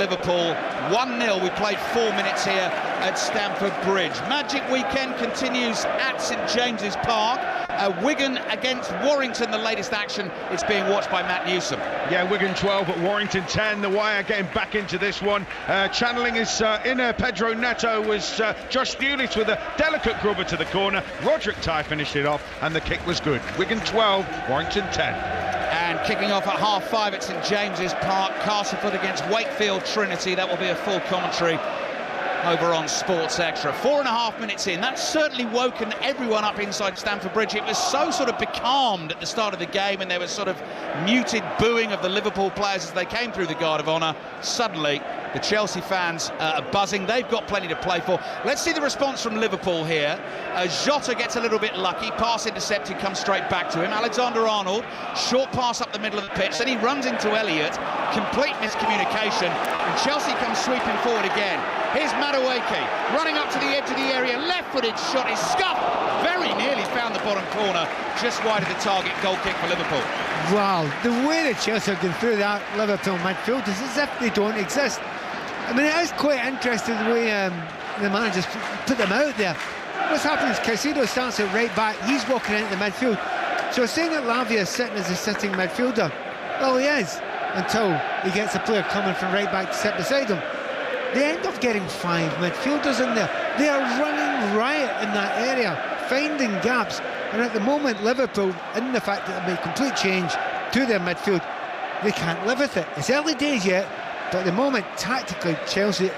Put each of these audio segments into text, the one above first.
Liverpool. 1-0. We played 4 minutes here at Stamford Bridge. Magic weekend continues at St James's Park. Wigan against Warrington, the latest action. It's being watched by Matt Newsom. Yeah, Wigan 12 at Warrington 10. The Wire getting back into this one. Channeling his inner Pedro Neto was Josh Stewlis with a delicate grubber to the corner. Roderick Ty finished it off, and the kick was good. Wigan 12, Warrington 10. And kicking off at 5:30 at St James's Park, Castleford against Wakefield Trinity. That will be a full commentary over on Sports Extra. 4.5 minutes in. That's certainly woken everyone up inside Stamford Bridge. It was so sort of becalmed at the start of the game, and there was sort of muted booing of the Liverpool players as they came through the Guard of Honour. Suddenly, the Chelsea fans are buzzing. They've got plenty to play for. Let's see the response from Liverpool here. Jota gets a little bit lucky. Pass intercepted, comes straight back to him. Alexander-Arnold, short pass up the middle of the pitch. Then he runs into Elliott. Complete miscommunication. And Chelsea comes sweeping forward again. Here's Madueke running up to the edge of the area. Left-footed shot is scuffed. Very nearly found the bottom corner. Just wide of the target. Goal kick for Liverpool. Wow, the way that Chelsea have gone through that Liverpool midfield is as if they don't exist. I mean, it is quite interesting the way the managers put them out there. What's happening is Caicedo starts at right back. He's walking into the midfield. So saying that Lavia is sitting as a sitting midfielder, well, he is, until he gets a player coming from right back to sit beside him. They end up getting 5 midfielders in there. They are running riot in that area, finding gaps. And at the moment, Liverpool, in the fact that they made complete change to their midfield, they can't live with it. It's early days yet, but at the moment, tactically, Chelsea,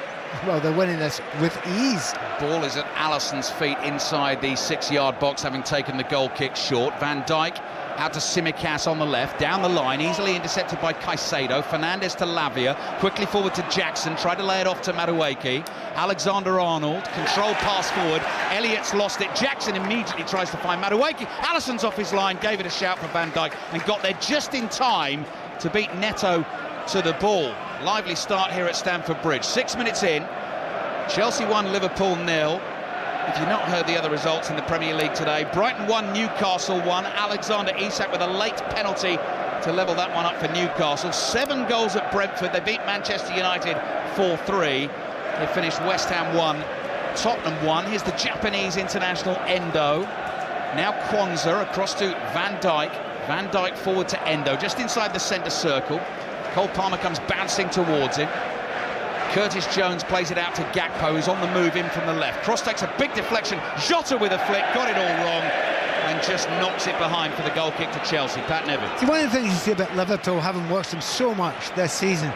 well, they're winning this with ease. Ball is at Alisson's feet inside the 6-yard box, having taken the goal kick short. Van Dijk out to Tsimikas on the left, down the line, easily intercepted by Caicedo. Fernandes to Lavia, quickly forward to Jackson, tried to lay it off to Madueke. Alexander-Arnold, control pass forward. Elliott's lost it. Jackson immediately tries to find Madueke. Alisson's off his line, gave it a shout for Van Dijk, and got there just in time to beat Neto to the ball. Lively start here at Stamford Bridge. 6 minutes in, Chelsea 1, Liverpool 0. If you've not heard the other results in the Premier League today, Brighton 1, Newcastle 1. Alexander Isak with a late penalty to level that one up for Newcastle. 7 goals at Brentford. They beat Manchester United 4-3. They finished West Ham 1, Tottenham 1. Here's the Japanese international Endo. Now Kwanzaa across to Van Dijk. Van Dijk forward to Endo, just inside the centre circle. Cole Palmer comes bouncing towards him. Curtis Jones plays it out to Gakpo, who's on the move in from the left. Cross takes a big deflection. Jota with a flick, got it all wrong, and just knocks it behind for the goal kick to Chelsea. Pat Nevin. See, one of the things you see about Liverpool, having watched them so much this season,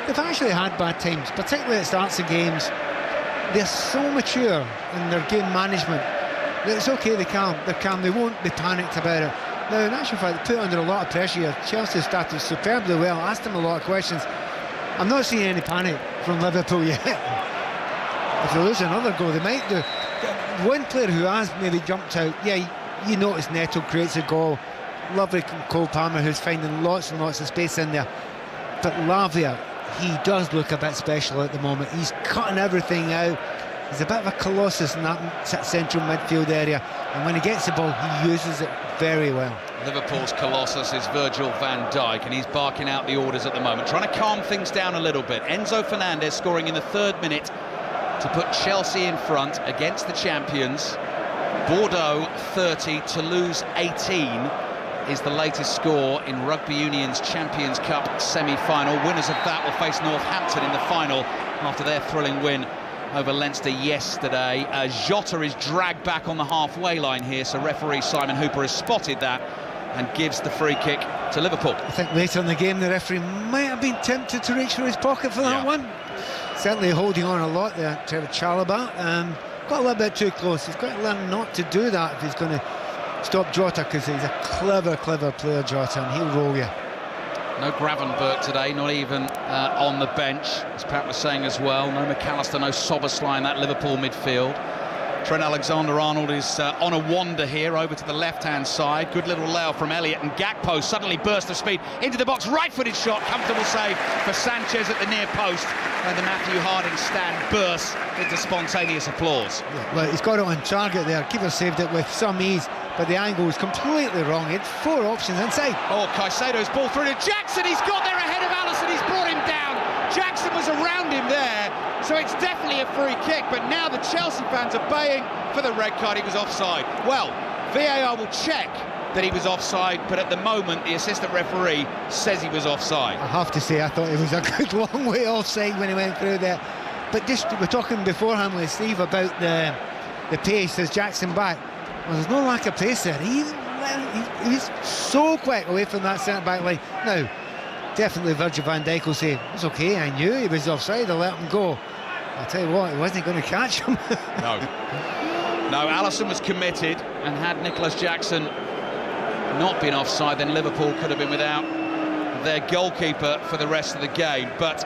they've actually had bad times, particularly at starts of games. They're so mature in their game management that it's okay, they're calm, they won't be panicked about it. Now, in actual fact, they put under a lot of pressure here. Chelsea started superbly well, asked them a lot of questions. I'm not seeing any panic from Liverpool yet. If they lose another goal, they might do. One player who has maybe jumped out, yeah, you notice Neto creates a goal. Lovely Cole Palmer, who's finding lots and lots of space in there. But Lavia, he does look a bit special at the moment. He's cutting everything out. He's a bit of a colossus in that central midfield area, and when he gets the ball, he uses it very well. Liverpool's colossus is Virgil van Dijk, and he's barking out the orders at the moment, trying to calm things down a little bit. Enzo Fernandez scoring in the 3rd minute to put Chelsea in front against the champions. Bordeaux 30, Toulouse 18 is the latest score in Rugby Union's Champions Cup semi-final. Winners of that will face Northampton in the final after their thrilling win over Leinster yesterday. Jota is dragged back on the halfway line here, so referee Simon Hooper has spotted that and gives the free kick to Liverpool. I think later in the game the referee might have been tempted to reach for his pocket for that one. Certainly holding on a lot there, Trevor Chalobah. Got a little bit too close. He's got to learn not to do that if he's going to stop Jota, because he's a clever player, Jota, and he'll roll you. No Gravenberch today, not even on the bench, as Pat was saying as well. No McAllister, no Soboslai in that Liverpool midfield. Trent Alexander-Arnold is on a wander here over to the left-hand side. Good little layout from Elliott, and Gakpo suddenly burst of speed into the box. Right-footed shot, comfortable save for Sanchez at the near post. And the Matthew Harding stand bursts into spontaneous applause. Yeah, well, he's got it on target there. Keeper saved it with some ease, but the angle was completely wrong. He had 4 options inside. Oh, Caicedo's ball through to Jackson. He's got there ahead of Alisson. He's brought him down Jackson was around him there, so it's definitely a free kick, but now the Chelsea fans are baying for the red card. He was offside. Well, VAR will check that he was offside, but at the moment the assistant referee says he was offside. I have to say, I thought it was a good long way offside when he went through there. But just, we're talking beforehand with Steve about the pace as Jackson back. Well, there's no lack of pace there. He's so quick away from that centre-back line. Now, definitely Virgil van Dijk will say, it's okay, I knew he was offside, I let him go. I'll tell you what, he wasn't going to catch him. No, Alisson was committed, and had Nicholas Jackson not been offside, then Liverpool could have been without their goalkeeper for the rest of the game. But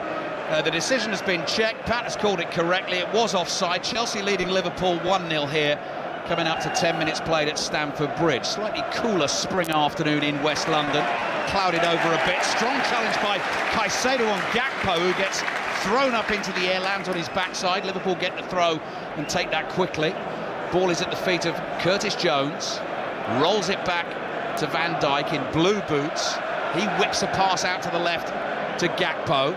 the decision has been checked. Pat has called it correctly. It was offside. Chelsea leading Liverpool 1-0 here, coming up to 10 minutes played at Stamford Bridge. Slightly cooler spring afternoon in West London, clouded over a bit. Strong challenge by Caicedo on Gakpo, who gets thrown up into the air, lands on his backside. Liverpool get the throw and take that quickly. Ball is at the feet of Curtis Jones, rolls it back to Van Dijk in blue boots. He whips a pass out to the left to Gakpo,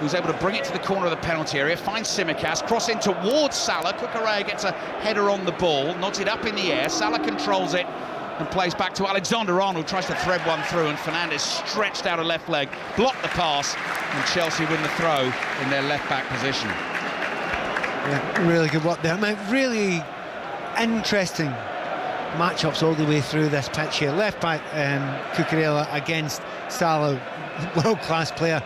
who's able to bring it to the corner of the penalty area, finds Tsimikas, crossing towards Salah. Cucurella gets a header on the ball, nods it up in the air. Salah controls it and plays back to Alexander-Arnold, tries to thread one through, and Fernandes stretched out a left leg, blocked the pass, and Chelsea win the throw in their left-back position. Yeah, really good work there. I mean, really interesting matchups all the way through this pitch here. Left back Cucurella against Salah, world-class player.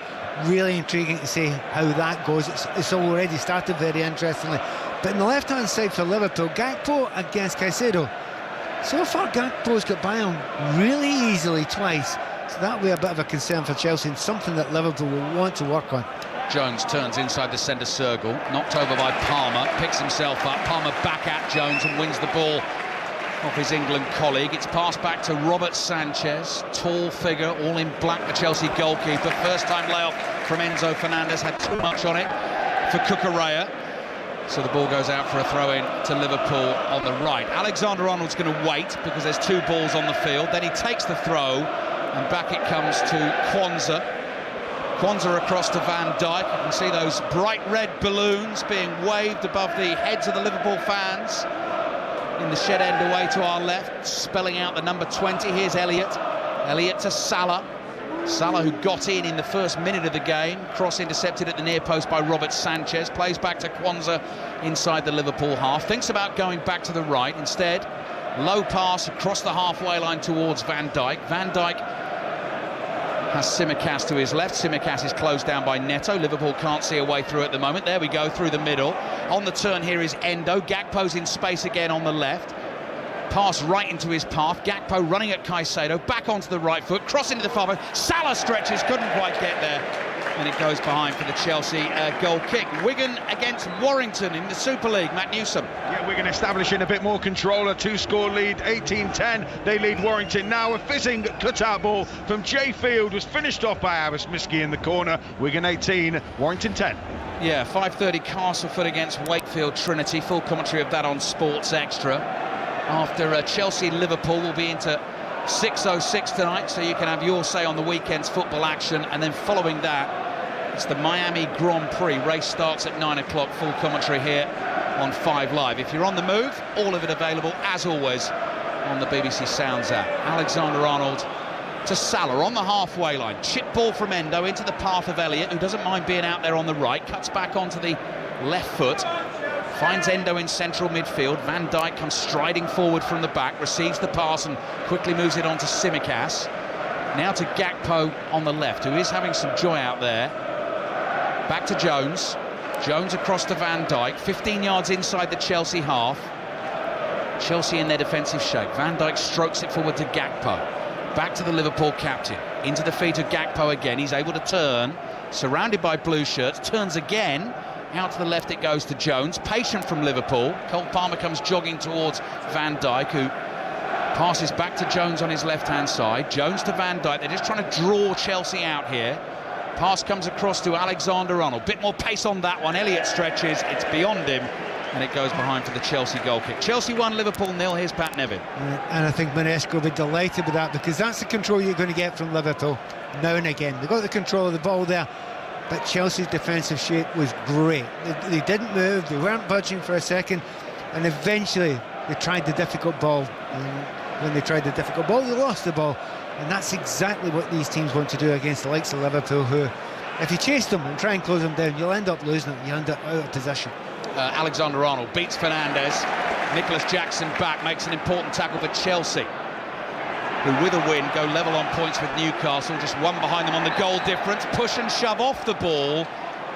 Really intriguing to see how that goes. It's already started very interestingly. But in the left-hand side for Liverpool, Gakpo against Caicedo. So far, Gakpo's got by him really easily twice. So that will be a bit of a concern for Chelsea, and something that Liverpool will want to work on. Jones turns inside the centre circle, knocked over by Palmer, picks himself up. Palmer back at Jones and wins the ball off his England colleague. It's passed back to Robert Sanchez, tall figure, all in black, the Chelsea goalkeeper. First time layoff from Enzo Fernandez, had too much on it for Cucurella. So the ball goes out for a throw-in to Liverpool on the right. Alexander-Arnold's going to wait because there's two balls on the field. Then he takes the throw, and back it comes to Kwanzaa. Kwanzaa across to Van Dijk. You can see those bright red balloons being waved above the heads of the Liverpool fans. In the shed end away to our left, spelling out the number 20. Here's Elliott. Elliott to Salah. Salah, who got in the first minute of the game. Cross intercepted at the near post by Robert Sanchez. Plays back to Kwanzaa inside the Liverpool half. Thinks about going back to the right. Instead, low pass across the halfway line towards Van Dijk. Van Dijk has Tsimikas to his left. Tsimikas is closed down by Neto. Liverpool can't see a way through at the moment. There we go, through the middle. On the turn here is Endo. Gakpo's in space again on the left. Pass right into his path. Gakpo running at Caicedo, back onto the right foot, cross into the far post. Salah stretches, couldn't quite get there, and it goes behind for the Chelsea goal kick. Wigan against Warrington in the Super League. Matt Newsom. Yeah, Wigan establishing a bit more control, a two-score lead, 18-10. They lead Warrington now. A fizzing cut-out ball from Jay Field was finished off by Abbas Miski in the corner. Wigan 18, Warrington 10. Yeah, 5:30 Castleford against Wakefield Trinity. Full commentary of that on Sports Extra. After Chelsea-Liverpool, will be into 6:06 tonight, so you can have your say on the weekend's football action. And then following that, it's the Miami Grand Prix. Race starts at 9 o'clock. Full commentary here on 5 Live. If you're on the move, all of it available, as always, on the BBC Sounds app. Alexander-Arnold to Salah on the halfway line. Chip ball from Endo into the path of Elliott, who doesn't mind being out there on the right. Cuts back onto the left foot. Finds Endo in central midfield. Van Dijk comes striding forward from the back, receives the pass and quickly moves it on to Tsimikas. Now to Gakpo on the left, who is having some joy out there. Back to Jones. Jones across to Van Dijk, 15 yards inside the Chelsea half. Chelsea in their defensive shape. Van Dijk strokes it forward to Gakpo. Back to the Liverpool captain. Into the feet of Gakpo again. He's able to turn, surrounded by blue shirts, turns again. Out to the left it goes to Jones, patient from Liverpool. Cole Palmer comes jogging towards Van Dijk, who passes back to Jones on his left-hand side. Jones to Van Dijk, they're just trying to draw Chelsea out here. Pass comes across to Alexander-Arnold, bit more pace on that one. Elliott stretches, it's beyond him, and it goes behind for the Chelsea goal kick. Chelsea 1, Liverpool 0, here's Pat Nevin. And I think Manesco will be delighted with that, because that's the control you're going to get from Liverpool now and again. They've got the control of the ball there. but Chelsea's defensive shape was great. They didn't move, they weren't budging for a second, and eventually they tried the difficult ball. And when they tried the difficult ball, they lost the ball. And that's exactly what these teams want to do against the likes of Liverpool, who, if you chase them and try and close them down, you'll end up losing it, you end up out of position. Alexander-Arnold beats Fernandes. Nicholas Jackson back, makes an important tackle for Chelsea, who with a win go level on points with Newcastle, just one behind them on the goal difference. Push and shove off the ball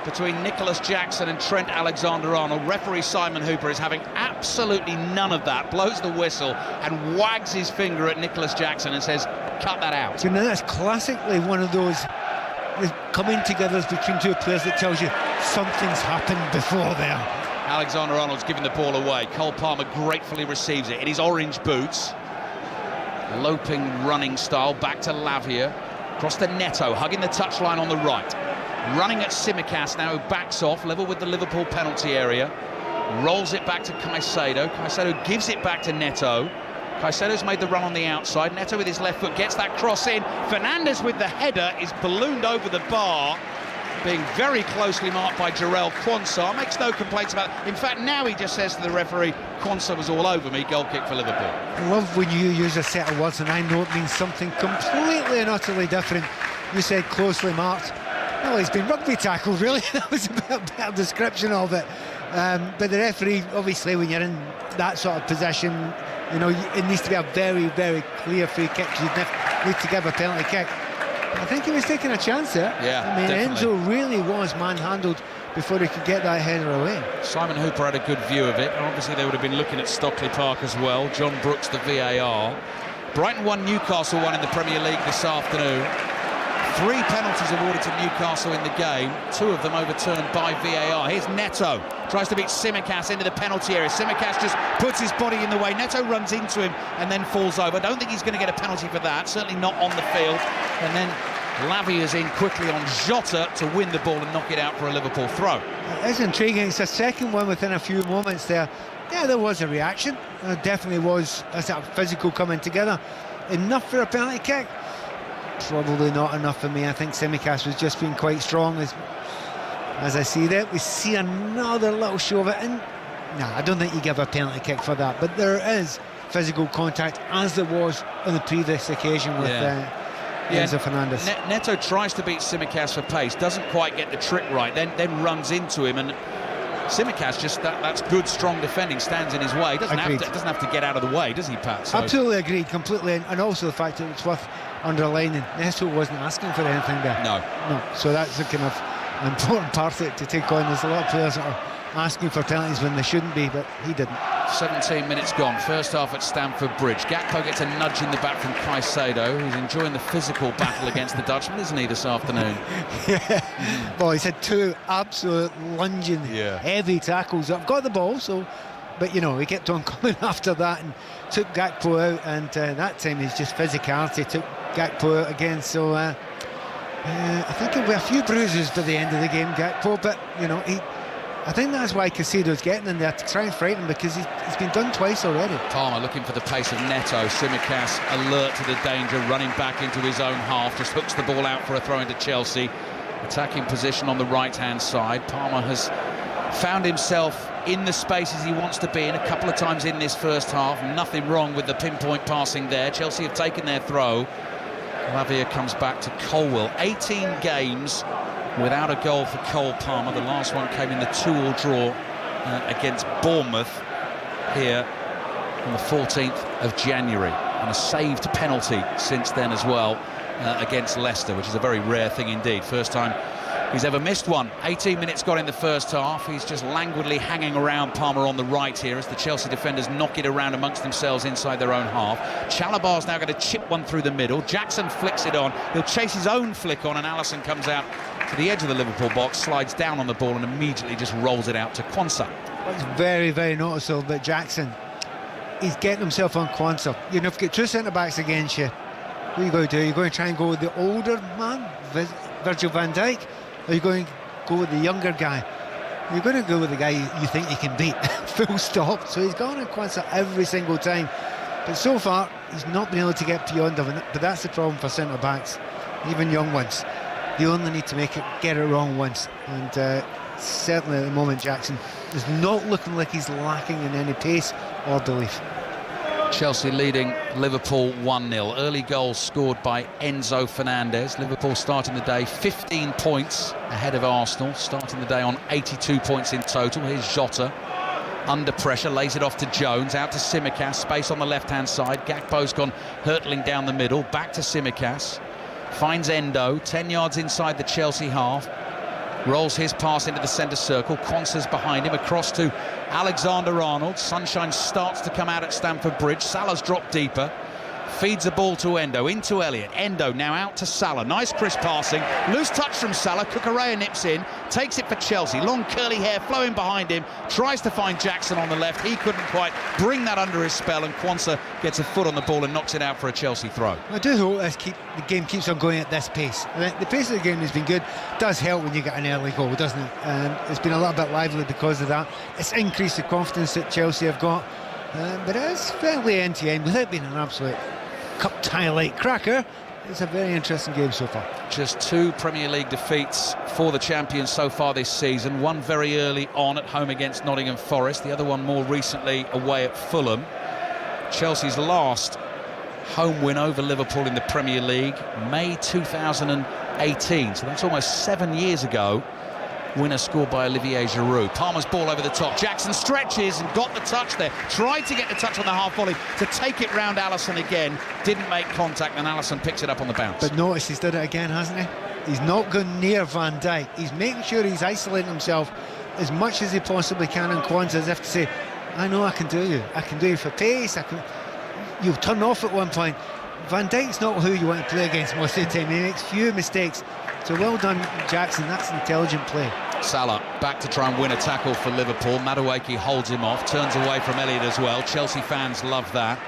between Nicholas Jackson and Trent Alexander-Arnold. Referee Simon Hooper is having absolutely none of that, blows the whistle and wags his finger at Nicholas Jackson and says, cut that out. So now that's classically one of those coming together between two players that tells you something's happened before there. Alexander-Arnold's giving the ball away. Cole Palmer gratefully receives it in his orange boots. Loping running style, back to Lavia. Across to Neto, hugging the touchline on the right. Running at Tsimikas now, who backs off, level with the Liverpool penalty area. Rolls it back to Caicedo. Caicedo gives it back to Neto. Caicedo's made the run on the outside. Neto with his left foot gets that cross in. Fernandes with the header is ballooned over the bar, being very closely marked by Jarell Quansah. Makes no complaints about it. In fact, now he just says to the referee, Quansah was all over me, goal kick for Liverpool. I love when you use a set of words and I know it means something completely and utterly different. You said closely marked. Well, he's been rugby tackled, really. That was a better description of it. But the referee, obviously, when you're in that sort of position, you know, it needs to be a very, very clear free kick. You need to give a penalty kick. I think he was taking a chance there. Yeah, I mean, definitely. Enzo really was manhandled before he could get that header away. Simon Hooper had a good view of it. Obviously, they would have been looking at Stockley Park as well. John Brooks, the VAR. Brighton won, Newcastle won in the Premier League this afternoon. 3 penalties awarded to Newcastle in the game, 2 of them overturned by VAR. Here's Neto, tries to beat Tsimikas into the penalty area. Tsimikas just puts his body in the way. Neto runs into him and then falls over. I don't think he's going to get a penalty for that, certainly not on the field. And then Lavia's in quickly on Jota to win the ball and knock it out for a Liverpool throw. It's intriguing. It's a second one within a few moments there. Yeah, there was a reaction. There definitely was a sort of physical coming together. Enough for a penalty kick? Probably not enough for me. I think Tsimikas was just being quite strong. As I see that, we see another little show of it. And no, I don't think you give a penalty kick for that. But there is physical contact, as there was on the previous occasion with Enzo Fernandes. Neto tries to beat Tsimikas for pace, doesn't quite get the trick right, then runs into him, and Tsimikas just that's good, strong defending, stands in his way. Doesn't have to get out of the way, does he, Pat? So. Absolutely agreed, completely, and also the fact that it's worth underlining, Neto wasn't asking for anything there. No. So that's a kind of important part to take on. There's a lot of players that are asking for penalties when they shouldn't be, but he didn't. 17 minutes gone, first half at Stamford Bridge. Gakpo gets a nudge in the back from Caicedo, who's enjoying the physical battle against the Dutchman, isn't he, this afternoon? Yeah. Well, he's had 2 absolute lunging, heavy tackles. I've got the ball, so... But, you know, he kept on coming after that and took Gakpo out, and that time he's just physicality took Gakpo out again. So I think he'll be a few bruises by the end of the game, Gakpo, but, you know, I think that's why Caicedo's getting in there, to try and frighten him, because he's been done twice already. Palmer looking for the pace of Neto. Tsimikas alert to the danger, running back into his own half, just hooks the ball out for a throw into Chelsea. Attacking position on the right-hand side. Palmer has found himself in the spaces he wants to be in a couple of times in this first half. Nothing wrong with the pinpoint passing there. Chelsea have taken their throw. Lavia comes back to Colwell. 18 games without a goal for Cole Palmer. The last one came in the 2-2 draw against Bournemouth here on the 14th of January. And a saved penalty since then as well against Leicester, which is a very rare thing indeed. First time he's ever missed one. 18 minutes gone in the first half. He's just languidly hanging around Palmer on the right here as the Chelsea defenders knock it around amongst themselves inside their own half. Chalabar's now going to chip one through the middle. Jackson flicks it on. He'll chase his own flick on, and Alisson comes out to the edge of the Liverpool box, slides down on the ball and immediately just rolls it out to Quansah. It's very, very noticeable that Jackson, he's getting himself on Quansah. You know, if you've got 2 centre-backs against you, what are you going to do? You're going to try and go with the older man, Virgil van Dijk, or are you going to go with the younger guy? You're going to go with the guy you think you can beat, full stop. So he's gone on Quansah every single time. But so far, he's not been able to get beyond him. But that's the problem for centre-backs, even young ones. They only need to get it wrong once, and certainly at the moment Jackson is not looking like he's lacking in any pace or belief. Chelsea leading Liverpool 1-0. Early goal scored by Enzo Fernandez. Liverpool starting the day 15 points ahead of Arsenal, starting the day on 82 points in total. Here's Jota under pressure, lays it off to Jones, out to Tsimikas, space on the left-hand side. Gakpo's gone hurtling down the middle, back to Tsimikas, finds Endo, 10 yards inside the Chelsea half, rolls his pass into the centre circle. Quansah's behind him, across to Alexander-Arnold. Sunshine starts to come out at Stamford Bridge. Salah's dropped deeper, feeds the ball to Endo, into Elliott. Endo now out to Salah, nice crisp passing, loose touch from Salah. Cucurella nips in, takes it for Chelsea, long curly hair flowing behind him, tries to find Jackson on the left. He couldn't quite bring that under his spell, and Quansah gets a foot on the ball and knocks it out for a Chelsea throw. I do hope the game keeps on going at this pace. The pace of the game has been good. Does help when you get an early goal, doesn't it? It's been a little bit lively because of that. It's increased the confidence that Chelsea have got, but it's fairly end-to-end without being an absolute cup tie-like cracker. It's a very interesting game so far. Just 2 Premier League defeats for the champions so far this season. One very early on at home against Nottingham Forest, the other one more recently away at Fulham. Chelsea's last home win over Liverpool in the Premier League, May 2018, so that's almost 7 years ago. Winner scored by Olivier Giroud. Palmer's ball over the top. Jackson stretches and got the touch there. Tried to get the touch on the half volley to take it round Alisson again. Didn't make contact, and Alisson picks it up on the bounce. But notice he's done it again, hasn't he? He's not gone near Van Dijk. He's making sure he's isolating himself as much as he possibly can in Quansah, as if to say, I know I can do you. I can do you for pace. You'll turn off at one point. Van Dijk's not who you want to play against most of the time. He makes few mistakes. So well done, Jackson. That's intelligent play. Salah back to try and win a tackle for Liverpool. Madueke holds him off, turns away from Elliott as well. Chelsea fans love that.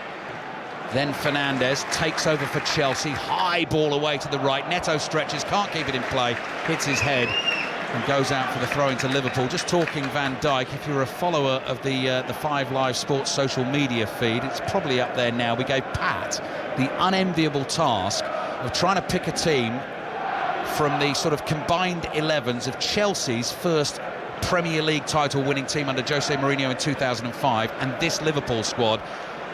Then Fernandez takes over for Chelsea. High ball away to the right. Neto stretches, can't keep it in play. Hits his head and goes out for the throw into Liverpool. Just talking Van Dijk, if you're a follower of the 5 Live Sports social media feed, it's probably up there now. We gave Pat the unenviable task of trying to pick a team from the sort of combined 11s of Chelsea's first Premier League title winning team under Jose Mourinho in 2005 and this Liverpool squad,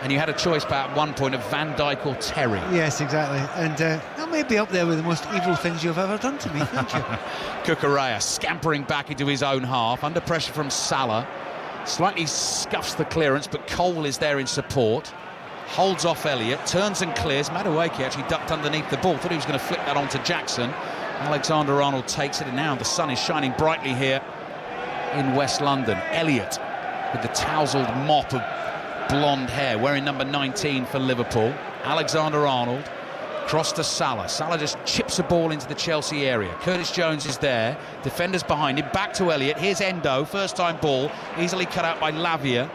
and you had a choice at one point of Van Dijk or Terry. Yes, exactly, and that may be up there with the most evil things you've ever done to me. Thank you. Cucurella scampering back into his own half, under pressure from Salah, slightly scuffs the clearance, but Cole is there in support. Holds off Elliott, turns and clears. Madueke actually ducked underneath the ball, thought he was going to flick that on to Jackson. Alexander-Arnold takes it, and now the sun is shining brightly here in West London. Elliott with the tousled mop of blonde hair, wearing number 19 for Liverpool. Alexander-Arnold, cross to Salah. Salah just chips a ball into the Chelsea area. Curtis Jones is there, defenders behind him, back to Elliott. Here's Endo, first time ball, easily cut out by Lavia.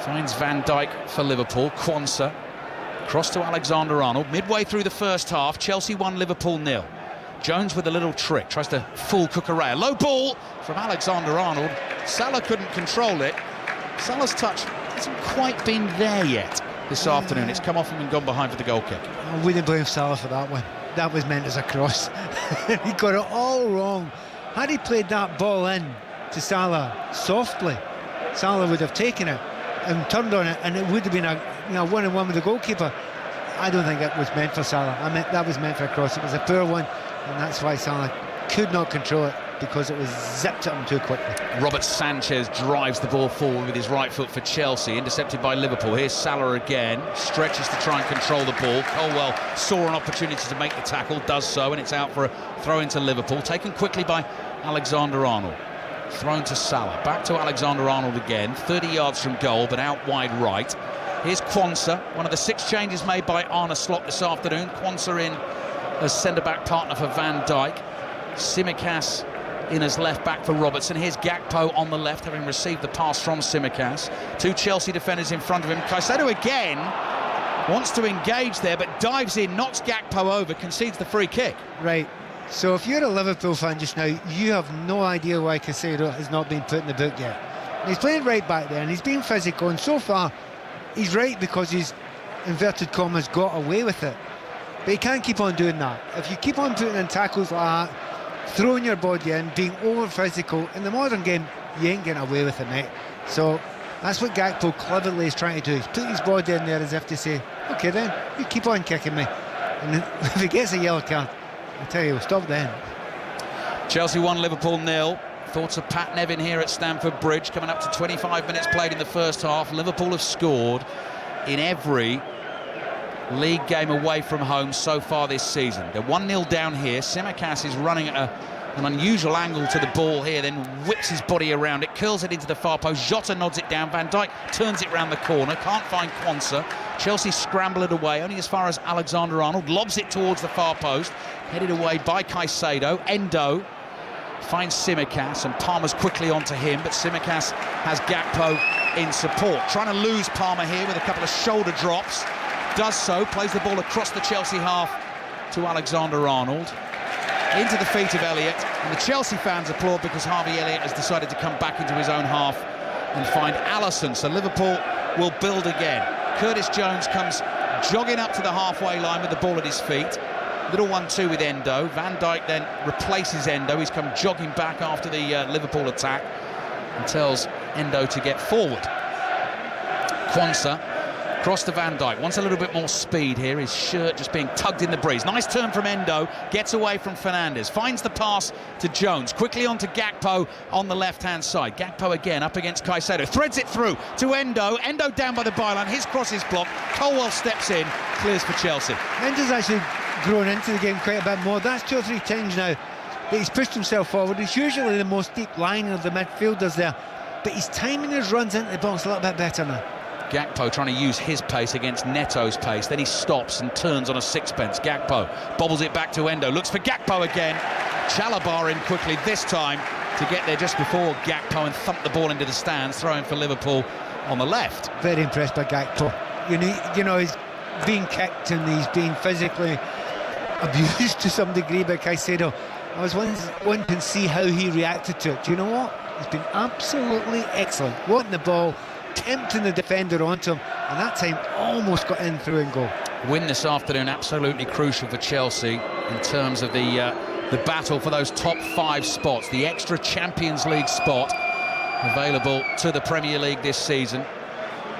Finds Van Dijk for Liverpool. Quansah, cross to Alexander-Arnold. Midway through the first half, Chelsea 1, Liverpool 0. Jones with a little trick, tries to fool Cucurella. Low ball from Alexander-Arnold. Salah couldn't control it. Salah's touch hasn't quite been there yet this afternoon. It's come off him and gone behind for the goal kick. I wouldn't blame Salah for that one. That was meant as a cross. He got it all wrong. Had he played that ball in to Salah softly, Salah would have taken it and turned on it, and it would have been a 1-on-1 with the goalkeeper. I don't think it was meant for Salah. That was meant for a cross. It was a poor one, and that's why Salah could not control it, because it was zipped at him too quickly. Robert Sanchez drives the ball forward with his right foot for Chelsea, intercepted by Liverpool. Here's Salah again, stretches to try and control the ball. Colwell saw an opportunity to make the tackle, does so, and it's out for a throw into Liverpool, taken quickly by Alexander-Arnold. Thrown to Salah, back to Alexander-Arnold again, 30 yards from goal, but out wide right. Here's Quansah, one of the 6 changes made by Arne Slot this afternoon. Quansah in as centre-back partner for Van Dijk. Tsimikas in as left-back for Robertson. Here's Gakpo on the left, having received the pass from Tsimikas. 2 Chelsea defenders in front of him. Caicedo again wants to engage there, but dives in, knocks Gakpo over, concedes the free kick. Right. So if you're a Liverpool fan just now, you have no idea why Caicedo has not been put in the book yet. He's playing right back there, and he's being physical, and so far he's right because he's, inverted commas, got away with it. But you can't keep on doing that. If you keep on putting in tackles like that, throwing your body in, being over physical, in the modern game, you ain't getting away with it, mate. So that's what Gakpo cleverly is trying to do. He's put his body in there as if to say, OK then, you keep on kicking me. And if he gets a yellow card, I tell you, stop then. Chelsea 1, Liverpool 0. Thoughts of Pat Nevin here at Stamford Bridge, coming up to 25 minutes played in the first half. Liverpool have scored in every league game away from home so far this season. They're 1-0 down here. Tsimikas is running at an unusual angle to the ball here, then whips his body around it, curls it into the far post. Jota nods it down. Van Dijk turns it round the corner, can't find Quansah. Chelsea scramble it away, only as far as Alexander-Arnold, lobs it towards the far post, headed away by Caicedo. Endo finds Tsimikas, and Palmer's quickly onto him, but Tsimikas has Gakpo in support. Trying to lose Palmer here with a couple of shoulder drops. Does so, plays the ball across the Chelsea half to Alexander-Arnold. Into the feet of Elliott, and the Chelsea fans applaud because Harvey Elliott has decided to come back into his own half and find Alisson. So Liverpool will build again. Curtis Jones comes jogging up to the halfway line with the ball at his feet. Little 1-2 with Endo. Van Dijk then replaces Endo. He's come jogging back after the Liverpool attack and tells Endo to get forward. Quansah across to Van Dijk, wants a little bit more speed here, his shirt just being tugged in the breeze. Nice turn from Endo, gets away from Fernandes, finds the pass to Jones, quickly on to Gakpo on the left-hand side. Gakpo again up against Caicedo, threads it through to Endo. Endo down by the byline, his cross is blocked. Colwell steps in, clears for Chelsea. Endo's actually grown into the game quite a bit more. That's 2 or 3 times now that he's pushed himself forward. He's usually the most deep line of the midfielders there, but he's timing his runs into the box a little bit better now. Gakpo trying to use his pace against Neto's pace, then he stops and turns on a sixpence. Gakpo bobbles it back to Endo, looks for Gakpo again. Chalobah in quickly this time to get there just before Gakpo and thump the ball into the stands, throwing for Liverpool on the left. Very impressed by Gakpo. You know, he's being kicked and he's being physically abused to some degree by Caicedo. I was wanting to see how he reacted to it. Do you know what? He's been absolutely excellent. Wanting the ball, tempting the defender onto him, and that time almost got in through and goal. Win this afternoon absolutely crucial for Chelsea in terms of the battle for those top 5 spots, the extra Champions League spot available to the Premier League this season.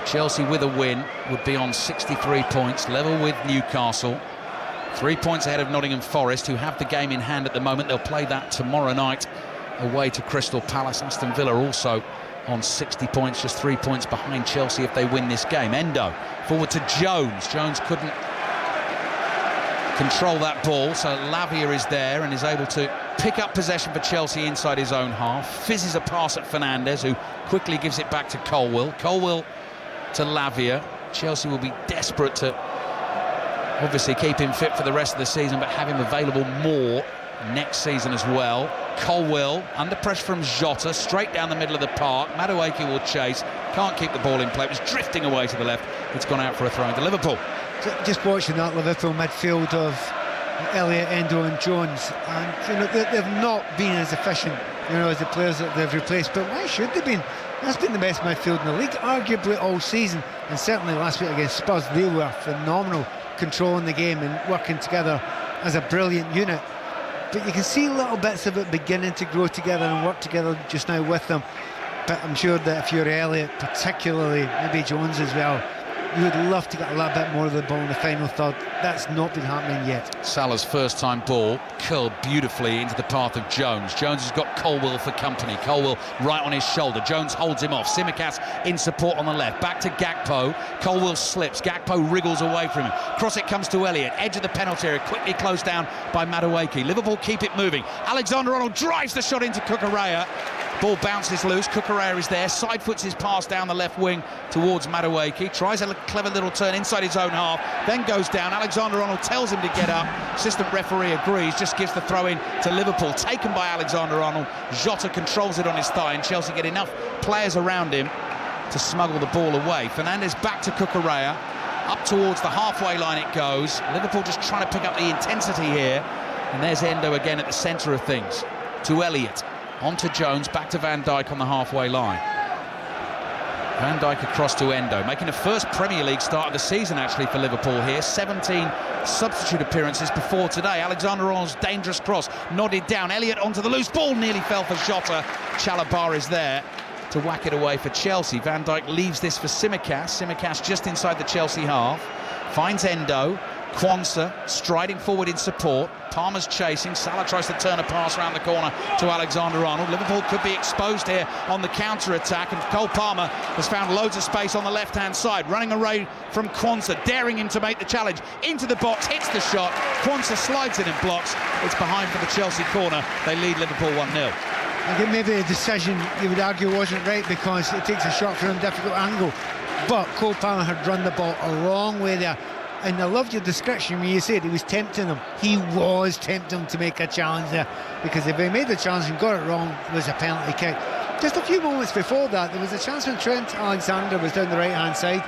Chelsea with a win would be on 63 points, level with Newcastle, 3 points ahead of Nottingham Forest, who have the game in hand at the moment. They'll play that tomorrow night away to Crystal Palace. Aston Villa also on 60 points, just 3 points behind Chelsea if they win this game. Endo forward to Jones. Jones couldn't control that ball, so Lavia is there and is able to pick up possession for Chelsea inside his own half. Fizzes a pass at Fernandes, who quickly gives it back to Colwell. Colwell to Lavia. Chelsea will be desperate to obviously keep him fit for the rest of the season, but have him available more next season as well. Colwell under pressure from Jota, straight down the middle of the park. Madueke will chase, can't keep the ball in play. It was drifting away to the left. It's gone out for a throw into Liverpool. So just watching that Liverpool midfield of Elliott, Endo and Jones, and you know they've not been as efficient, you know, as the players that they've replaced. But why should they be? That's been the best midfield in the league, arguably all season, and certainly last week against Spurs they were phenomenal, controlling the game and working together as a brilliant unit. But you can see little bits of it beginning to grow together and work together just now with them. But I'm sure that if you're Elliott, particularly, maybe Jones as well, you would love to get a little bit more of the ball in the final third. That's not been happening yet. Salah's first time ball curled beautifully into the path of Jones. Jones has got Colwell for company. Colwell right on his shoulder. Jones holds him off. Tsimikas in support on the left. Back to Gakpo. Colwell slips. Gakpo wriggles away from him. Cross it comes to Elliott. Edge of the penalty area. Quickly closed down by Madueke. Liverpool keep it moving. Alexander-Arnold drives the shot into Cucurella. Ball bounces loose. Cucurella is there. Side foots his pass down the left wing towards Madueke. Tries a clever little turn inside his own half. Then goes down. Alexander-Arnold tells him to get up. Assistant referee agrees. Just gives the throw in to Liverpool. Taken by Alexander-Arnold. Jota controls it on his thigh, and Chelsea get enough players around him to smuggle the ball away. Fernandes back to Cucurella. Up towards the halfway line it goes. Liverpool just trying to pick up the intensity here. And there's Endo again at the centre of things. To Elliott. On to Jones, back to Van Dijk on the halfway line. Van Dijk across to Endo, making the first Premier League start of the season actually for Liverpool here. 17 substitute appearances before today. Alexander-Arnold's dangerous cross, nodded down. Elliott onto the loose ball, nearly fell for Jota. Chalobah is there to whack it away for Chelsea. Van Dijk leaves this for Tsimikas. Tsimikas just inside the Chelsea half. Finds Endo. Quansah striding forward in support. Palmer's chasing. Salah tries to turn a pass around the corner to Alexander-Arnold. Liverpool could be exposed here on the counter-attack, and Cole Palmer has found loads of space on the left-hand side. Running away from Quansah, daring him to make the challenge. Into the box, hits the shot. Quansah slides in and blocks. It's behind for the Chelsea corner. They lead Liverpool 1-0. I think maybe a decision you would argue wasn't right, because it takes a shot from a difficult angle. But Cole Palmer had run the ball a long way there. And I loved your description when you said he was tempting him. He was tempting him to make a challenge there, because if he made the challenge and got it wrong, it was a penalty kick. Just a few moments before that, there was a chance when Trent Alexander was down the right-hand side.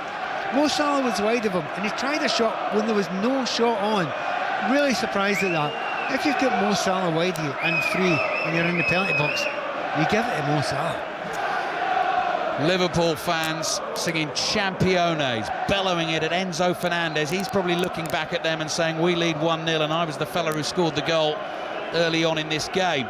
Mo Salah was wide of him, and he tried a shot when there was no shot on. Really surprised at that. If you've got Mo Salah wide of you and free, and you're in the penalty box, you give it to Mo Salah. Liverpool fans singing Championes, bellowing it at Enzo Fernandez. He's probably looking back at them and saying, we lead 1-0, and I was the fella who scored the goal early on in this game.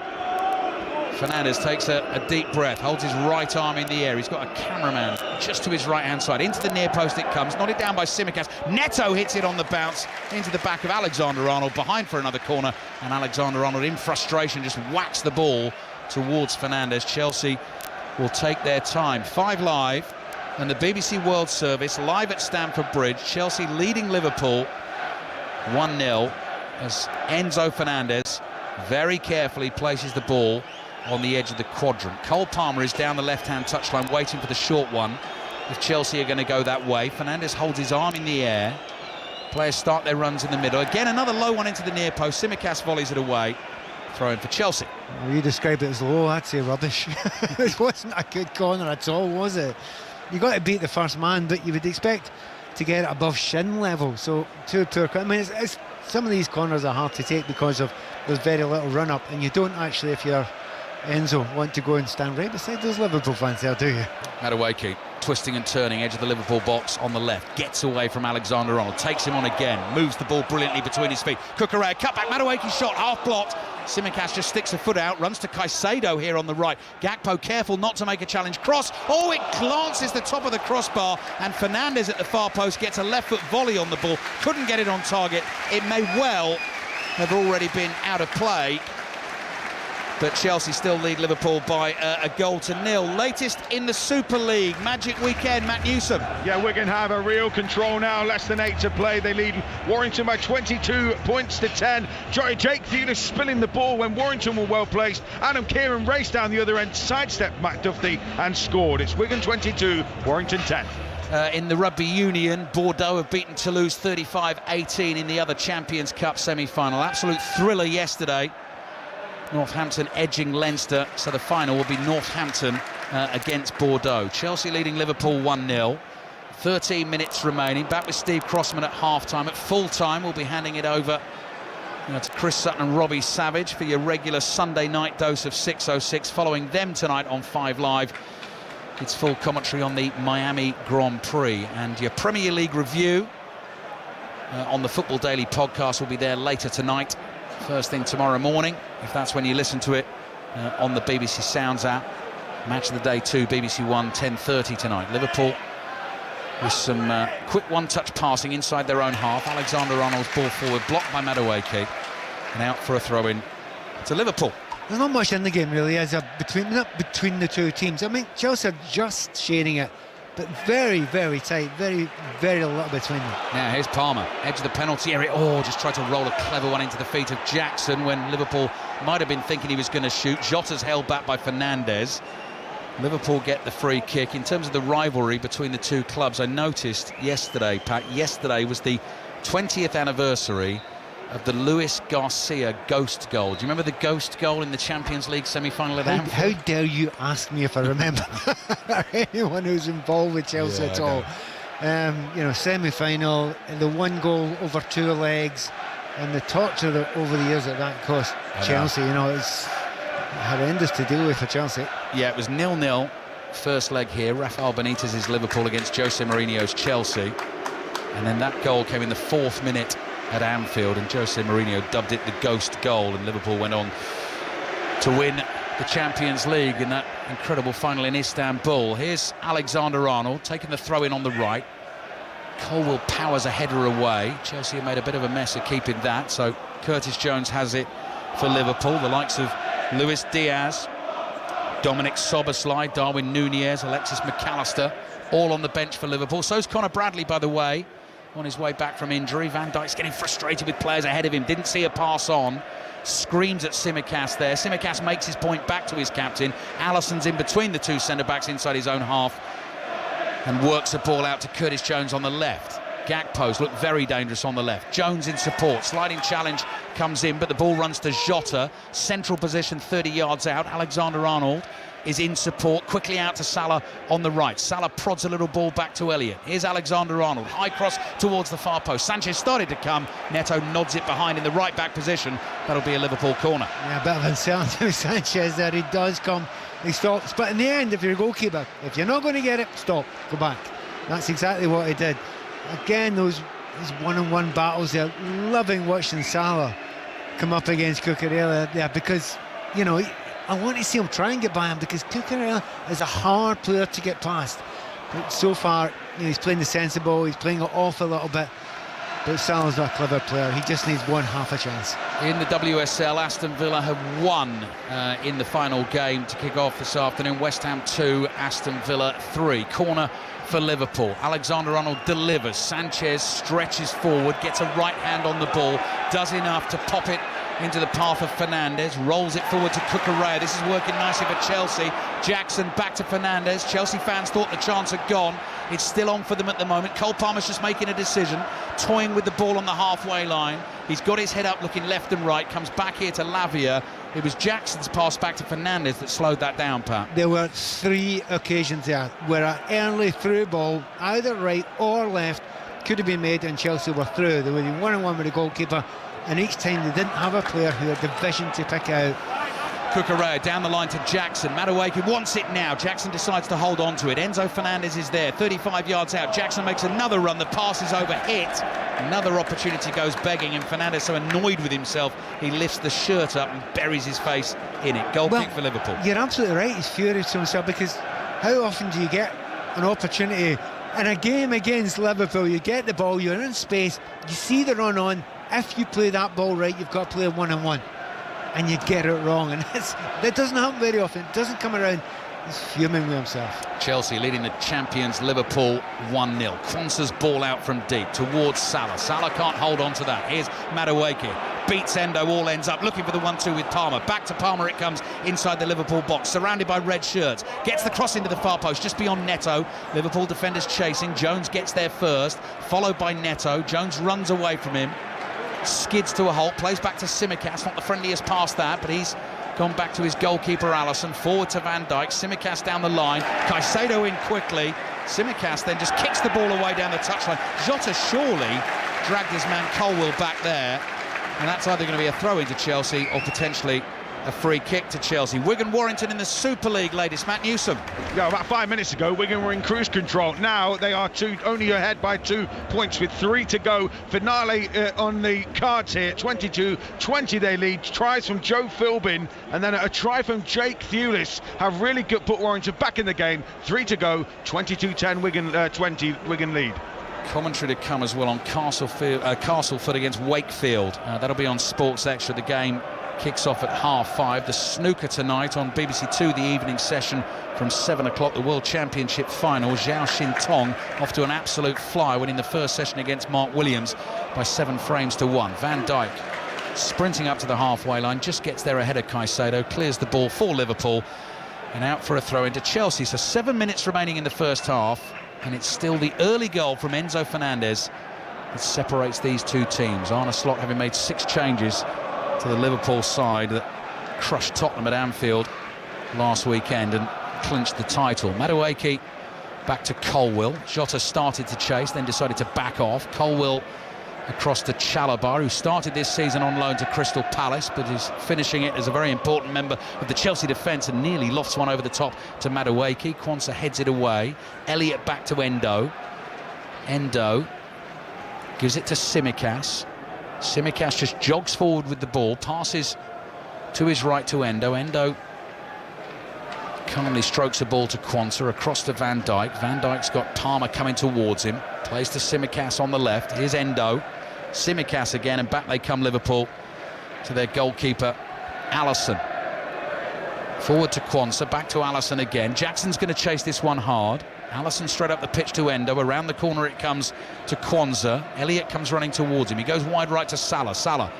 Fernandez takes a deep breath, holds his right arm in the air. He's got a cameraman just to his right-hand side. Into the near post it comes, nodded down by Tsimikas. Neto hits it on the bounce into the back of Alexander-Arnold, behind for another corner, and Alexander-Arnold in frustration just whacks the ball towards Fernandez. Chelsea will take their time. 5 Live and the BBC World Service live at Stamford Bridge. Chelsea leading Liverpool 1-0 as Enzo Fernandez very carefully places the ball on the edge of the quadrant. Cole Palmer is down the left-hand touchline waiting for the short one. If Chelsea are going to go that way, Fernandez holds his arm in the air. Players start their runs in the middle. Again, another low one into the near post. Tsimikas volleys it away. Throw-in for Chelsea. Well, you described it as low, I'd say rubbish. It wasn't a good corner at all, was it? You got to beat the first man, but you would expect to get it above shin level. So two poor. I mean, it's some of these corners are hard to take because of there's very little run-up, and you don't actually, if you're Enzo, want to go and stand right beside those Liverpool fans there, do you? Madueke twisting and turning, edge of the Liverpool box on the left, gets away from Alexander-Arnold, takes him on again, moves the ball brilliantly between his feet. Cucurella, cutback, Madueke shot, half blocked. Tsimikas just sticks a foot out, runs to Caicedo here on the right. Gakpo careful not to make a challenge. Cross, oh, it glances the top of the crossbar, and Fernandez at the far post gets a left foot volley on the ball. Couldn't get it on target. It may well have already been out of play, but Chelsea still lead Liverpool by a 1-0. Latest in the Super League, Magic Weekend, Matt Newsom. Yeah, Wigan have a real control now, less than 8 to play. They lead Warrington by 22 points to 10. Jake Fuller spilling the ball when Warrington were well placed. Adam Kieran raced down the other end, sidestepped Matt Duffy and scored. It's Wigan 22, Warrington 10. In the Rugby Union, Bordeaux have beaten Toulouse 35-18 in the other Champions Cup semi-final. Absolute thriller yesterday. Northampton edging Leinster, so the final will be Northampton against Bordeaux. Chelsea leading Liverpool 1-0. 13 minutes remaining. Back with Steve Crossman at half-time. At full-time, we'll be handing it over to Chris Sutton and Robbie Savage for your regular Sunday night dose of 606. Following them tonight on 5 Live, it's full commentary on the Miami Grand Prix. And your Premier League review on the Football Daily podcast will be there later tonight. First thing tomorrow morning, if that's when you listen to it, on the BBC Sounds app. Match of the day 2, BBC 1, 10:30 tonight. Liverpool with some quick one-touch passing inside their own half. Alexander-Arnold's ball forward, blocked by Madueke, and out for a throw-in to Liverpool. There's not much in the game really, between the two teams. I mean, Chelsea are just sharing it, but very, very tight, very, very little between them. Now here's Palmer, edge of the penalty area. Oh, just tried to roll a clever one into the feet of Jackson when Liverpool might have been thinking he was going to shoot. Jota's held back by Fernandez. Liverpool get the free kick. In terms of the rivalry between the two clubs, I noticed yesterday, Pat, yesterday was the 20th anniversary of the Luis Garcia ghost goal. Do you remember the ghost goal in the Champions League semi-final at Anfield? How dare you ask me if I remember? Anyone who's involved with Chelsea at all. Semi-final, the one goal over 2 legs, and the torture that over the years that cost Chelsea. It's horrendous to deal with for Chelsea. Yeah, it was 0-0 first leg here. Rafael Benitez's Liverpool against Jose Mourinho's Chelsea. And then that goal came in the 4th minute at Anfield, and Jose Mourinho dubbed it the ghost goal, and Liverpool went on to win the Champions League in that incredible final in Istanbul. Here's Alexander-Arnold taking the throw-in on the right. Colwill powers a header away. Chelsea have made a bit of a mess of keeping that, so Curtis Jones has it for Liverpool. The likes of Luis Diaz, Dominic Szoboszlai, Darwin Núñez, Alexis McAllister, all on the bench for Liverpool. So's Conor Bradley, by the way, on his way back from injury. Van Dijk's getting frustrated with players ahead of him. Didn't see a pass on. Screams at Tsimikas there. Tsimikas makes his point back to his captain. Alisson's in between the two centre-backs inside his own half and works the ball out to Curtis Jones on the left. Gakpo's looked very dangerous on the left. Jones in support. Sliding challenge comes in, but the ball runs to Jota. Central position 30 yards out. Alexander-Arnold is in support, quickly out to Salah on the right. Salah prods a little ball back to Elliott. Here's Alexander-Arnold, high cross towards the far post. Sanchez started to come. Neto nods it behind in the right back position. That'll be a Liverpool corner. Yeah, a bit of uncertainty with Sanchez there. He does come, he stops, but in the end, if you're a goalkeeper, if you're not going to get it, stop, go back. That's exactly what he did. Again, those one-on-one battles there. Loving watching Salah come up against Cucurella there, because, you know, I want to see him try and get by him, because Cucurella is a hard player to get past. But so far, you know, he's playing the sensible, he's playing it off a little bit. But Salah's not a clever player, he just needs one half a chance. In the WSL, Aston Villa have won in the final game to kick off this afternoon. West Ham 2, Aston Villa 3. Corner for Liverpool. Alexander-Arnold delivers. Sanchez stretches forward, gets a right hand on the ball, does enough to pop it into the path of Fernandes, rolls it forward to Cucurella. This is working nicely for Chelsea. Jackson back to Fernandes. Chelsea fans thought the chance had gone. It's still on for them at the moment. Cole Palmer's just making a decision, toying with the ball on the halfway line. He's got his head up looking left and right, comes back here to Lavia. It was Jackson's pass back to Fernandes that slowed that down, Pat. There were 3 occasions there where an early through ball, either right or left, could have been made and Chelsea were through. They were in one-on-one with the goalkeeper, and each time they didn't have a player who had the vision to pick out. Cucurella down the line to Jackson. Madueke wants it now. Jackson decides to hold on to it. Enzo Fernandez is there, 35 yards out. Jackson makes another run. The pass is overhit. Another opportunity goes begging, and Fernandez so annoyed with himself, he lifts the shirt up and buries his face in it. Goal kick for Liverpool. You're absolutely right. He's furious to himself, because how often do you get an opportunity in a game against Liverpool? You get the ball, you're in space, you see the run on. If you play that ball right, you've got to play a one-on-one, and you get it wrong, and that doesn't happen very often. It doesn't come around. He's fuming with himself. Chelsea leading the champions Liverpool 1-0. Kwanzaa's ball out from deep towards Salah. Salah can't hold on to that. Here's Madueke. Beats Endo, all ends up looking for the 1-2 with Palmer. Back to Palmer it comes inside the Liverpool box, surrounded by red shirts. Gets the cross into the far post, just beyond Neto. Liverpool defenders chasing. Jones gets there first, followed by Neto. Jones runs away from him, skids to a halt, plays back to Tsimikas. Not the friendliest pass that, but he's gone back to his goalkeeper Alisson. Forward to Van Dijk. Tsimikas down the line. Caicedo in quickly. Tsimikas then just kicks the ball away down the touchline. Jota surely dragged his man Colwill back there, and that's either going to be a throw into Chelsea or potentially a free kick to Chelsea. Wigan Warrington in the Super League, latest. Matt Newsom. Yeah, about 5 minutes ago, Wigan were in cruise control. Now they are only ahead by 2 points with 3 to go. Finale on the cards here. 22-20 they lead. Tries from Joe Philbin and then a try from Jake Thewlis have really put Warrington back in the game. 3 to go. 22-10 Wigan 20 Wigan lead. Commentary to come as well on Castleford against Wakefield. That'll be on Sports Extra. The game kicks off at 5:30. The snooker tonight on BBC Two, the evening session from 7 o'clock. The World Championship final. Zhao Xintong off to an absolute fly, winning the first session against Mark Williams by 7 frames to 1. Van Dijk sprinting up to the halfway line, just gets there ahead of Caicedo, clears the ball for Liverpool, and out for a throw into Chelsea. So 7 minutes remaining in the first half, and it's still the early goal from Enzo Fernandez that separates these two teams. Arne Slot having made 6 changes to the Liverpool side that crushed Tottenham at Anfield last weekend and clinched the title. Madueke back to Colwill. Jota started to chase, then decided to back off. Colwill across to Chalobah, who started this season on loan to Crystal Palace, but is finishing it as a very important member of the Chelsea defence and nearly lofts one over the top to Madueke. Quansah heads it away. Elliott back to Endo. Endo gives it to Tsimikas. Tsimikas just jogs forward with the ball, passes to his right to Endo. Endo calmly strokes the ball to Quansah, across to Van Dijk. Van Dijk's got Palmer coming towards him. Plays to Tsimikas on the left. Here's Endo. Tsimikas again, and back they come Liverpool to their goalkeeper, Alisson. Forward to Quansah, back to Alisson again. Jackson's going to chase this one hard. Alisson straight up the pitch to Endo. Around the corner it comes to Quansah. Elliott comes running towards him. He goes wide right to Salah. Salah,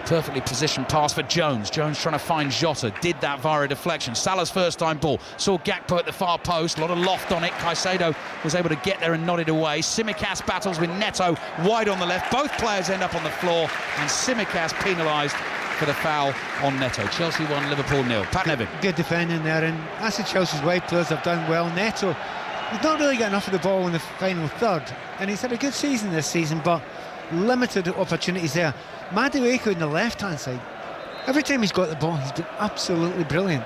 perfectly positioned pass for Jones. Jones trying to find Jota. Did that via a deflection. Salah's first time ball. Saw Gakpo at the far post. A lot of loft on it. Caicedo was able to get there and nod it away. Tsimikas battles with Neto wide on the left. Both players end up on the floor, and Tsimikas penalised for the foul on Neto. Chelsea 1, Liverpool 0. Pat Nevin. Good defending there, and as the Chelsea's wide players have done well. Neto, he's not really got enough of the ball in the final third, and he's had a good season this season, but limited opportunities there. Madueke on the left-hand side, every time he's got the ball, he's been absolutely brilliant.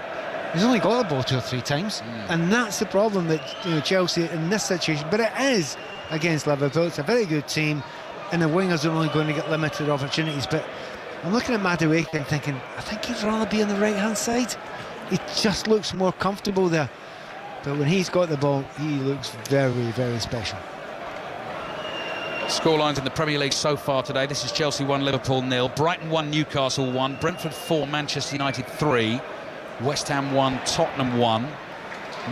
He's only got the ball 2 or 3 times, and that's the problem that Chelsea in this situation. But it is against Liverpool. It's a very good team, and the wingers are only going to get limited opportunities. But I'm looking at Madueke and thinking, I think he'd rather be on the right-hand side. He just looks more comfortable there. But when he's got the ball, he looks very, very special. Scorelines in the Premier League so far today. This is Chelsea 1, Liverpool 0. Brighton 1, Newcastle 1. Brentford 4, Manchester United 3. West Ham 1, Tottenham 1.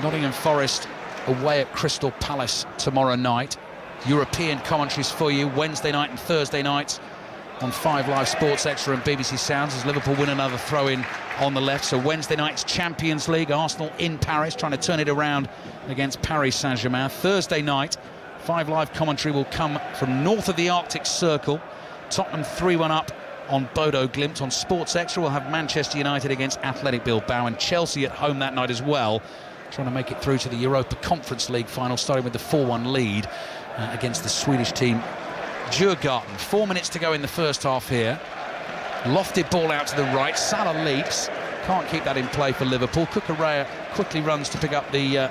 Nottingham Forest away at Crystal Palace tomorrow night. European commentaries for you Wednesday night and Thursday nights on 5 Live Sports Extra and BBC Sounds as Liverpool win another throw-in on the left. So Wednesday night's Champions League, Arsenal in Paris trying to turn it around against Paris Saint-Germain. Thursday night, 5 Live commentary will come from north of the Arctic Circle. Tottenham 3-1 up on Bodo Glimt. On Sports Extra we'll have Manchester United against Athletic Bilbao, and Chelsea at home that night as well, trying to make it through to the Europa Conference League final, starting with the 4-1 lead against the Swedish team Djurgården. 4 minutes to go in the first half here. Lofted ball out to the right. Salah leaps. Can't keep that in play for Liverpool. Cucurella quickly runs to pick up the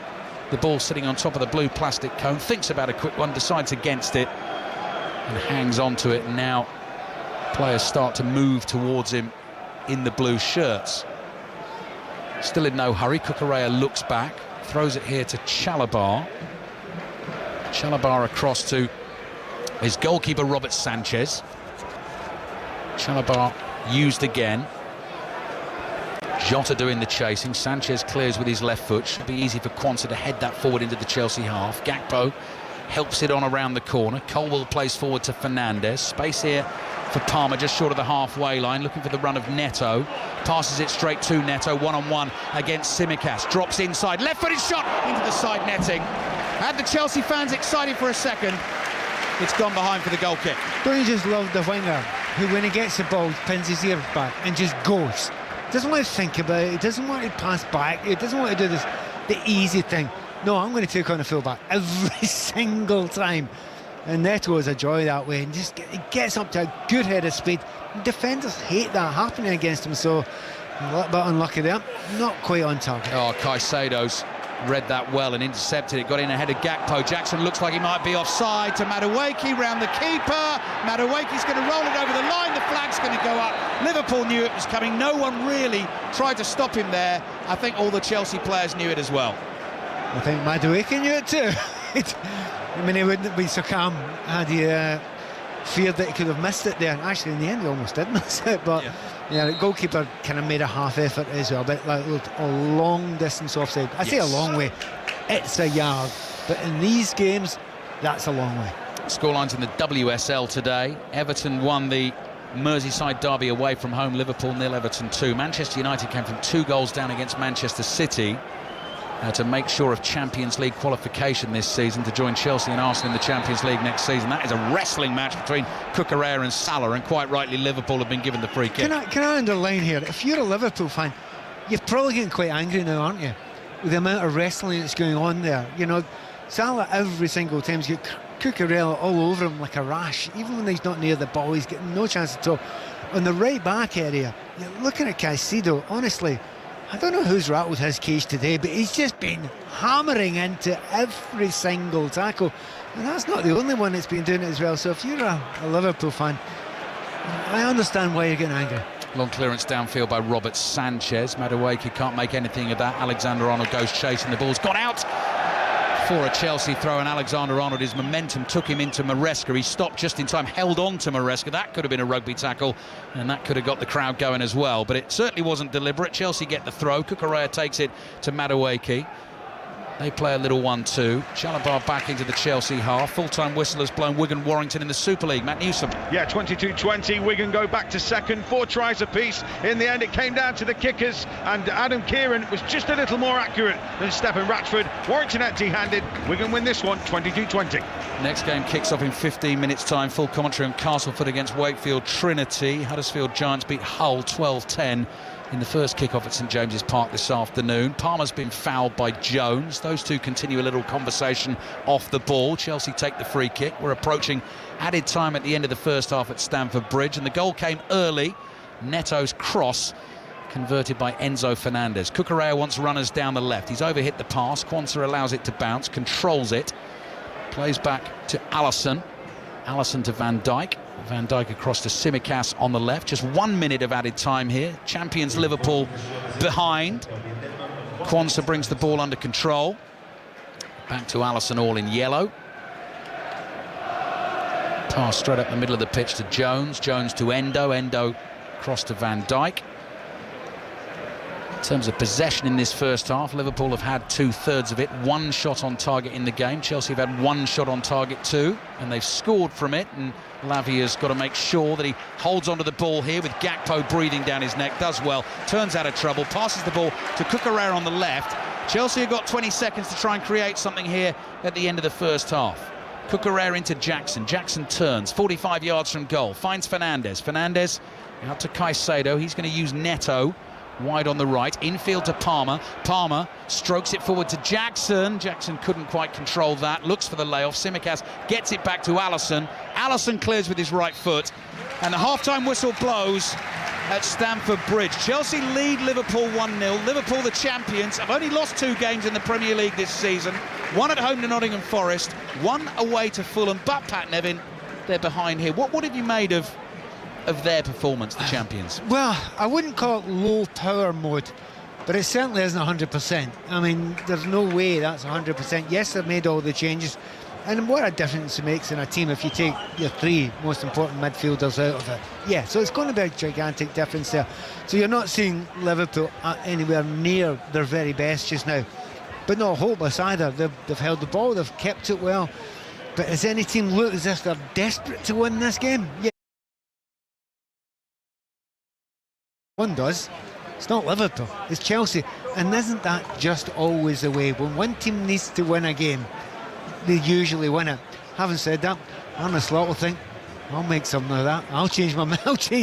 ball sitting on top of the blue plastic cone. Thinks about a quick one, decides against it, and hangs on to it. And now players start to move towards him in the blue shirts. Still in no hurry. Cucurella looks back, throws it here to Chalobah. Chalobah across to his goalkeeper Robert Sanchez. Chalobah used again. Jota doing the chasing. Sanchez clears with his left foot. Should be easy for Quansah to head that forward into the Chelsea half. Gakpo helps it on around the corner. Colwill plays forward to Fernandes. Space here for Palmer, just short of the halfway line, looking for the run of Neto. Passes it straight to Neto, one-on-one against Tsimikas. Drops inside, left-footed shot into the side netting. Had the Chelsea fans excited for a second. It's gone behind for the goal kick. Don't you just love the winger who, when he gets the ball, pins his ears back and just goes? Doesn't want to think about it. He doesn't want to pass back. He doesn't want to do the easy thing. No, I'm going to take on the fullback every single time. And Neto is a joy that way, and just he gets up to a good head of speed. Defenders hate that happening against him, so a little bit unlucky there. Not quite on target. Oh, Caicedo's read that well and intercepted it. Got in ahead of Gakpo. Jackson looks like he might be offside to Madueke round the keeper. Madueke's going to roll it over the line. The flag's going to go up. Liverpool knew it was coming. No one really tried to stop him there. I think all the Chelsea players knew it as well. I think Madueke knew it too. I mean, he wouldn't be so calm had he feared that he could have missed it there. Actually, in the end, he almost did miss it, but yeah, the goalkeeper kind of made a half effort as well. But like, looked a long distance offside. I say a long way, it's a yard, but in these games, that's a long way. Scorelines in the WSL today. Everton won the Merseyside derby away from home. Liverpool 0, Everton 2. Manchester United came from 2 goals down against Manchester City to make sure of Champions League qualification this season to join Chelsea and Arsenal in the Champions League next season. That is a wrestling match between Cucurella and Salah, and quite rightly Liverpool have been given the free kick. Can I underline here, if you're a Liverpool fan, you're probably getting quite angry now, aren't you, with the amount of wrestling that's going on there. You know, Salah every single time Cucurella all over him like a rash. Even when he's not near the ball, he's getting no chance at all. On the right back area, you're looking at Caicedo, honestly, I don't know who's rattled his cage today, but he's just been hammering into every single tackle. And that's not the only one that's been doing it as well. So if you're a Liverpool fan, I understand why you're getting angry. Long clearance downfield by Robert Sanchez. Madueke can't make anything of that. Alexander-Arnold goes chasing. The ball's gone out for a Chelsea throw, and Alexander-Arnold, his momentum took him into Maresca. He stopped just in time, held on to Maresca. That could have been a rugby tackle, and that could have got the crowd going as well. But it certainly wasn't deliberate. Chelsea get the throw. Cucurella takes it to Madueke. They play a little 1-2. Chalobah back into the Chelsea half. Full-time whistle has blown Wigan-Warrington in the Super League. Matt Newsom. Yeah, 22-20. Wigan go back to second. 4 tries apiece. In the end, it came down to the kickers, and Adam Kieran was just a little more accurate than Stephen Ratchford. Warrington empty-handed. Wigan win this one, 22-20. Next game kicks off in 15 minutes' time. Full commentary on Castleford against Wakefield Trinity. Huddersfield Giants beat Hull 12-10. in the first kick-off at St James's Park this afternoon. Palmer's been fouled by Jones. Those two continue a little conversation off the ball. Chelsea take the free kick. We're approaching added time at the end of the first half at Stamford Bridge, and the goal came early. Neto's cross converted by Enzo Fernandez. Cucurella wants runners down the left. He's overhit the pass. Quansah allows it to bounce, controls it, plays back to Alisson. Alisson to Van Dijk. Van Dijk across to Tsimikas on the left. Just 1 minute of added time here. Champions Liverpool behind. Quansah brings the ball under control. Back to Alisson, all in yellow. Pass straight up the middle of the pitch to Jones. Jones to Endo. Endo cross to Van Dijk. In terms of possession in this first half, Liverpool have had 2/3 of it. One shot on target in the game. Chelsea have had one shot on target too, and they've scored from it. And Lavia's got to make sure that he holds onto the ball here with Gakpo breathing down his neck. Does well, turns out of trouble, passes the ball to Cucurella on the left. Chelsea have got 20 seconds to try and create something here at the end of the first half. Cucurella into Jackson. Jackson turns 45 yards from goal, finds Fernandez. Fernandez out to Caicedo. He's going to use Neto wide on the right, infield to Palmer. Palmer strokes it forward to Jackson. Jackson couldn't quite control that, looks for the layoff. Tsimikas gets it back to Alisson. Alisson clears with his right foot, and the half-time whistle blows at Stamford Bridge. Chelsea lead Liverpool 1-0. Liverpool, the champions, have only lost 2 games in the Premier League this season. 1 at home to Nottingham Forest, 1 away to Fulham. But Pat Nevin, they're behind here. What have you made of their performance, the champions? Well, I wouldn't call it low power mode, but it certainly isn't 100%. I mean, there's no way that's 100%. Yes, they've made all the changes, and what a difference it makes in a team if you take your 3 most important midfielders out of it. Yeah, so it's going to be a gigantic difference there. So you're not seeing Liverpool anywhere near their very best just now, but not hopeless either. They've held the ball, they've kept it well. But does any team look as if they're desperate to win this game? Yeah. One does. It's not Liverpool, it's Chelsea. And isn't that just always the way? When one team needs to win a game, they usually win it. Having said that, Arne Slot will think, I'll make something of that. I'll change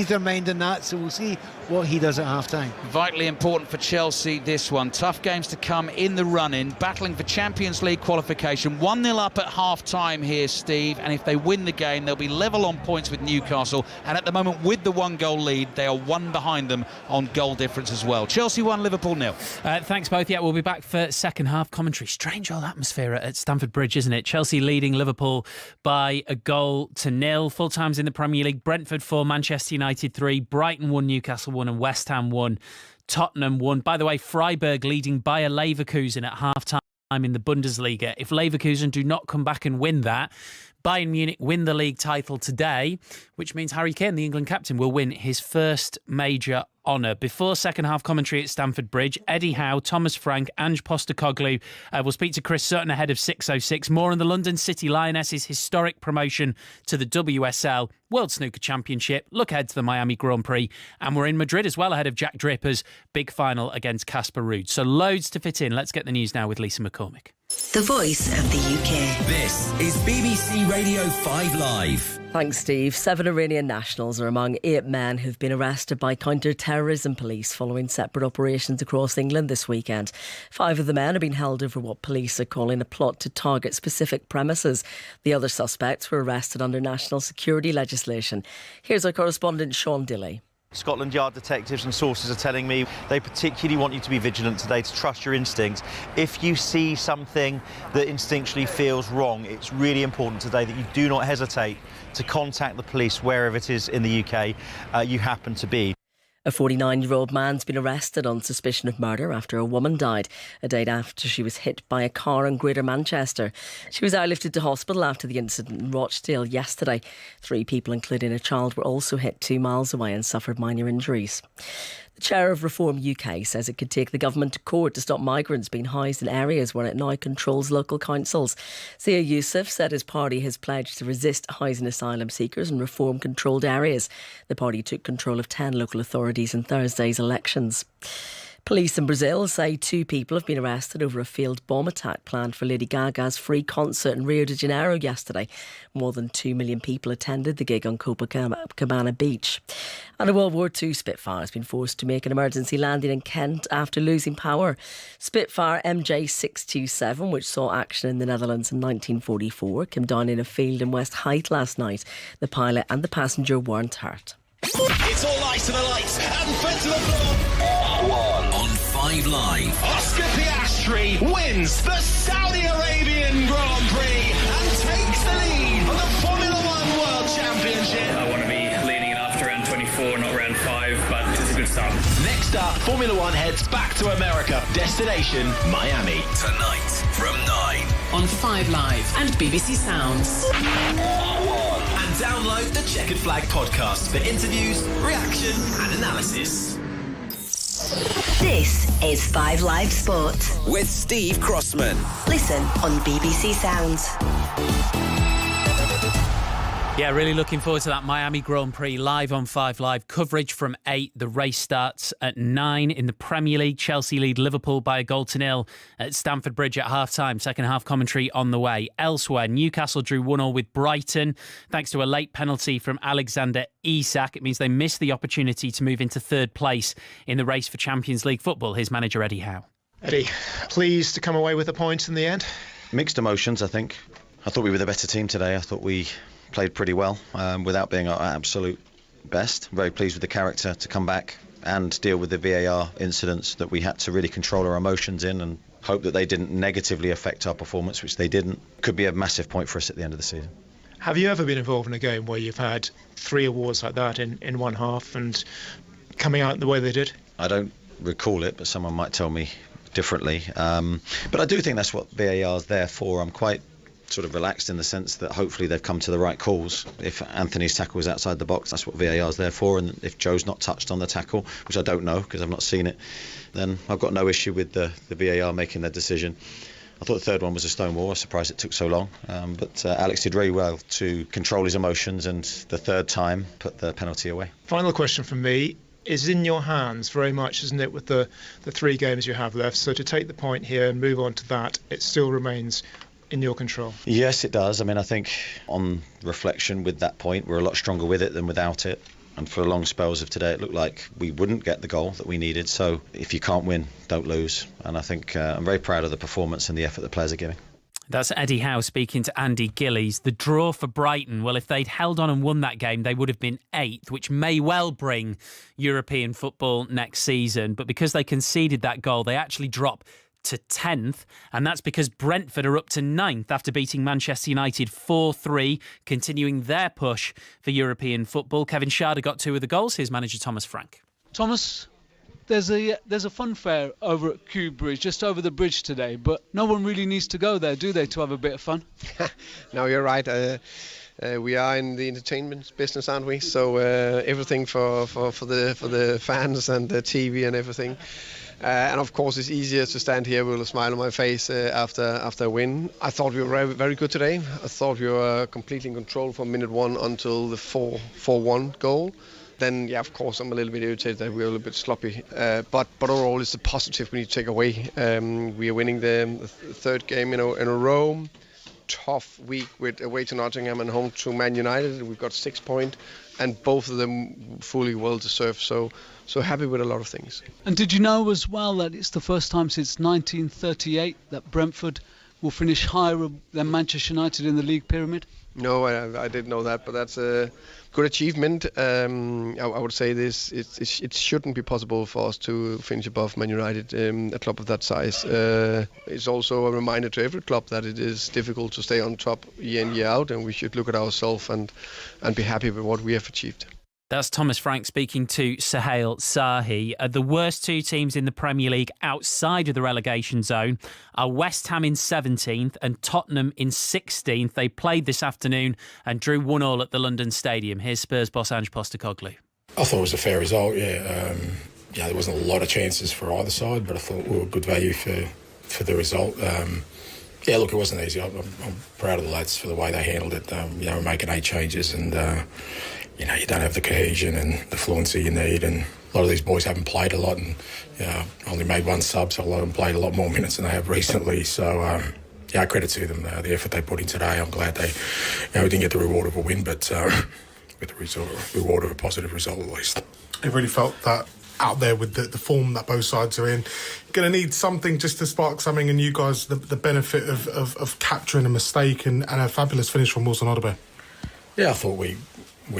their mind on that. So we'll see what he does at half-time. Vitally important for Chelsea, this one. Tough games to come in the run-in, battling for Champions League qualification. 1-0 up at half-time here, Steve, and if they win the game, they'll be level on points with Newcastle, and at the moment, with the 1-goal lead, they are 1 behind them on goal difference as well. Chelsea 1, Liverpool 0. Thanks both. Yeah, we'll be back for second half commentary. Strange old atmosphere at Stamford Bridge, isn't it? Chelsea leading Liverpool by 1-0. Full times in the Premier League: Brentford 4, Manchester United 3, Brighton 1, Newcastle 1, and West Ham 1, Tottenham 1. By the way, Freiburg leading Bayer Leverkusen at half-time in the Bundesliga. If Leverkusen do not come back and win that, Bayern Munich win the league title today, which means Harry Kane, the England captain, will win his first major honour. Before second half commentary at Stamford Bridge, Eddie Howe, Thomas Frank, Ange Postecoglou will speak to Chris Sutton ahead of 6:06. More on the London City Lionesses' historic promotion to the WSL World Snooker Championship. Look ahead to the Miami Grand Prix. And we're in Madrid as well ahead of Jack Draper's big final against Casper Ruud. So loads to fit in. Let's get the news now with Lisa McCormick. the voice of the UK. This is BBC Radio 5 Live. Thanks, Steve. 7 Iranian nationals are among 8 men who've been arrested by counter-terrorism police following separate operations across England this weekend. 5 of the men have been held over what police are calling a plot to target specific premises. The other suspects were arrested under national security legislation. Here's our correspondent Sean Dilley. Scotland Yard detectives and sources are telling me they particularly want you to be vigilant today, to trust your instincts. If you see something that instinctually feels wrong, it's really important today that you do not hesitate to contact the police wherever it is in the UK you happen to be. A 49-year-old man's been arrested on suspicion of murder after a woman died a day after she was hit by a car in Greater Manchester. She was airlifted to hospital after the incident in Rochdale yesterday. 3 people, including a child, were also hit 2 miles away and suffered minor injuries. The chair of Reform UK says it could take the government to court to stop migrants being housed in areas where it now controls local councils. Zia Youssef said his party has pledged to resist housing asylum seekers in reform-controlled areas. The party took control of 10 local authorities in Thursday's elections. Police in Brazil say 2 people have been arrested over a failed bomb attack planned for Lady Gaga's free concert in Rio de Janeiro yesterday. More than 2 million people attended the gig on Copacabana Beach. And a World War II Spitfire has been forced to make an emergency landing in Kent after losing power. Spitfire MJ627, which saw action in the Netherlands in 1944, came down in a field in West Hythe last night. The pilot and the passenger weren't hurt. It's all eyes to the lights and foot to the floor. On 5 Live. Oscar Piastri wins the Saudi Arabian Grand Prix and takes the lead on the Formula One World Championship. I want to be leading it after round 24, not round 5, but it's a good start. Next up, Formula One heads back to America. Destination, Miami. Tonight from 9. On 5 Live and BBC Sounds. And download the Checkered Flag podcast for interviews, reaction and analysis. This is 5 Live Sport. With Steve Crossman. Listen on BBC Sounds. Yeah, really looking forward to that Miami Grand Prix live on 5 Live. Coverage from 8. The race starts at 9. In the Premier League, Chelsea lead Liverpool by a 1-0 at Stamford Bridge at half-time. Second half commentary on the way. Elsewhere, Newcastle drew 1-1 with Brighton thanks to a late penalty from Alexander Isak. It means they missed the opportunity to move into 3rd place in the race for Champions League football. Here's manager Eddie Howe. Eddie, pleased to come away with the points in the end? Mixed emotions, I think. I thought we were the better team today. I thought we played pretty well without being our absolute best. Very pleased with the character to come back and deal with the VAR incidents that we had to really control our emotions in, and hope that they didn't negatively affect our performance, which they didn't. Could be a massive point for us at the end of the season. Have you ever been involved in a game where you've had 3 awards like that in one half and coming out the way they did? I don't recall it, but someone might tell me differently. But I do think that's what VAR is there for. I'm quite sort of relaxed in the sense that hopefully they've come to the right calls. If Anthony's tackle was outside the box, that's what VAR is there for, and if Joe's not touched on the tackle, which I don't know because I've not seen it, then I've got no issue with the VAR making their decision. I thought the 3rd one was a stonewall. I was surprised it took so long, but Alex did really well to control his emotions, and the 3rd time put the penalty away. Final question from me is in your hands very much, isn't it, with the 3 games you have left? So to take the point here and move on to that, it still remains in your control. Yes, it does. I mean, I think on reflection with that point, we're a lot stronger with it than without it. And for long spells of today, it looked like we wouldn't get the goal that we needed. So if you can't win, don't lose. And I think I'm very proud of the performance and the effort the players are giving. That's Eddie Howe speaking to Andy Gillies. The draw for Brighton, well, if they'd held on and won that game, they would have been 8th, which may well bring European football next season. But because they conceded that goal, they actually drop to 10th, and that's because Brentford are up to 9th after beating Manchester United 4-3, continuing their push for European football. Kevin Schade got 2 of the goals. Here's manager Thomas Frank. Thomas, there's a fun fair over at Kew Bridge, just over the bridge today, but no one really needs to go there, do they, to have a bit of fun? No, you're right. We are in the entertainment business, aren't we? So everything for the fans and the TV and everything. And of course, it's easier to stand here with a smile on my face after a win. I thought we were very, very good today. I thought we were completely in control from minute 1 until the 4-1 goal. then yeah, of course, I'm a little bit irritated that we're a little bit sloppy. But overall, it's a positive we need to take away. We are winning the third game in a row. Tough week with away to Nottingham and home to Man United. We've got 6 points, and both of them fully well deserved. So happy with a lot of things. And did you know as well that it's the first time since 1938 that Brentford will finish higher than Manchester United in the league pyramid? No, I didn't know that, but that's a good achievement. I would say it shouldn't be possible for us to finish above Man United, a club of that size. It's also a reminder to every club that it is difficult to stay on top year in, year out, and we should look at ourselves and be happy with what we have achieved. That's Thomas Frank speaking to Sohail Sahi. The worst two teams in the Premier League outside of the relegation zone are West Ham in 17th and Tottenham in 16th. They played this afternoon and drew 1-1 at the London Stadium. Here's Spurs boss Ange Postecoglou. I thought it was a fair result, yeah. There wasn't a lot of chances for either side, but I thought we were good value for the result. Look, it wasn't easy. I'm proud of the lads for the way they handled it. We're making 8 changes and... you don't have the cohesion and the fluency you need, and a lot of these boys haven't played a lot and only made 1 sub, so a lot of them played a lot more minutes than they have recently. So, credit to them, the effort they put in today. I'm glad we didn't get the reward of a win, but with the reward of a positive result at least. It really felt that out there with the form that both sides are in. Going to need something just to spark something, and you guys, the benefit of capturing a mistake and a fabulous finish from Wilson Odobert. Yeah, I thought we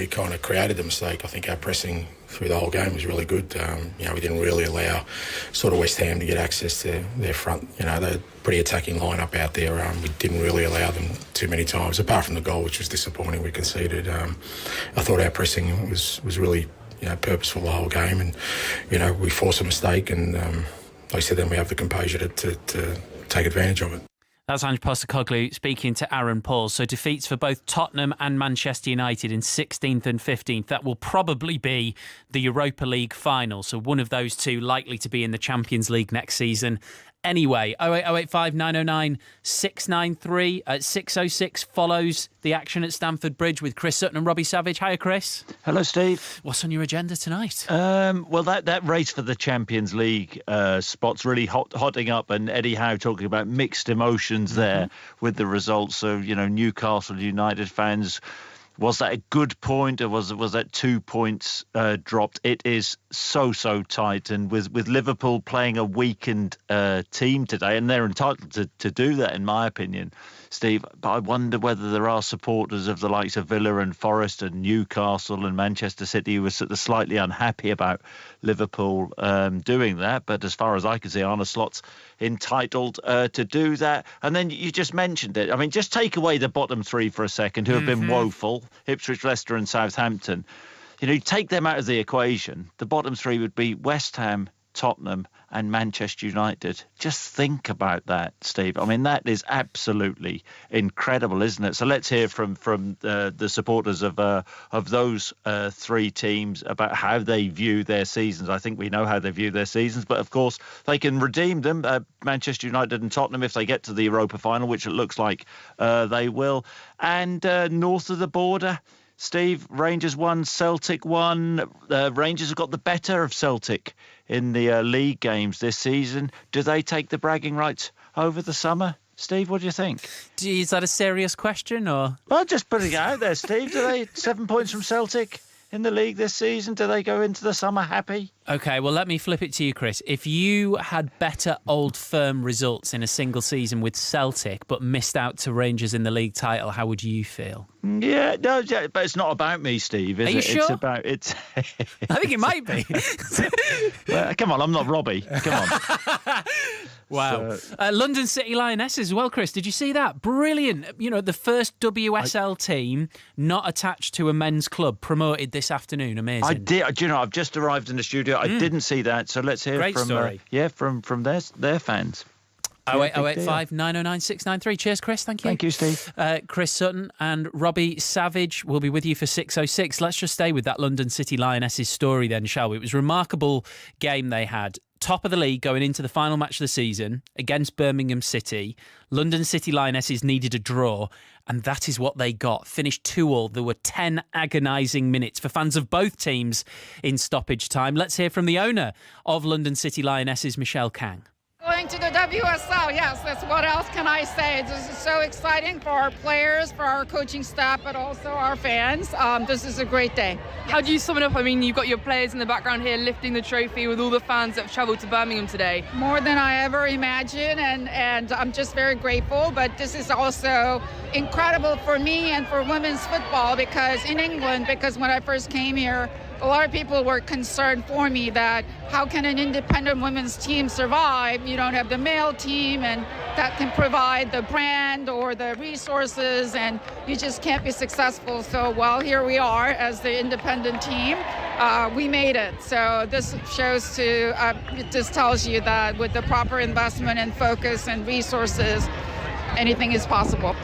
kind of created the mistake. I think our pressing through the whole game was really good. We didn't really allow sort of West Ham to get access to their front. They're a pretty attacking lineup out there. We didn't really allow them too many times, apart from the goal, which was disappointing. We conceded. I thought our pressing was really purposeful the whole game, and we forced a mistake, and like I said, then we have the composure to take advantage of it. That's Ange Postecoglou speaking to Aaron Paul. So defeats for both Tottenham and Manchester United in 16th and 15th. That will probably be the Europa League final. So one of those two likely to be in the Champions League next season. Anyway, 08085 909 693 at 6:06 follows the action at Stamford Bridge with Chris Sutton and Robbie Savage. Hiya, Chris. Hello, Steve. What's on your agenda tonight? Well, that race for the Champions League spot's really hotting up, and Eddie Howe talking about mixed emotions there with the results. So, Newcastle United fans, was that a good point, or was that 2 points dropped? It is so tight, and with Liverpool playing a weakened team today, and they're entitled to do that, in my opinion, Steve. But I wonder whether there are supporters of the likes of Villa and Forest and Newcastle and Manchester City who are sort of slightly unhappy about Liverpool doing that. But as far as I can see, Arne Slot's entitled to do that. And then you just mentioned it. I mean, just take away the bottom 3 for a second, who have been woeful: Ipswich, Leicester and Southampton. You take them out of the equation. The bottom 3 would be West Ham, Tottenham and Manchester United. Just think about that, Steve. I mean, that is absolutely incredible, isn't it? So let's hear from the supporters of those 3 teams about how they view their seasons. I think we know how they view their seasons, but of course they can redeem them. Manchester United and Tottenham, if they get to the Europa final, which it looks like they will. And north of the border, Steve, Rangers won, Celtic won. Rangers have got the better of Celtic in the league games this season. Do they take the bragging rights over the summer? Steve, what do you think? Is that a serious question, or? Well, just putting it out there, Steve. Do they 7 points from Celtic in the league this season? Do they go into the summer happy? OK, well, let me flip it to you, Chris. If you had better Old Firm results in a single season with Celtic but missed out to Rangers in the league title, how would you feel? Yeah, but it's not about me, Steve, is it? Are you sure? It's about... I think it might be. Well, come on, I'm not Robbie. Come on. Wow. So, London City Lionesses as well, Chris. Did you see that? Brilliant. The first WSL team not attached to a men's club promoted this afternoon. Amazing. I did. I've just arrived in the studio. I didn't see that. So let's hear from their fans. 08085 909 693. Cheers, Chris. Thank you. Thank you, Steve. Chris Sutton and Robbie Savage will be with you for 6:06. Let's just stay with that London City Lionesses story then, shall we? It was a remarkable game they had. top of the league going into the final match of the season against Birmingham City. London City Lionesses needed a draw, and that is what they got. Finished 2-2. There were 10 agonising minutes for fans of both teams in stoppage time. Let's hear from the owner of London City Lionesses, Michelle Kang. Going to the WSL, yes, that's what else can I say? This is so exciting for our players, for our coaching staff, but also our fans. This is a great day. How do you sum it up? I mean, you've got your players in the background here lifting the trophy with all the fans that have travelled to Birmingham today. More than I ever imagined, and I'm just very grateful. But this is also incredible for me and for women's football, because in England, because when I first came here, a lot of people were concerned for me that how can an independent women's team survive? You don't have the male team and that can provide the brand or the resources, and you just can't be successful. So, well, here we are as the independent team. We made it. So this shows it just tells you that with the proper investment and focus and resources, anything is possible.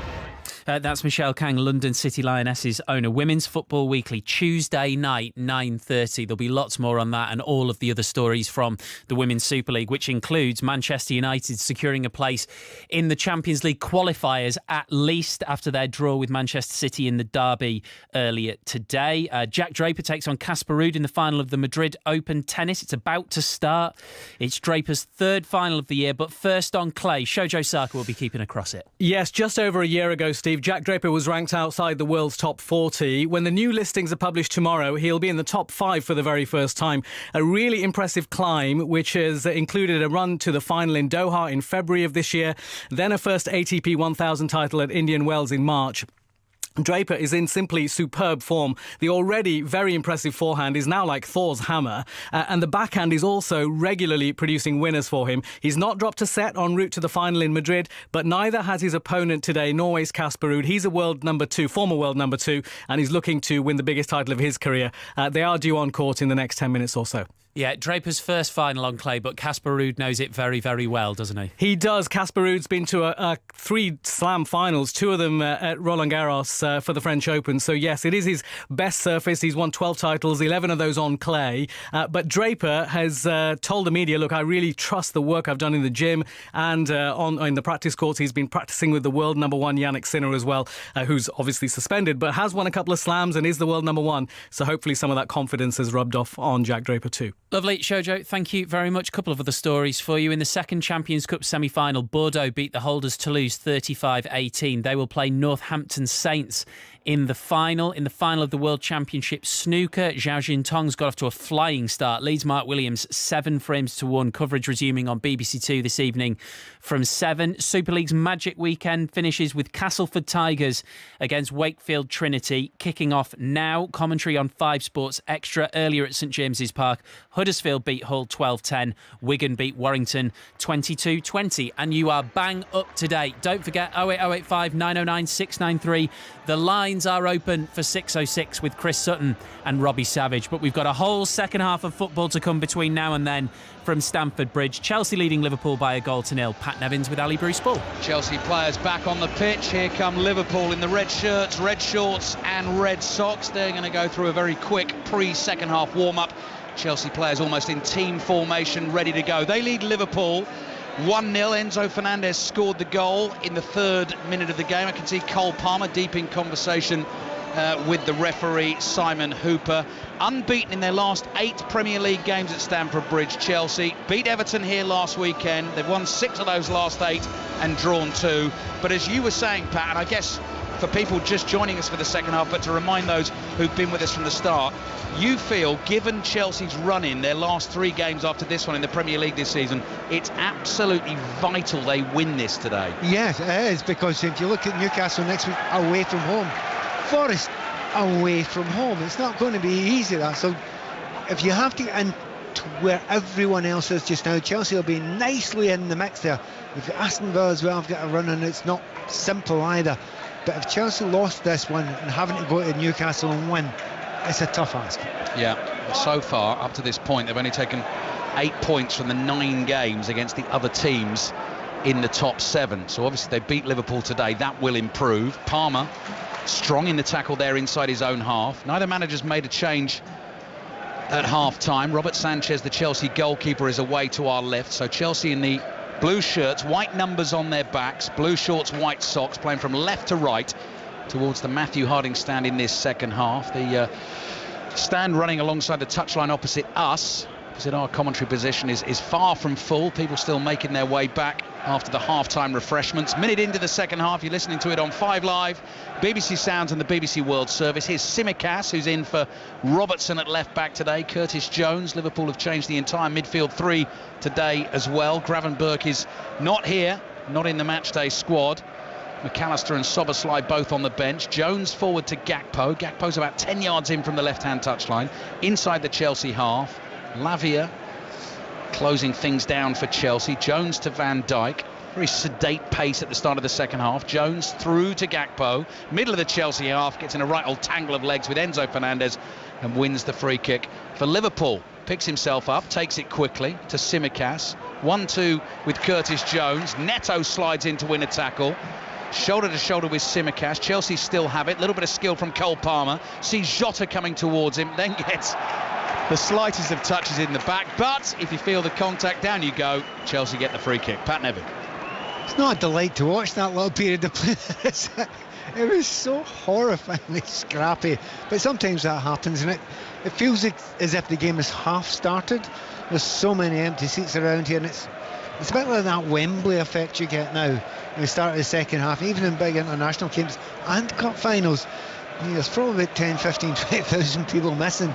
That's Michelle Kang, London City Lionesses owner. Women's Football Weekly, Tuesday night, 9:30. There'll be lots more on that and all of the other stories from the Women's Super League, which includes Manchester United securing a place in the Champions League qualifiers, at least after their draw with Manchester City in the derby earlier today. Jack Draper takes on Casper Ruud in the final of the Madrid Open Tennis. It's about to start. It's Draper's third final of the year, but first on clay. Shojo Saka will be keeping across it. Yes, just over a year ago, Steve, Jack Draper was ranked outside the world's top 40. When the new listings are published tomorrow, he'll be in the top 5 for the very first time. A really impressive climb, which has included a run to the final in Doha in February of this year, then a first ATP 1000 title at Indian Wells in March. Draper is in simply superb form. The already very impressive forehand is now like Thor's hammer, and the backhand is also regularly producing winners for him. He's not dropped a set en route to the final in Madrid, but neither has his opponent today, Norway's Casper Ruud. He's a world number 2, former world number 2, and he's looking to win the biggest title of his career. They are due on court in the next 10 minutes or so. Yeah, Draper's first final on clay, but Casper Ruud knows it very, very well, doesn't he? He does. Casper Ruud's been to 3 slam finals, 2 of them at Roland Garros for the French Open. So, yes, it is his best surface. He's won 12 titles, 11 of those on clay. But Draper has told the media, look, I really trust the work I've done in the gym and in the practice courts. He's been practicing with the world number 1, Yannick Sinner, as well, who's obviously suspended, but has won a couple of slams and is the world number 1. So hopefully some of that confidence has rubbed off on Jack Draper too. Lovely, Shojo, thank you very much. A couple of other stories for you. In the second Champions Cup semi-final, Bordeaux beat the holders Toulouse 35-18. They will play Northampton Saints in the final of the World Championship snooker. Zhao Jintong's got off to a flying start. Leads Mark Williams 7-1. Coverage resuming on BBC Two this evening from 7. Super League's Magic Weekend finishes with Castleford Tigers against Wakefield Trinity kicking off now. Commentary on 5 Sports Extra. Earlier at St James's Park, Huddersfield beat Hull 12-10. Wigan beat Warrington 22-20. And you are bang up to date. Don't forget 08085 909 693. The lines are open for 606 with Chris Sutton and Robbie Savage. But we've got a whole second half of football to come between now and then from Stamford Bridge. Chelsea leading Liverpool by 1-0. Pat Nevins with Ali Bruce Ball. Chelsea players back on the pitch. Here come Liverpool in the red shirts, red shorts and red socks. They're going to go through a very quick pre-second half warm-up. Chelsea players almost in team formation, ready to go. They lead Liverpool 1-0. Enzo Fernandez scored the goal in the 3rd minute of the game. I can see Cole Palmer deep in conversation with the referee Simon Hooper. Unbeaten in their last 8 Premier League games at Stamford Bridge, Chelsea beat Everton here last weekend. They've won 6 of those last 8 and drawn 2. But as you were saying, Pat, and I guess for people just joining us for the second half, but to remind those who've been with us from the start, you feel, given Chelsea's run in their last 3 games after this one in the Premier League this season, it's absolutely vital they win this today. Yes, it is, because if you look at Newcastle next week away from home, Forest away from home, it's not going to be easy, that. So if you have to get into where everyone else is just now, Chelsea will be nicely in the mix there. If Aston Villa as well have got a run, and it's not simple either. But if Chelsea lost this one and having to go to Newcastle and win, it's a tough ask. Yeah, so far up to this point they've only taken 8 points from the 9 games against the other teams in the top 7. So obviously they beat Liverpool today. That will improve. Palmer strong in the tackle there inside his own half. Neither manager's made a change at half-time. Robert Sanchez, the Chelsea goalkeeper, is away to our left. So Chelsea in the blue shirts, white numbers on their backs, blue shorts, white socks, playing from left to right towards the Matthew Harding stand in this second half. The stand running alongside the touchline opposite us, opposite our commentary position, is far from full. People still making their way back after the half-time refreshments. Minute into the second half, you're listening to it on 5 Live, BBC Sounds and the BBC World Service. Here's Tsimikas, who's in for Robertson at left-back today. Curtis Jones. Liverpool have changed the entire midfield three today as well. Gravenberch is not here, not in the matchday squad. McAllister and Soboslai both on the bench. Jones forward to Gakpo. Gakpo's about 10 yards in from the left-hand touchline, inside the Chelsea half. Lavia closing things down for Chelsea. Jones to Van Dijk. Very sedate pace at the start of the second half. Jones through to Gakpo. Middle of the Chelsea half. Gets in a right old tangle of legs with Enzo Fernandez and wins the free kick for Liverpool. Picks himself up, takes it quickly to Tsimikas. 1-2 with Curtis Jones. Neto slides in to win a tackle. Shoulder to shoulder with Tsimikas. Chelsea still have it. A little bit of skill from Cole Palmer. Sees Jota coming towards him. Then gets the slightest of touches in the back. But if you feel the contact, down you go. Chelsea get the free kick. Pat Nevin. It's not a delight to watch that little period of play. It was so horrifyingly scrappy. But sometimes that happens, and it feels as if the game is half started. There's so many empty seats around here, and it's a bit like that Wembley effect you get now when you start the second half, even in big international games and cup finals. There's probably about 10, 15, 20,000 people missing.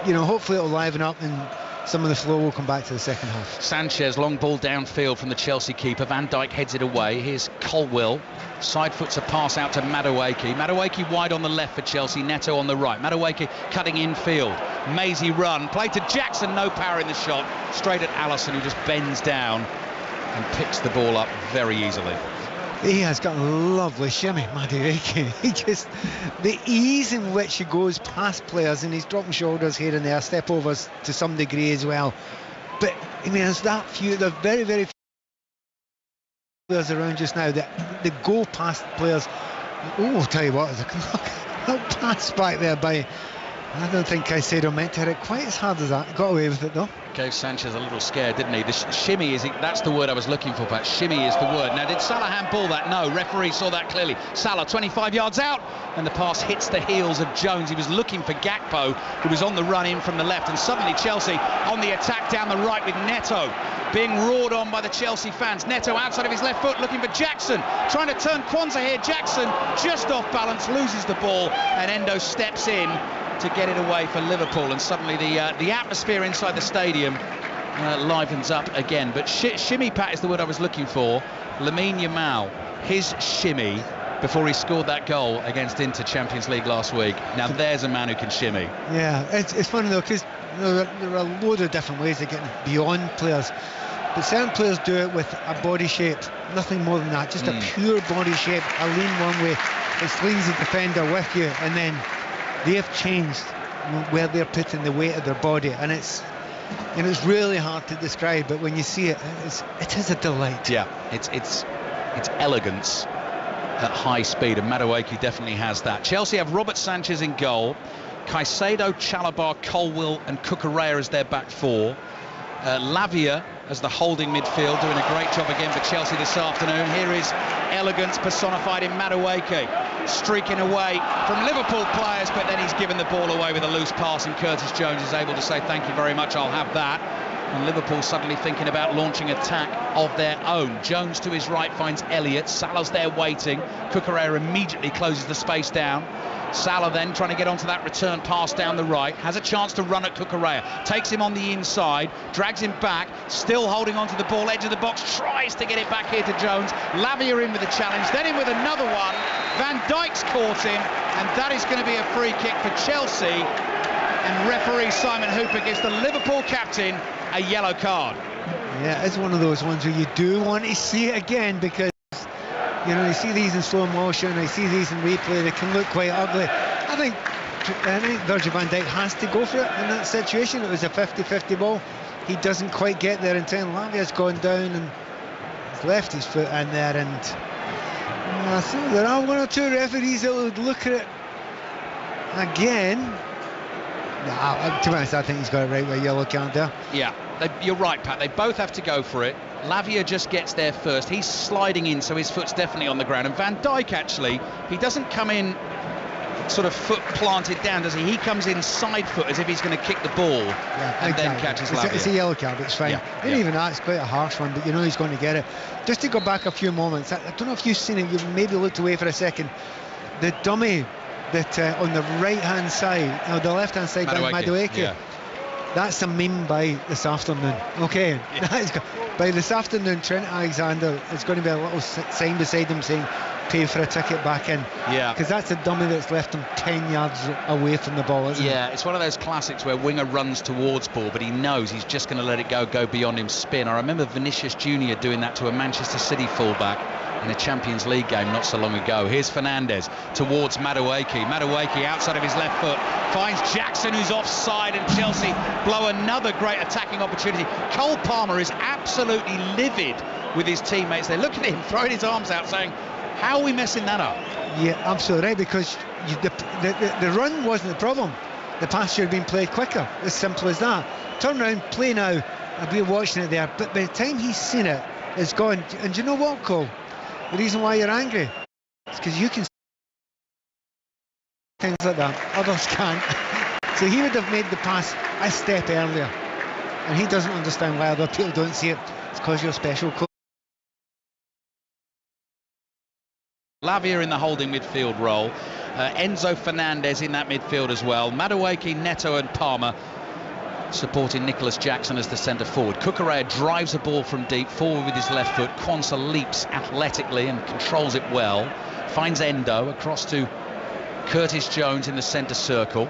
Hopefully it'll liven up and some of the flow will come back to the second half. Sanchez, long ball downfield from the Chelsea keeper. Van Dijk heads it away. Here's Colwill. Side foots a pass out to Madueke. Madueke wide on the left for Chelsea. Neto on the right. Madueke cutting infield. Mazy run. Play to Jackson. No power in the shot. Straight at Alisson, who just bends down and picks the ball up very easily. He has got a lovely shimmy, Madueke. The ease in which he goes past players, and he's dropping shoulders here and there, step overs to some degree as well. But there's that few, there are very, very few players around just now that they go past players. I'll tell you what, there's a pass back there by, I don't think Caicedo meant to hit it quite as hard as that. Got away with it though. Gave Sanchez a little scared, didn't he? The shimmy that's the word I was looking for, Pat. Shimmy is the word. Now, did Salah handball that? No, referee saw that clearly. Salah 25 yards out, and the pass hits the heels of Jones. He was looking for Gakpo, who was on the run in from the left, and suddenly Chelsea on the attack down the right with Neto being roared on by the Chelsea fans. Neto outside of his left foot looking for Jackson, trying to turn Kwanzaa here. Jackson just off balance, loses the ball, and Endo steps in to get it away for Liverpool, and suddenly the atmosphere inside the stadium livens up again. But shimmy, Pat, is the word I was looking for. Lamine Yamal, his shimmy before he scored that goal against Inter Champions League last week. Now there's a man who can shimmy. Yeah, it's funny though, because there are a load of different ways of getting beyond players, but certain players do it with a body shape, nothing more than that, just a pure body shape, a lean one way, it slings the defender with you, and then they have changed where they're putting the weight of their body, and it's really hard to describe, but when you see it, it is a delight. Yeah, it's elegance at high speed, and Madueke definitely has that. Chelsea have Robert Sanchez in goal, Caicedo, Chalobah, Colwill and Cucurella as their back four. Lavia as the holding midfield, doing a great job again for Chelsea this afternoon. Here is elegance personified in Madueke, streaking away from Liverpool players, but then he's given the ball away with a loose pass, and Curtis Jones is able to say thank you very much, I'll have that. And Liverpool suddenly thinking about launching attack of their own. Jones to his right finds Elliott. Salah's there waiting. Cucurella immediately closes the space down. Salah then trying to get onto that return pass down the right, has a chance to run at Cucurella, takes him on the inside, drags him back, still holding onto the ball, edge of the box, tries to get it back here to Jones. Lavia in with a challenge, then in with another one. Van Dijk's caught him, and that is going to be a free kick for Chelsea, and referee Simon Hooper gives the Liverpool captain a yellow card. Yeah, it's one of those ones where you do want to see it again, because you see these in slow motion, I see these in replay, they can look quite ugly. I think Virgil van Dijk has to go for it in that situation. It was a 50-50 ball. He doesn't quite get there in time. Lavia's gone down and he's left his foot in there, and I think there are one or two referees that would look at it again. To be honest, I think he's got it right with a yellow card there. Yeah, you're right, Pat. They both have to go for it. Lavia just gets there first. He's sliding in, so his foot's definitely on the ground. And Van Dijk, actually, he doesn't come in sort of foot planted down, does he? He comes in side foot as if he's going to kick the ball and then catches Lavia. It's a yellow card, it's fine. And even that, it's quite a harsh one, but you know he's going to get it. Just to go back a few moments, I don't know if you've seen it, you've maybe looked away for a second. The dummy that on the right-hand side, no, the left-hand side by Madueke. That's a meme by this afternoon. Okay, by this afternoon, Trent Alexander, it's going to be a little sign beside him saying, pay for a ticket back in. Yeah. Because that's a dummy that's left him 10 yards away from the ball, isn't it? Yeah, it's one of those classics where winger runs towards ball, but he knows he's just going to let it go beyond him, spin. I remember Vinicius Jr. doing that to a Manchester City fullback in a Champions League game not so long ago. Here's Fernandes towards Madueke. Madueke outside of his left foot finds Jackson, who's offside, and Chelsea blow another great attacking opportunity. Cole Palmer is absolutely livid with his teammates. They look at him throwing his arms out saying, how are we messing that up? Yeah, absolutely right, because the run wasn't the problem. The pass should have been played quicker. As simple as that. Turn around, play now. I've been watching it there, but by the time he's seen it, it's gone. And do you know what, Cole? The reason why you're angry is because you can see things like that. Others can't. So he would have made the pass a step earlier. And he doesn't understand why other people don't see it. It's because you're special, Cole. Lavia in the holding midfield role. Enzo Fernandez in that midfield as well. Madueke, Neto and Palmer supporting Nicholas Jackson as the centre forward. Cucurella drives the ball from deep forward with his left foot. Quansah leaps athletically and controls it well. Finds Endo across to Curtis Jones in the centre circle.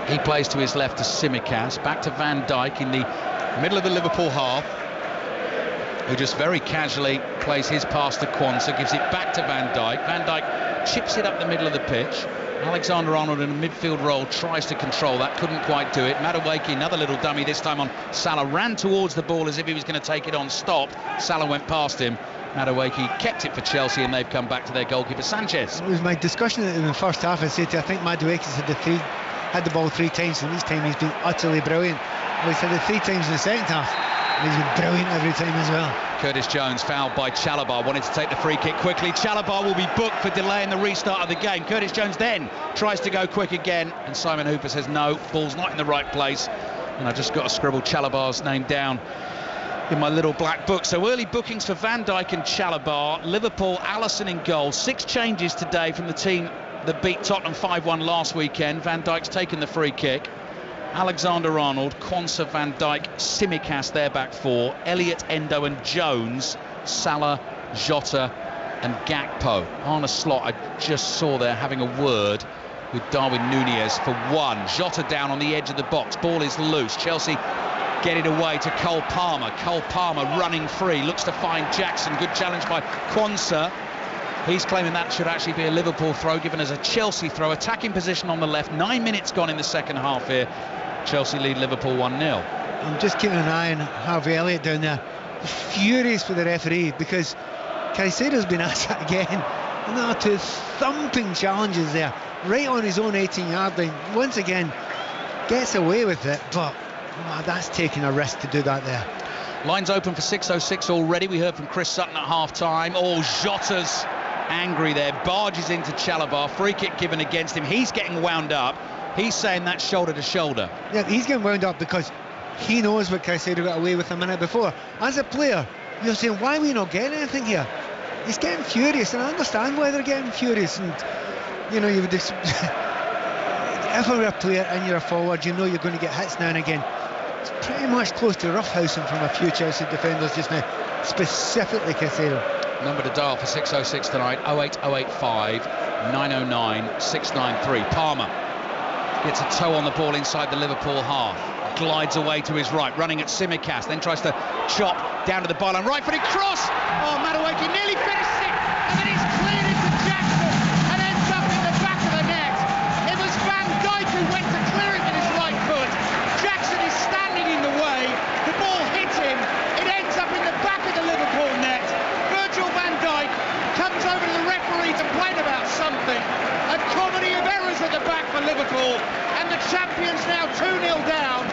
He plays to his left to Tsimikas. Back to Van Dijk in the middle of the Liverpool half, who just very casually plays his pass to Quansah, gives it back to Van Dijk. Van Dijk chips it up the middle of the pitch. Alexander-Arnold in a midfield role tries to control that, couldn't quite do it. Madueke, another little dummy, this time on Salah, ran towards the ball as if he was going to take it on stop. Salah went past him. Madueke kept it for Chelsea, and they've come back to their goalkeeper Sanchez. It was my discussion in the first half. I said I think Madueke's had the ball 3 times, and each time he's been utterly brilliant. Well, he's had it 3 times in the second half, and he's been brilliant every time as well. Curtis Jones fouled by Chalobah, wanted to take the free kick quickly. Chalobah will be booked for delaying the restart of the game. Curtis Jones then tries to go quick again, and Simon Hooper says no, ball's not in the right place. And I just got to scribble Chalobah's name down in my little black book. So early bookings for Van Dijk and Chalobah. Liverpool, Alisson in goal. 6 changes today from the team that beat Tottenham 5-1 last weekend. Van Dijk's taken the free kick. Alexander-Arnold, Quansah, Van Dijk, Tsimikas, their back 4. Elliott, Endo and Jones, Salah, Jota and Gakpo. Arne Slot, I just saw there having a word with Darwin Núñez for 1. Jota down on the edge of the box. Ball is loose. Chelsea get it away to Cole Palmer. Cole Palmer running free, looks to find Jackson. Good challenge by Quansah. He's claiming that should actually be a Liverpool throw, given as a Chelsea throw. Attacking position on the left. 9 minutes gone in the second half here. Chelsea lead Liverpool 1-0. I'm just keeping an eye on Harvey Elliott down there. Furious with the referee because Caicedo's been at it again. And there are 2 thumping challenges there, right on his own 18-yard line. Once again, gets away with it, but that's taking a risk to do that there. Lines open for 6:06 already. We heard from Chris Sutton at half-time. Oh, Jota's angry there, barges into Chalobah. Free kick given against him. He's getting wound up. He's saying that's shoulder to shoulder. Yeah, he's getting wound up because he knows what Caicedo got away with a minute before. As a player, you're saying, why are we not getting anything here? He's getting furious, and I understand why they're getting furious. And, you know, you would if I were a player and you're a forward, you know you're going to get hits now and again. It's pretty much close to roughhousing from a few Chelsea defenders just now, specifically Caicedo. Number to dial for 6:06 tonight, 08085 909 693. Palmer gets a toe on the ball inside the Liverpool half. Glides away to his right, running at Tsimikas, then tries to chop down to the byline. Right-footed cross! Oh, Madueke nearly finished it, and then he's cleared into Jackson and ends up in the back of the net. It was Van Dijk who went to clear it with his right foot. Jackson is standing in the way. The ball hits him. It ends up in the back of the Liverpool net. Virgil van Dijk comes over to the referee to complain about something. A comedy of errors at the back for Liverpool, and the Champions now 2-0 down,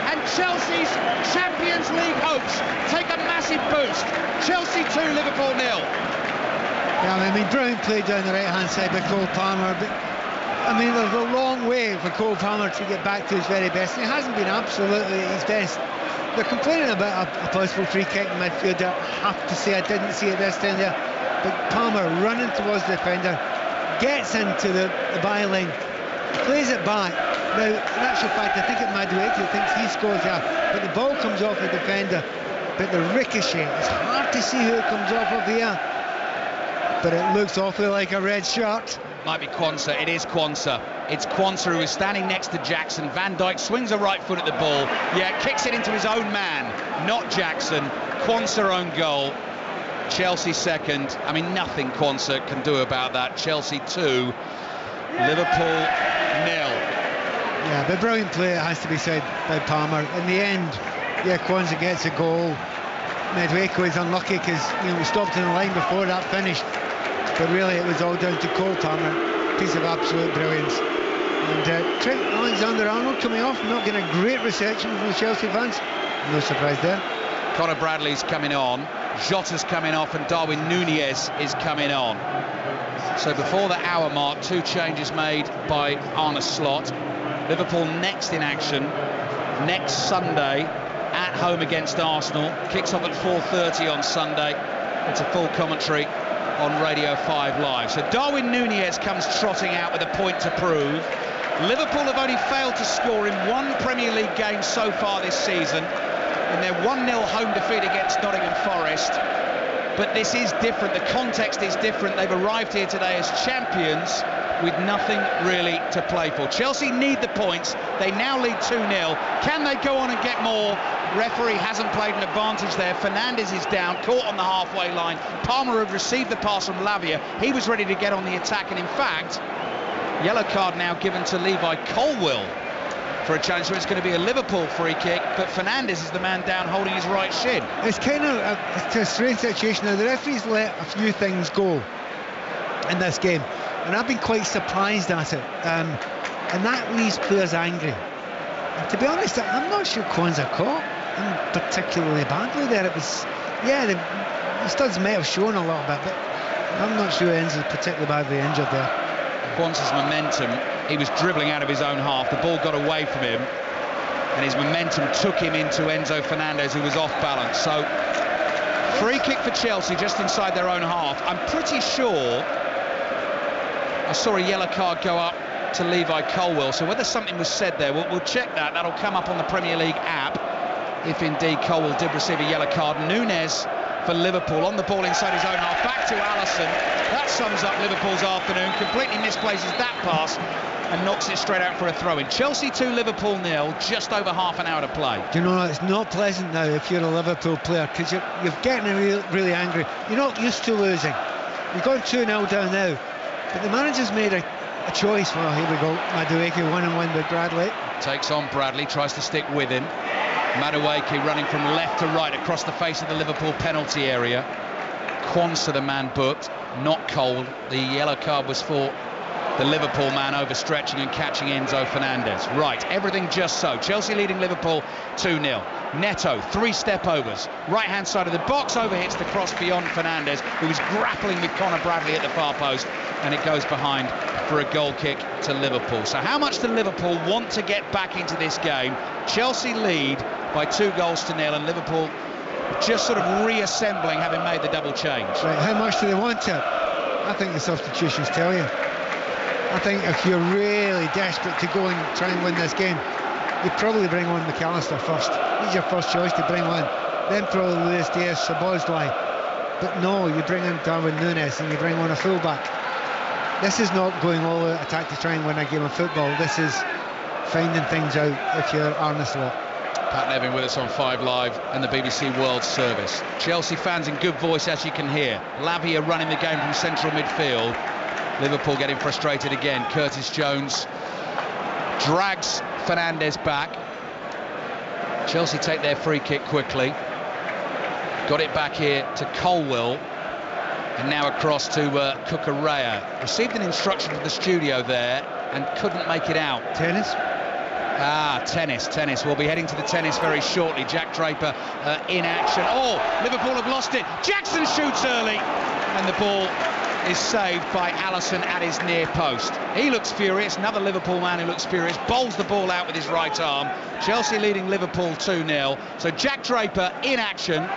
and Chelsea's Champions League hopes take a massive boost. Chelsea 2, Liverpool 0. Yeah, I mean, brilliant play down the right-hand side by Cole Palmer. But, I mean, there's a long way for Cole Palmer to get back to his very best, and he hasn't been absolutely at his best. They're complaining about a possible free kick in midfield. I have to say I didn't see it this time there. But Palmer running towards the defender, gets into the byline, plays it back. Now, in actual fact, I think Madueke thinks he scores there, but the ball comes off the defender. But the ricochet, it's hard to see who it comes off of here. But it looks awfully like a red shirt. Might be Quansah. It is Quansah. It's Quansah who is standing next to Jackson. Van Dijk swings a right foot at the ball. Yeah, kicks it into his own man, not Jackson. Quansah own goal. Chelsea second. I mean, nothing Quansah can do about that. Chelsea 2, Liverpool 0. Yeah, but brilliant play, it has to be said, by Palmer. In the end, yeah, Quansah gets a goal. Madueke is unlucky because, you know, we stopped in the line before that finished. But really, it was all down to Cole Palmer. Piece of absolute brilliance. And Trent Alexander-Arnold coming off, not getting a great reception from the Chelsea fans. No surprise there. Conor Bradley's coming on, Jota's coming off, and Darwin Núñez is coming on. So before the hour mark, 2 changes made by Arne Slot. Liverpool next in action next Sunday at home against Arsenal. Kicks off at 4:30 on Sunday. It's a full commentary on Radio 5 Live. So Darwin Núñez comes trotting out with a point to prove. Liverpool have only failed to score in 1 Premier League game so far this season, in their 1-0 home defeat against Nottingham Forest. But this is different, the context is different. They've arrived here today as champions with nothing really to play for. Chelsea need the points. They now lead 2-0. Can they go on and get more? Referee hasn't played an advantage there. Fernandes is down, caught on the halfway line. Palmer had received the pass from Lavia. He was ready to get on the attack, and in fact, yellow card now given to Levi Colwill for a challenge. So it's going to be a Liverpool free kick, but Fernandes is the man down holding his right shin. It's kind of a strange situation. Now, the referee's let a few things go in this game, and I've been quite surprised at it. And that leaves players angry. And to be honest, I'm not sure Quansah caught him particularly badly there. It was, yeah, the studs might have shown a little bit, but I'm not sure Enzo's particularly badly injured there. Quansah's momentum, he was dribbling out of his own half. The ball got away from him, and his momentum took him into Enzo Fernandez, who was off balance. So, free kick for Chelsea just inside their own half. I'm pretty sure I saw a yellow card go up to Levi Colwill, so whether something was said there, we'll check that. That'll come up on the Premier League app if indeed Colwill did receive a yellow card. Núñez for Liverpool on the ball inside his own half, back to Alisson. That sums up Liverpool's afternoon. Completely misplaces that pass and knocks it straight out for a throw-in. Chelsea 2, Liverpool 0, just over half an hour to play. Do you know, it's not pleasant now if you're a Liverpool player, because you're getting really angry. You're not used to losing. You've gone 2-0 down now, but the manager's made a choice. Well, here we go. Madueke 1-1 with Bradley. Takes on Bradley, tries to stick with him. Madueke running from left to right across the face of the Liverpool penalty area. Quansah, the man booked, not Cole. The yellow card was for the Liverpool man overstretching and catching Enzo Fernandez. Right, everything just so. Chelsea leading Liverpool 2-0. Neto, 3 step overs. Right-hand side of the box, overhits the cross beyond Fernandez, who was grappling with Conor Bradley at the far post, and it goes behind for a goal kick to Liverpool. So how much do Liverpool want to get back into this game? Chelsea lead by 2-0, and Liverpool just sort of reassembling, having made the double change. Right, how much do they want it? I think the substitutions tell you. I think if you're really desperate to go and try and win this game, you probably bring on McAllister first. He's your first choice to bring on. Then probably Luis Diaz, Szoboszlai. But no, you bring in Darwin Núñez and you bring on a fullback. This is not going all out attack to try and win a game of football. This is finding things out if you're Arne Slot. Pat Nevin with us on 5 Live and the BBC World Service. Chelsea fans in good voice, as you can hear. Lavia running the game from central midfield. Liverpool getting frustrated again. Curtis Jones drags Fernandes back. Chelsea take their free kick quickly. Got it back here to Colwill. And now across to Cucurella. Received an instruction from the studio there and couldn't make it out. Tennis? Tennis. We'll be heading to the tennis very shortly. Jack Draper in action. Oh, Liverpool have lost it. Jackson shoots early, and the ball is saved by Alisson at his near post. He looks furious. Another Liverpool man who looks furious bowls the ball out with his right arm. Chelsea leading Liverpool 2-0. So Jack Draper in action.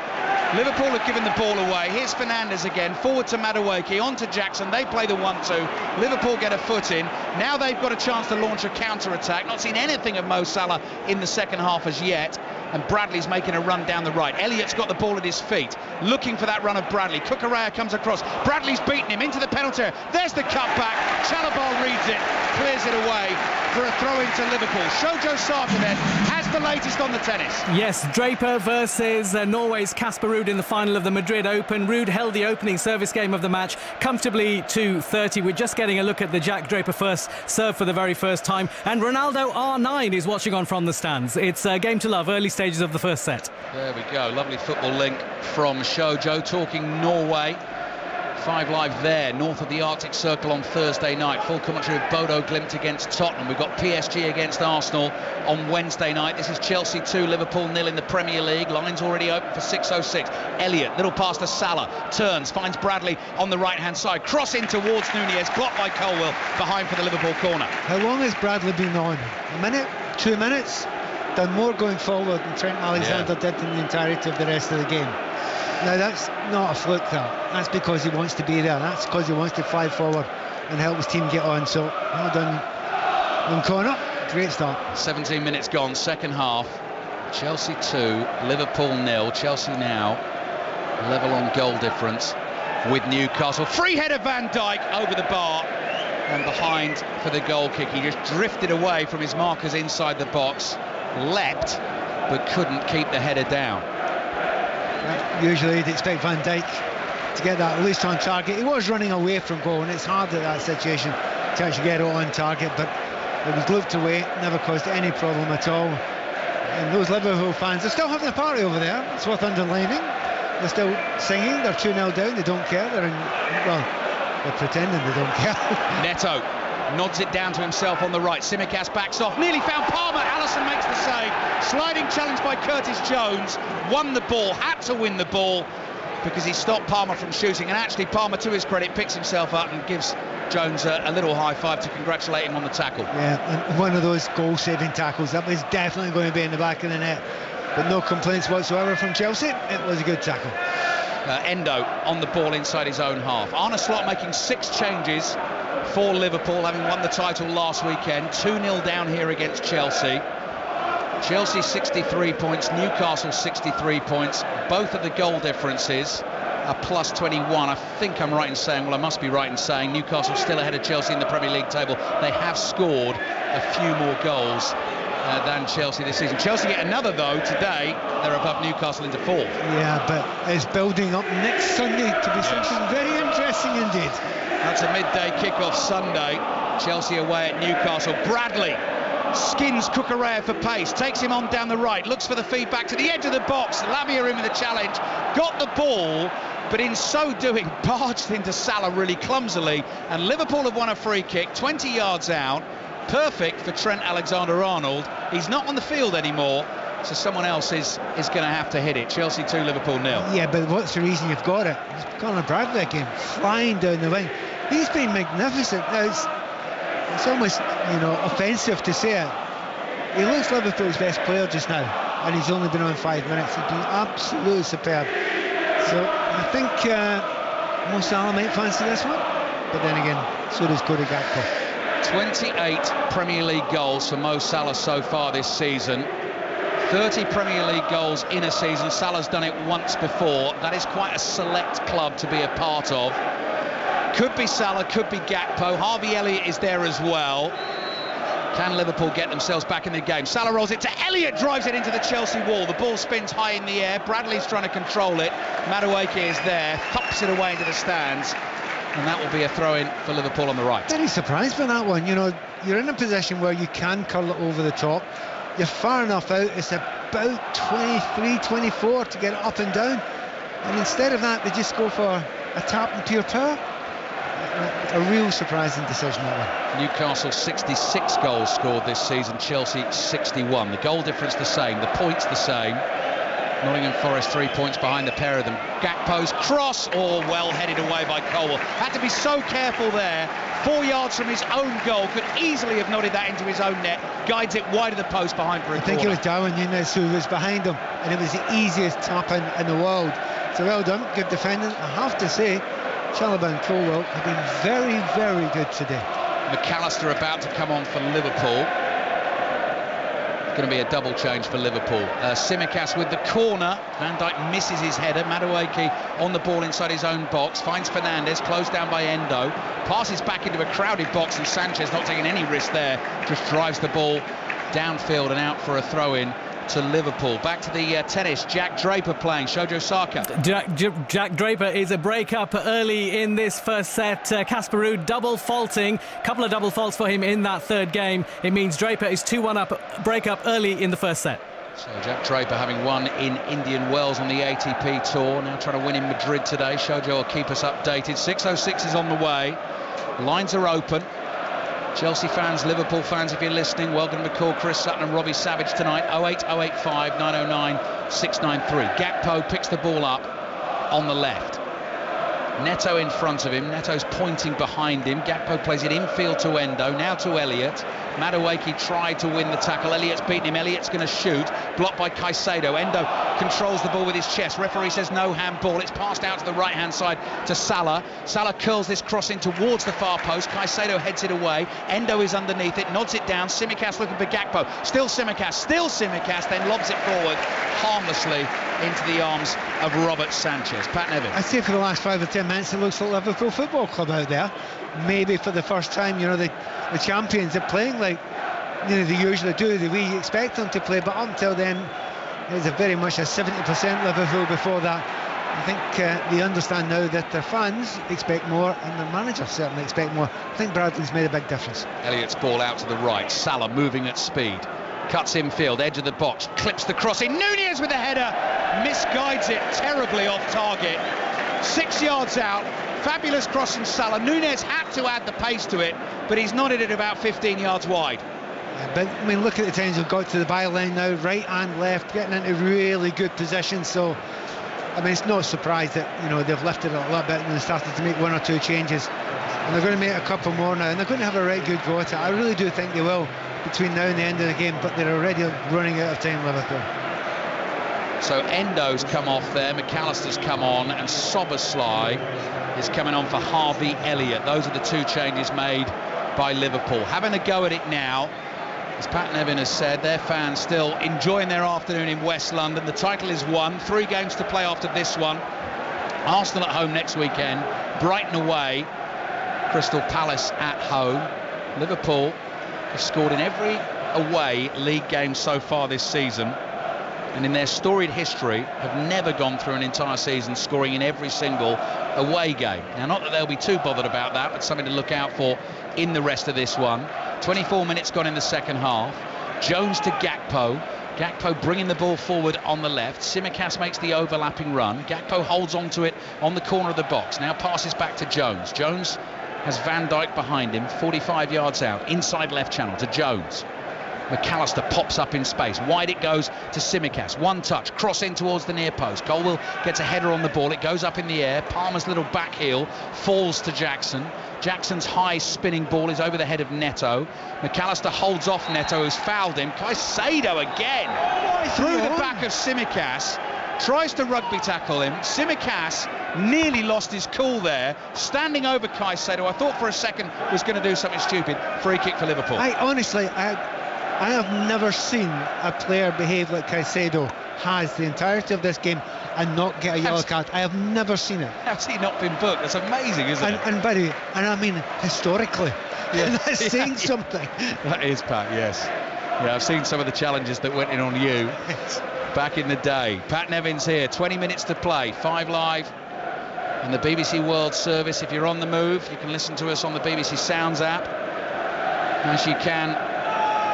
Liverpool have given the ball away. Here's Fernandes again, forward to Madueke, on to Jackson. They play the 1-2. Liverpool get a foot in. Now they've got a chance to launch a counter-attack. Not seen anything of Mo Salah in the second half as yet. And Bradley's making a run down the right. Elliott's got the ball at his feet, looking for that run of Bradley. Cucurella comes across. Bradley's beaten him into the penalty area. There's the cutback. Chalobah reads it, clears it away for a throw into Liverpool. Shojo Sarkonen has the latest on the tennis. Yes, Draper versus Norway's Casper Ruud in the final of the Madrid Open. Ruud held the opening service game of the match comfortably to 30. We're just getting a look at the Jack Draper first serve for the very first time. And Ronaldo R9 is watching on from the stands. It's a game to love, early stages of the first set. There we go, lovely football link from Shojo, talking Norway. 5 Live there, north of the Arctic Circle on Thursday night. Full commentary of Bodo Glimt against Tottenham. We've got PSG against Arsenal on Wednesday night. This is Chelsea 2, Liverpool 0 in the Premier League. Line's already open for 6:06. Elliott, little pass to Salah, turns, finds Bradley on the right-hand side. Cross in towards Nunez, blocked by Colwill, behind for the Liverpool corner. How long has Bradley been on? A minute? 2 minutes? Done more going forward than Trent Alexander did in the entirety of the rest of the game. Now that's not a fluke, that's because he wants to be there. That's because he wants to fly forward and help his team get on. So well done, corner. Great start. 17 minutes gone, second half. Chelsea 2, Liverpool 0. Chelsea now level on goal difference with Newcastle. Free header Van Dijk over the bar and behind for the goal kick. He just drifted away from his markers inside the box, leapt but couldn't keep the header down. Usually you'd expect Van Dijk to get that loose on target. He was running away from goal, and it's hard at that situation to actually get it on target, but it was looked away, never caused any problem at all. And those Liverpool fans, they're still having a party over there. It's worth underlining. They're still singing. They're 2-0 down. They don't care. They're pretending they don't care. Neto nods it down to himself on the right. Tsimikas backs off, nearly found Palmer. Alisson makes the save. Sliding challenge by Curtis Jones. Won the ball, had to win the ball because he stopped Palmer from shooting. And actually Palmer, to his credit, picks himself up and gives Jones a little high five to congratulate him on the tackle. Yeah, and one of those goal-saving tackles. That was definitely going to be in the back of the net. But no complaints whatsoever from Chelsea. It was a good tackle. Endo on the ball inside his own half. Arne Slot making 6 changes for Liverpool, having won the title last weekend. 2-0 down here against Chelsea. Chelsea 63 points, Newcastle 63 points. Both of the goal differences are plus 21. I think I'm right in saying, well, I must be right in saying Newcastle still ahead of Chelsea in the Premier League table. They have scored a few more goals than Chelsea this season. Chelsea get another, though, today. They're above Newcastle into 4th. Yeah, but it's building up next Sunday to be something very interesting indeed. That's a midday kick-off Sunday. Chelsea away at Newcastle. Bradley skins Cucurella for pace, takes him on down the right, looks for the feedback to the edge of the box. Lavia in with the challenge, got the ball, but in so doing barged into Salah really clumsily, and Liverpool have won a free kick 20 yards out. Perfect for Trent Alexander-Arnold. He's not on the field anymore, so someone else is going to have to hit it. Chelsea 2, Liverpool 0. Yeah, but what's the reason you've got it? It's Conor Bradley again, flying down the wing. He's been magnificent. Now it's almost, offensive to say it. He looks Liverpool's best player just now, and he's only been on 5 minutes. He's been absolutely superb. So I think Mo Salah might fancy this one, but then again, so does Cody Gakpo. 28 Premier League goals for Mo Salah so far this season. 30 Premier League goals in a season. Salah's done it once before. That is quite a select club to be a part of. Could be Salah, could be Gakpo. Harvey Elliott is there as well. Can Liverpool get themselves back in the game? Salah rolls it to Elliott, drives it into the Chelsea wall. The ball spins high in the air. Bradley's trying to control it. Madueke is there, thumps it away into the stands. And that will be a throw-in for Liverpool on the right. Very surprised by that one. You're in a position where you can curl it over the top. You're far enough out. It's about 23, 24 to get it up and down. And instead of that, they just go for a tap and pure power. A real surprising decision, that one. Newcastle 66 goals scored this season, Chelsea 61. The goal difference the same, the points the same. Nottingham Forest 3 points behind the pair of them. Gakpo's cross, well headed away by Colwell. Had to be so careful there. 4 yards from his own goal, could easily have nodded that into his own net. Guides it wide of the post behind for a I think corner. it was Darwin Núñez who was behind him, and it was the easiest tap in the world. So well done, good defending. I have to say, Chalobah and Colwell have been very, very good today. McAllister about to come on for Liverpool. Going to be a double change for Liverpool. Tsimikas with the corner. Van Dijk misses his header. Madueke on the ball inside his own box. Finds Fernandes, closed down by Endo. Passes back into a crowded box, and Sanchez, not taking any risk there, just drives the ball downfield and out for a throw-in to Liverpool. Back to the tennis. Jack Draper playing. Shojo Saka. Jack Draper is a break-up early in this first set. Casper Ruud double faulting. Couple of double faults for him in that third game. It means Draper is 2-1 up, break-up early in the first set. So Jack Draper having won in Indian Wells on the ATP Tour. Now trying to win in Madrid today. Shojo will keep us updated. 6:06 is on the way. Lines are open. Chelsea fans, Liverpool fans, if you're listening, welcome to call Chris Sutton and Robbie Savage tonight. 08085 909 693. Gakpo picks the ball up on the left. Neto in front of him. Neto's pointing behind him. Gakpo plays it infield to Endo. Now to Elliott. Madueke tried to win the tackle. Elliott's beaten him. Elliott's going to shoot. Blocked by Caicedo. Endo controls the ball with his chest. Referee says no handball. It's passed out to the right-hand side to Salah. Salah curls this cross in towards the far post. Caicedo heads it away. Endo is underneath it. Nods it down. Tsimikas looking for Gakpo. Still Tsimikas. Then lobs it forward harmlessly into the arms of Robert Sanchez. Pat Nevin. I'd say for the last 5 or 10 minutes it looks like Liverpool Football Club out there. Maybe for the first time, the champions are playing like they usually do. We expect them to play, but up until then it was very much a 70% Liverpool before that. I think they understand now that their fans expect more and their manager certainly expect more. I think Bradley's made a big difference. Elliott's ball out to the right. Salah moving at speed. Cuts infield, edge of the box, clips the cross in. Núñez with a header, misguides it terribly off target. 6 yards out, fabulous cross from Salah. Núñez had to add the pace to it, but he's nodded it about 15 yards wide. But I mean, look at the times we've got to the byline now, right and left, getting into really good positions. So, I mean, it's no surprise that they've lifted it a little bit and they started to make 1 or 2 changes, and they're going to make a couple more now, and they're going to have a right good go at it. I really do think they will between now and the end of the game, but they're already running out of time, Liverpool. So Endo's come off there, McAllister's come on, and Soboslai is coming on for Harvey Elliott. Those are the 2 changes made by Liverpool. Having a go at it now, as Pat Nevin has said, their fans still enjoying their afternoon in West London. The title is won, 3 games to play after this one. Arsenal at home next weekend, Brighton away, Crystal Palace at home. Liverpool have scored in every away league game so far this season, and in their storied history have never gone through an entire season scoring in every single away game. Now, not that they'll be too bothered about that, but something to look out for in the rest of this one. 24 minutes gone in the second half. Jones to Gakpo. Gakpo bringing the ball forward on the left. Tsimikas makes the overlapping run. Gakpo holds on to it on the corner of the box. Now passes back to Jones. Jones has Van Dijk behind him, 45 yards out, inside left channel to Jones. McAllister pops up in space. Wide it goes to Tsimikas. One touch, cross in towards the near post. Colwell gets a header on the ball. It goes up in the air. Palmer's little back heel falls to Jackson. Jackson's high spinning ball is over the head of Neto. McAllister holds off Neto, who's fouled him. Caicedo again through the back of Tsimikas. Tries to rugby tackle him. Tsimikas nearly lost his cool there, standing over Caicedo. I thought for a second was going to do something stupid. Free kick for Liverpool. I have never seen a player behave like Caicedo has the entirety of this game and not get a yellow card. I have never seen it. How's he not been booked? That's amazing, isn't it? And by the way, I mean historically. Yeah. That's saying something. That is, Pat, yes. Yeah, I've seen some of the challenges that went in on you back in the day. Pat Nevin's here, 20 minutes to play, 5 Live and the BBC World Service. If you're on the move, you can listen to us on the BBC Sounds app, as you can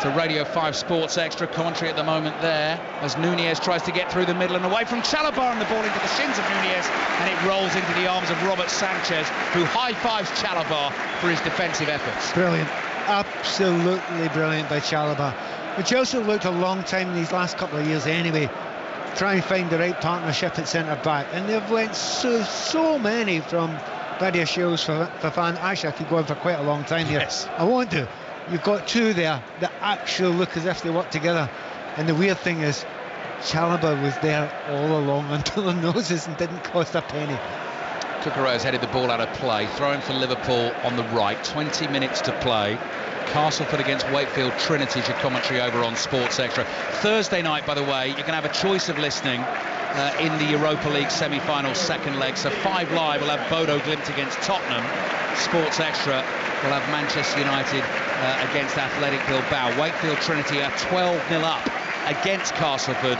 to Radio 5 Sports Extra. Commentary at the moment there as Nunez tries to get through the middle and away from Chalobah, and the ball into the shins of Nunez, and it rolls into the arms of Robert Sanchez, who high-fives Chalobah for his defensive efforts. Brilliant, absolutely brilliant by Chalobah. But Chelsea looked a long time in these last couple of years anyway, try and find the right partnership at centre-back, and they've went so many from Badiashile for Fofana. Actually, I could go on for quite a long time here. Yes. I want to. You've got two there that actually look as if they work together, and the weird thing is Chalobah was there all along until the noses and didn't cost a penny. Cucurella's headed the ball out of play, throwing for Liverpool on the right, 20 minutes to play. Castleford against Wakefield Trinity, your commentary over on Sports Extra. Thursday night, by the way, you can have a choice of listening in the Europa League semi-final second leg. So 5 Live will have Bodo Glimt against Tottenham. Sports Extra will have Manchester United against Athletic Bilbao. Wakefield Trinity are 12-0 up against Castleford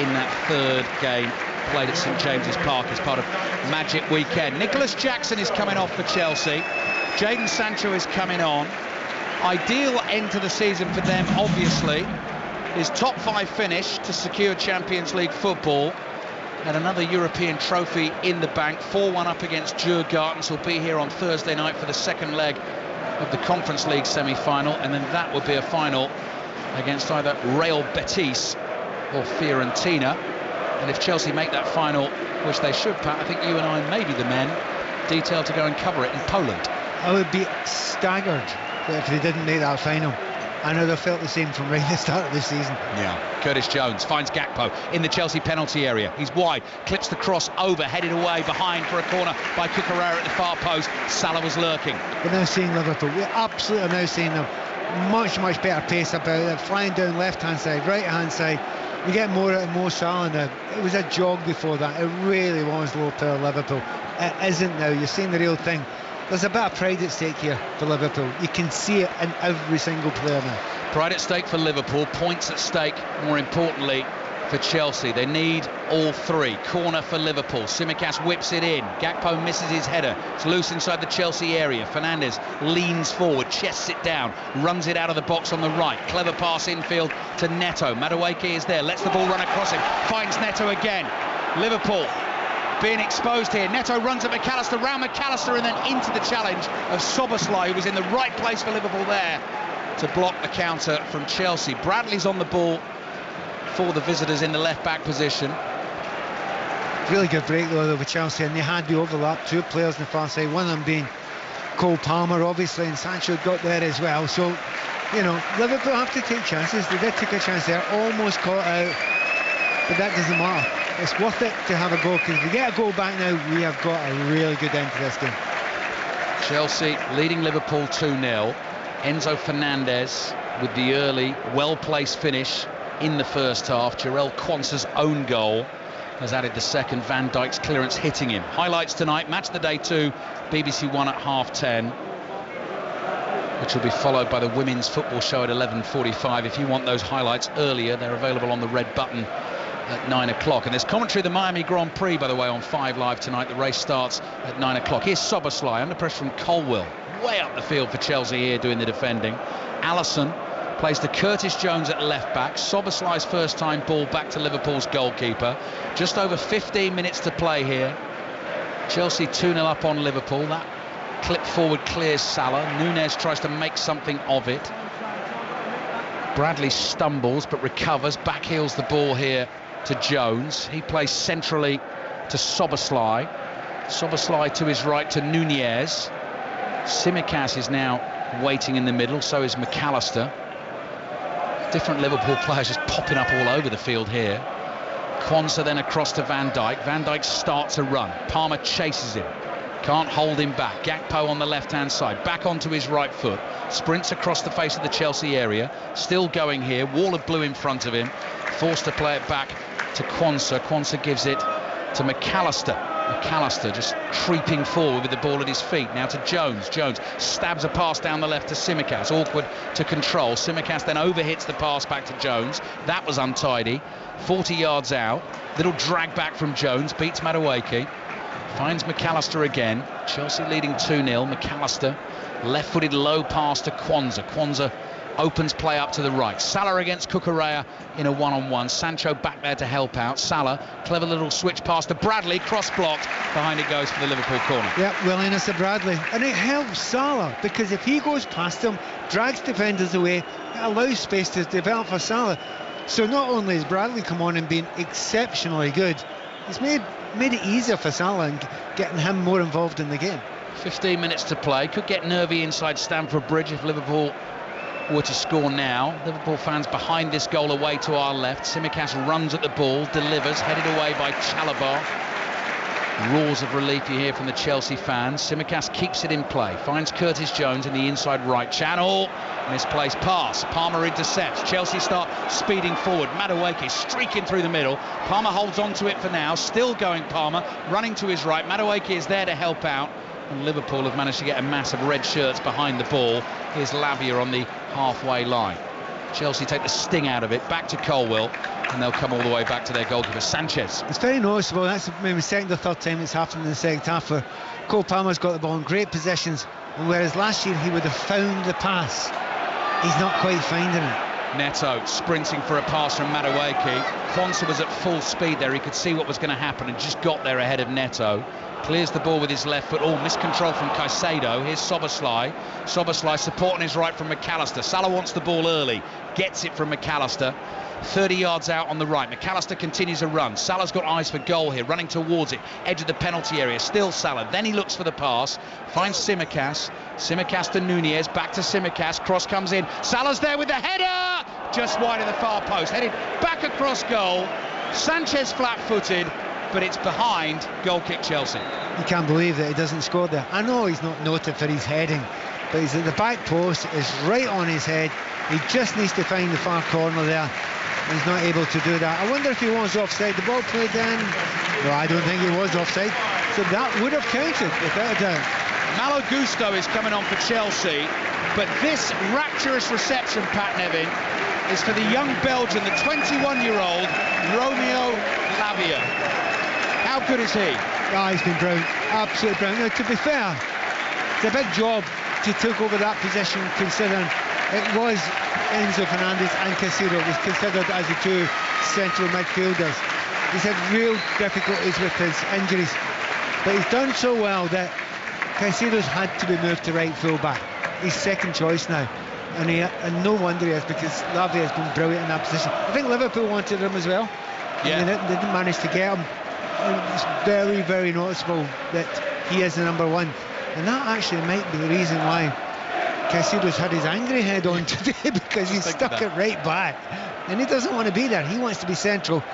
in that third game played at St James's Park as part of Magic Weekend. Nicholas Jackson is coming off for Chelsea. Jadon Sancho is coming on. Ideal end to the season for them, obviously, is top 5 finish to secure Champions League football and another European trophy in the bank. 4-1 up against Djurgården, will be here on Thursday night for the second leg of the Conference League semi-final, and then that would be a final against either Real Betis or Fiorentina. And if Chelsea make that final, which they should, Pat, I think you and I may be the men detailed to go and cover it in Poland. I would be staggered if they didn't make that final. I know they felt the same from right at the start of the season. Yeah. Curtis Jones finds Gakpo in the Chelsea penalty area. He's wide, clips the cross over, headed away behind for a corner by Cucurella at the far post. Salah was lurking. We're now seeing Liverpool. We absolutely are now seeing them much better pace about it, flying down left-hand side, right-hand side. We get more out of Mo Salah now. It was a jog before that. It really was low power Liverpool. It isn't now. You're seeing the real thing. There's a bit of pride at stake here for Liverpool. You can see it in every single player now. Pride at stake for Liverpool, points at stake, more importantly, for Chelsea. They need all 3. Corner for Liverpool. Tsimikas whips it in. Gakpo misses his header. It's loose inside the Chelsea area. Fernandes leans forward, chests it down, runs it out of the box on the right. Clever pass infield to Neto. Madueke is there, lets the ball run across him, finds Neto again. Liverpool being exposed here. Neto runs at McAllister, round McAllister, and then into the challenge of Szoboszlai, who was in the right place for Liverpool there to block the counter from Chelsea. Bradley's on the ball for the visitors in the left-back position. Really good break though with Chelsea, and they had the overlap. 2 players in the far side, one of them being Cole Palmer, obviously, and Sancho got there as well. So, you know, Liverpool have to take chances. They did take a chance there, almost caught out, but that doesn't matter. It's worth it to have a goal, because if we get a goal back now, we have got a really good end to this game. Chelsea leading Liverpool 2-0. Enzo Fernandez with the early, well-placed finish in the first half. Jarell Quansah's own goal has added the second. Van Dijk's clearance hitting him. Highlights tonight, Match of the Day 2, BBC 1 at 10:30, which will be followed by the Women's Football Show at 11:45. If you want those highlights earlier, they're available on the red button at 9 o'clock. And there's commentary of the Miami Grand Prix, by the way, on 5 Live tonight. The race starts at 9 o'clock. Here's Szoboszlai under pressure from Colwill. Way up the field for Chelsea here doing the defending. Allison plays to Curtis Jones at left back. Szoboszlai's first time ball back to Liverpool's goalkeeper. Just over 15 minutes to play here. Chelsea 2-0 up on Liverpool. That clip forward clears Salah. Nunez tries to make something of it. Bradley stumbles but recovers. Backheels the ball here to Jones. He plays centrally to Szoboszlai. Szoboszlai to his right to Nunez. Tsimikas is now waiting in the middle, so is McAllister. Different Liverpool players just popping up all over the field here. Quansah then across to Van Dijk. Van Dijk starts a run. Palmer chases him. Can't hold him back. Gakpo on the left-hand side. Back onto his right foot. Sprints across the face of the Chelsea area. Still going here. Wall of blue in front of him. Forced to play it back to Quansah. Quansah gives it to McAllister. McAllister just creeping forward with the ball at his feet. Now to Jones. Jones stabs a pass down the left to Tsimikas. Awkward to control. Tsimikas then overhits the pass back to Jones. That was untidy. 40 yards out. Little drag back from Jones. Beats Madueke. Finds McAllister again. Chelsea leading 2-0. McAllister left-footed low pass to Quansah. Quansah Opens play up to the right. Salah against Cucurella in a one-on-one. Sancho back there to help out. Salah, clever little switch pass to Bradley, cross-blocked. Behind it goes for the Liverpool corner. Yeah, willingness of Bradley. And it helps Salah, because if he goes past him, drags defenders away, it allows space to develop for Salah. So not only has Bradley come on and been exceptionally good, he's made it easier for Salah and getting him more involved in the game. 15 minutes to play. Could get nervy inside Stamford Bridge if Liverpool were to score now. Liverpool fans behind this goal away to our left. Tsimikas runs at the ball, delivers, headed away by Chalobah. Roars of relief you hear from the Chelsea fans. Tsimikas keeps it in play, finds Curtis Jones in the inside right channel. Misplaced pass. Palmer intercepts. Chelsea start speeding forward. Madueke streaking through the middle. Palmer holds on to it for now. Still going Palmer, running to his right. Madueke is there to help out. And Liverpool have managed to get a mass of red shirts behind the ball. Here's Lavia on the halfway line. Chelsea take the sting out of it. Back to Colwill. And they'll come all the way back to their goalkeeper, Sanchez. It's very noticeable. That's maybe the second or third time it's happened in the second half where Cole Palmer's got the ball in great positions, and whereas last year he would have found the pass, he's not quite finding it. Neto sprinting for a pass from Madueke. Quansah was at full speed there. He could see what was going to happen and just got there ahead of Neto. Clears the ball with his left foot. Miscontrol from Caicedo. Here's Szoboszlai. Szoboszlai supporting his right from McAllister. Salah wants the ball early. Gets it from McAllister. 30 yards out on the right. McAllister continues to run. Salah's got eyes for goal here, running towards it. Edge of the penalty area. Still Salah. Then he looks for the pass. Finds Tsimikas. Tsimikas to Nunez. Back to Tsimikas. Cross comes in. Salah's there with the header! Just wide of the far post. Headed back across goal. Sanchez flat-footed, but it's behind. Goal kick Chelsea. You can't believe that he doesn't score there. I know he's not noted for his heading, but he's at the back post. It's right on his head. He just needs to find the far corner there. He's not able to do that. I wonder if he was offside. The ball played in. No, I don't think he was offside. So that would have counted, without a doubt. Malo Gusto is coming on for Chelsea, but this rapturous reception, Pat Nevin, is for the young Belgian, the 21-year-old Romeo Lavia. How good is he? Oh, he's been brilliant, absolutely brilliant. Now, to be fair, it's a big job to take over that position, considering it was Enzo Fernandez and Caicedo was considered as the two central midfielders. He's had real difficulties with his injuries, but he's done so well that Caicedo's had to be moved to right full-back. He's second choice now, and no wonder he is, because Lavia has been brilliant in that position. I think Liverpool wanted him as well. Yeah. They didn't manage to get him. And it's very, very noticeable that he is the number one, and that actually might be the reason why Caicedo's had his angry head on today, because he's stuck it right back and he doesn't want to be there. He wants to be central,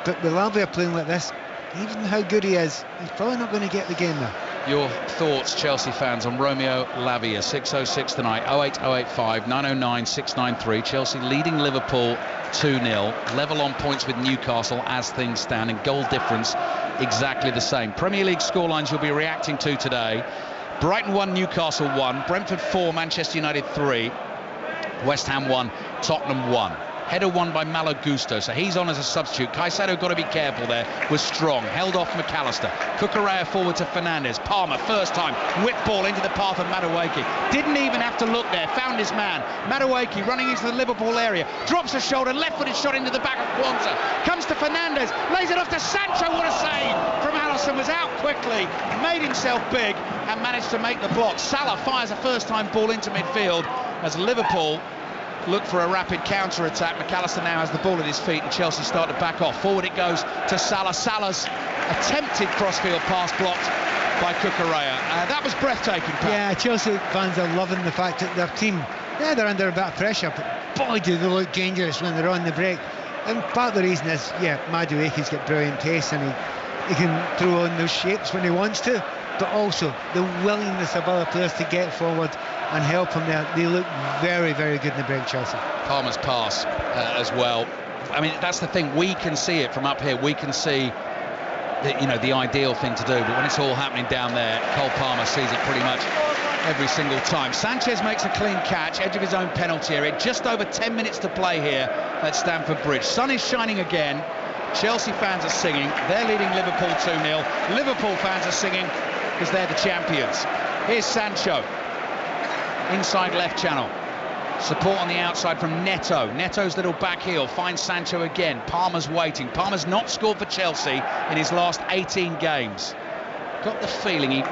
but with Lavia playing like this, even how good he is, he's probably not going to get the game there. Your thoughts, Chelsea fans, on Romeo Lavia? 6:06 tonight, 08085 909 693. Chelsea leading Liverpool 2-0, level on points with Newcastle as things stand, and goal difference exactly the same. Premier League scorelines you'll be reacting to today: Brighton 1, Newcastle 1, Brentford 4, Manchester United 3, West Ham 1, Tottenham 1. Header won by Malo Gusto, so he's on as a substitute. Caicedo got to be careful there, was strong, held off McAllister. Cucurella forward to Fernandez. Palmer, first time, whip ball into the path of Madueke. Didn't even have to look there, found his man. Madueke running into the Liverpool area, drops a shoulder, left-footed shot into the back of Quansah. Comes to Fernandez, lays it off to Sancho, what a save from Alisson, was out quickly, made himself big and managed to make the block. Salah fires a first-time ball into midfield as Liverpool look for a rapid counter-attack. McAllister now has the ball at his feet and Chelsea start to back off. Forward it goes to Salah. Salah's attempted crossfield pass blocked by Cucurella. That was breathtaking, Pat. Yeah, Chelsea fans are loving the fact that their team, they're under a bit of pressure, but boy do they look dangerous when they're on the break. And part of the reason is, Madueke's got brilliant pace and he can throw on those shapes when he wants to, but also the willingness of other players to get forward and help him there. They look very, very good in the break, Chelsea. Palmer's pass as well. I mean, that's the thing. We can see it from up here. We can see the ideal thing to do. But when it's all happening down there, Cole Palmer sees it pretty much every single time. Sanchez makes a clean catch, edge of his own penalty area. Just over 10 minutes to play here at Stamford Bridge. Sun is shining again. Chelsea fans are singing. They're leading Liverpool 2-0. Liverpool fans are singing because they're the champions. Here's Sancho. Inside left channel. Support on the outside from Neto. Neto's little back heel finds Sancho again. Palmer's waiting. Palmer's not scored for Chelsea in his last 18 games. Got the feeling he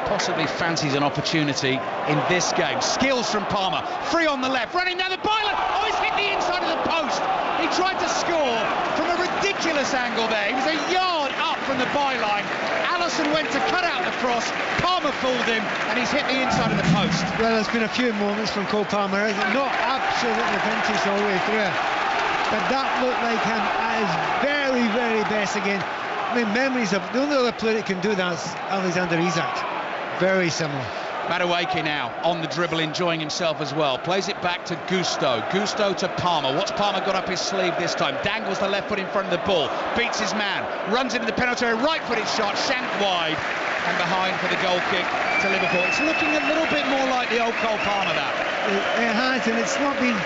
possibly fancies an opportunity in this game. Skills from Palmer. Free on the left. Running down the byline. Oh, he's hit the inside of the post. He tried to score from a ridiculous angle there. He was a yard up from the byline. Alisson went to cut out the cross. Palmer fooled him, and he's hit the inside of the post. Well, there's been a few moments from Cole Palmer, not absolutely vintage all the way through, but that looked like him at his very, very best again. I mean, memories of the only other player that can do that is Alexander Isak. Very similar. Madueke now on the dribble, enjoying himself as well. Plays it back to Gusto. Gusto to Palmer. What's Palmer got up his sleeve this time? Dangles the left foot in front of the ball. Beats his man. Runs into the penalty area. Right-footed shot. Shanked wide. And behind for the goal kick to Liverpool. It's looking a little bit more like the old Cole Palmer, that. It has, and it's not been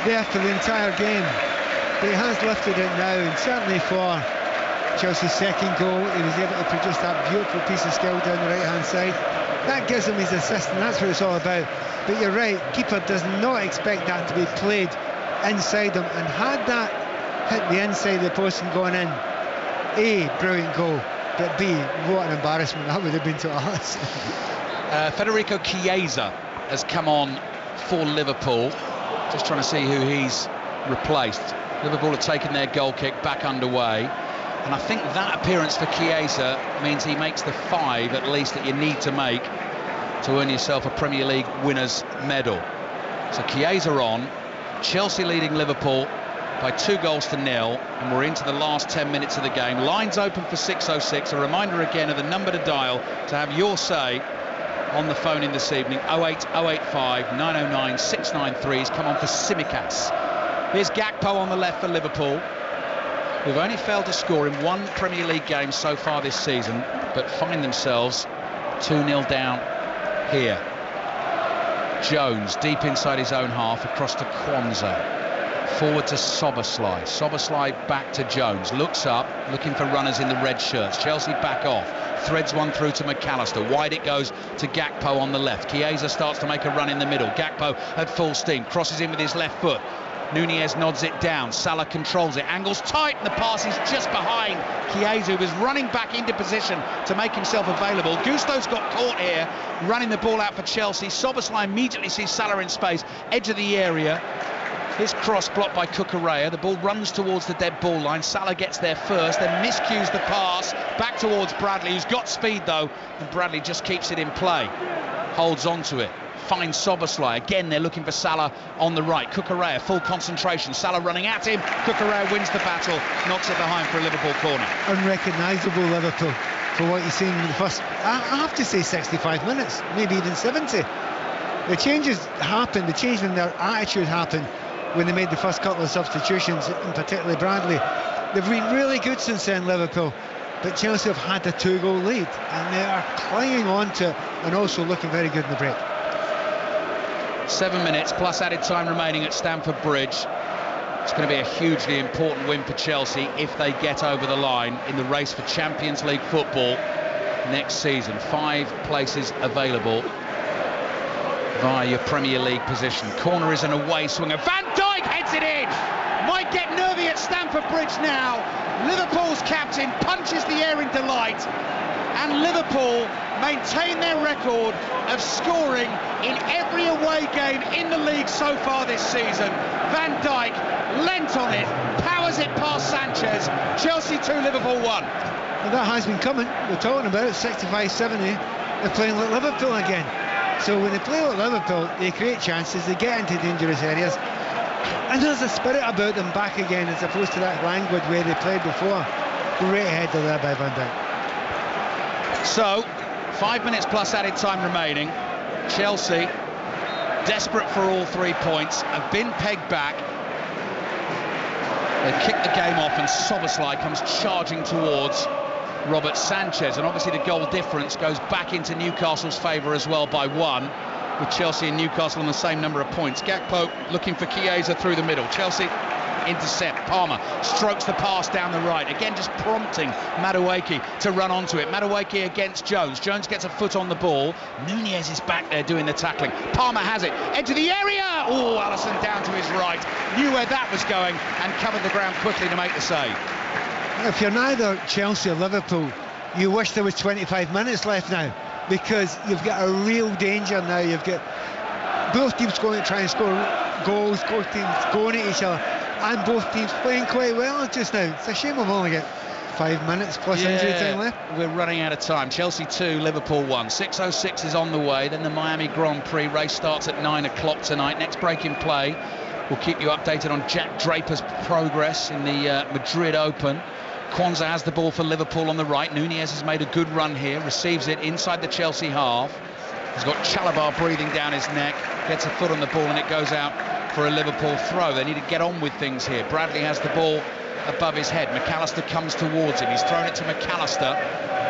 there for the entire game. But he has lifted it now, and certainly for Chelsea's second goal, he was able to produce that beautiful piece of skill down the right-hand side. That gives him his assist, and that's what it's all about. But you're right, keeper does not expect that to be played inside him, and had that hit the inside of the post and gone in, A, brilliant goal, but B, what an embarrassment that would have been to us. Federico Chiesa has come on for Liverpool, just trying to see who he's replaced. Liverpool have taken their goal kick back underway. And I think that appearance for Chiesa means he makes the 5 at least that you need to make to earn yourself a Premier League winner's medal. So Chiesa on, Chelsea leading Liverpool by 2-0, and we're into the last 10 minutes of the game. Lines open for 606. A reminder again of the number to dial to have your say on the phone in this evening. 08085 909 693 has come on for Tsimikas. Here's Gakpo on the left for Liverpool, who've only failed to score in one Premier League game so far this season, but find themselves 2-0 down here. Jones deep inside his own half, across to Kwanzaa. Forward to Soboslai. Soboslai back to Jones. Looks up, looking for runners in the red shirts. Chelsea back off. Threads one through to McAllister. Wide it goes to Gakpo on the left. Chiesa starts to make a run in the middle. Gakpo at full steam. Crosses in with his left foot. Nunez nods it down. Salah controls it. Angles tight, and the pass is just behind Chiesa, who was running back into position to make himself available. Gusto's got caught here, running the ball out for Chelsea. Soboslai immediately sees Salah in space, edge of the area. His cross blocked by Cucurella. The ball runs towards the dead ball line. Salah gets there first, then miscues the pass back towards Bradley, who's got speed though, and Bradley just keeps it in play. Holds on to it. Finds Soboslai. Again, they're looking for Salah on the right. Cucurella, full concentration. Salah running at him. Cucurella wins the battle, knocks it behind for a Liverpool corner. Unrecognisable Liverpool for what you've seen in the first, I have to say, 65 minutes, maybe even 70. The changes happened, the change in their attitude happened when they made the first couple of substitutions, and particularly Bradley. They've been really good since then, Liverpool. But Chelsea have had a 2-goal lead, and they are clinging on to it and also looking very good in the break. 7 minutes plus added time remaining at Stamford Bridge. It's going to be a hugely important win for Chelsea if they get over the line in the race for Champions League football next season. 5 places available via your Premier League position. Corner is an away swinger. Van Dijk heads it in. Might get nervy at Stamford Bridge now. Liverpool's captain punches the air in delight, and Liverpool maintain their record of scoring in every away game in the league so far this season. Van Dijk lent on it, powers it past Sanchez. Chelsea 2, Liverpool 1. Well, that has been coming. We're talking about it, 65-70. They're playing like Liverpool again. So when they play like Liverpool, they create chances, they get into dangerous areas, and there's a spirit about them back again, as opposed to that languid way they played before. Great header there by Van Dijk. So 5 minutes plus added time remaining. Chelsea, desperate for all 3 points, have been pegged back. They kick the game off, and Soboslai comes charging towards Robert Sanchez, and obviously the goal difference goes back into Newcastle's favour as well by 1, with Chelsea and Newcastle on the same number of points. Gakpo looking for Chiesa through the middle. Chelsea intercept. Palmer strokes the pass down the right, again just prompting Madueke to run onto it. Madueke against Jones. Jones gets a foot on the ball. Nunez is back there doing the tackling. Palmer has it, into the area. Oh, Alisson down to his right, knew where that was going and covered the ground quickly to make the save. If you're neither Chelsea or Liverpool, you wish there was 25 minutes left now, because you've got a real danger now. You've got both teams going to try and score goals, both teams going at each other, and both teams playing quite well just now. It's a shame we've only got 5 minutes plus injury time left. We're running out of time. Chelsea 2, Liverpool 1. 6:06 is on the way. Then the Miami Grand Prix race starts at 9 o'clock tonight. Next break in play. We'll keep you updated on Jack Draper's progress in the Madrid Open. Kwanzaa has the ball for Liverpool on the right. Nunez has made a good run here, receives it inside the Chelsea half. He's got Chalobah breathing down his neck, gets a foot on the ball and it goes out for a Liverpool throw. They need to get on with things here. Bradley has the ball above his head. McAllister comes towards him. He's thrown it to McAllister,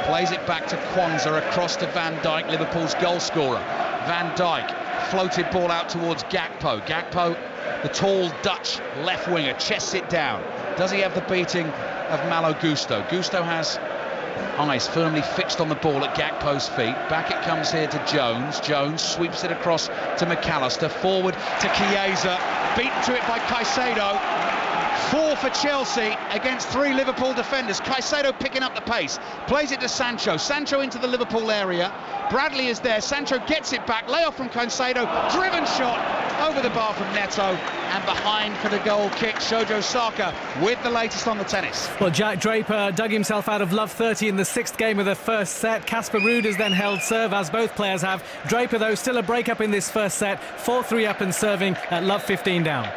plays it back to Kwanzaa, across to Van Dijk, Liverpool's goal scorer. Van Dijk, floated ball out towards Gakpo. Gakpo, the tall Dutch left winger, chests it down. Does he have the beating of Malo Gusto? Gusto has eyes firmly fixed on the ball at Gakpo's feet. Back it comes here to Jones. Jones sweeps it across to McAllister. Forward to Chiesa. Beaten to it by Caicedo. 4 for Chelsea against 3 Liverpool defenders. Caicedo picking up the pace. Plays it to Sancho. Sancho into the Liverpool area. Bradley is there. Sancho gets it back. Layoff from Caicedo. Driven shot over the bar from Neto. And behind for the goal kick, Shojo Saka with the latest on the tennis. Well, Jack Draper dug himself out of love 30 in the 6th game of the first set. Casper Ruud has then held serve, as both players have. Draper, though, still a break-up in this first set. 4-3 up and serving at love 15 down.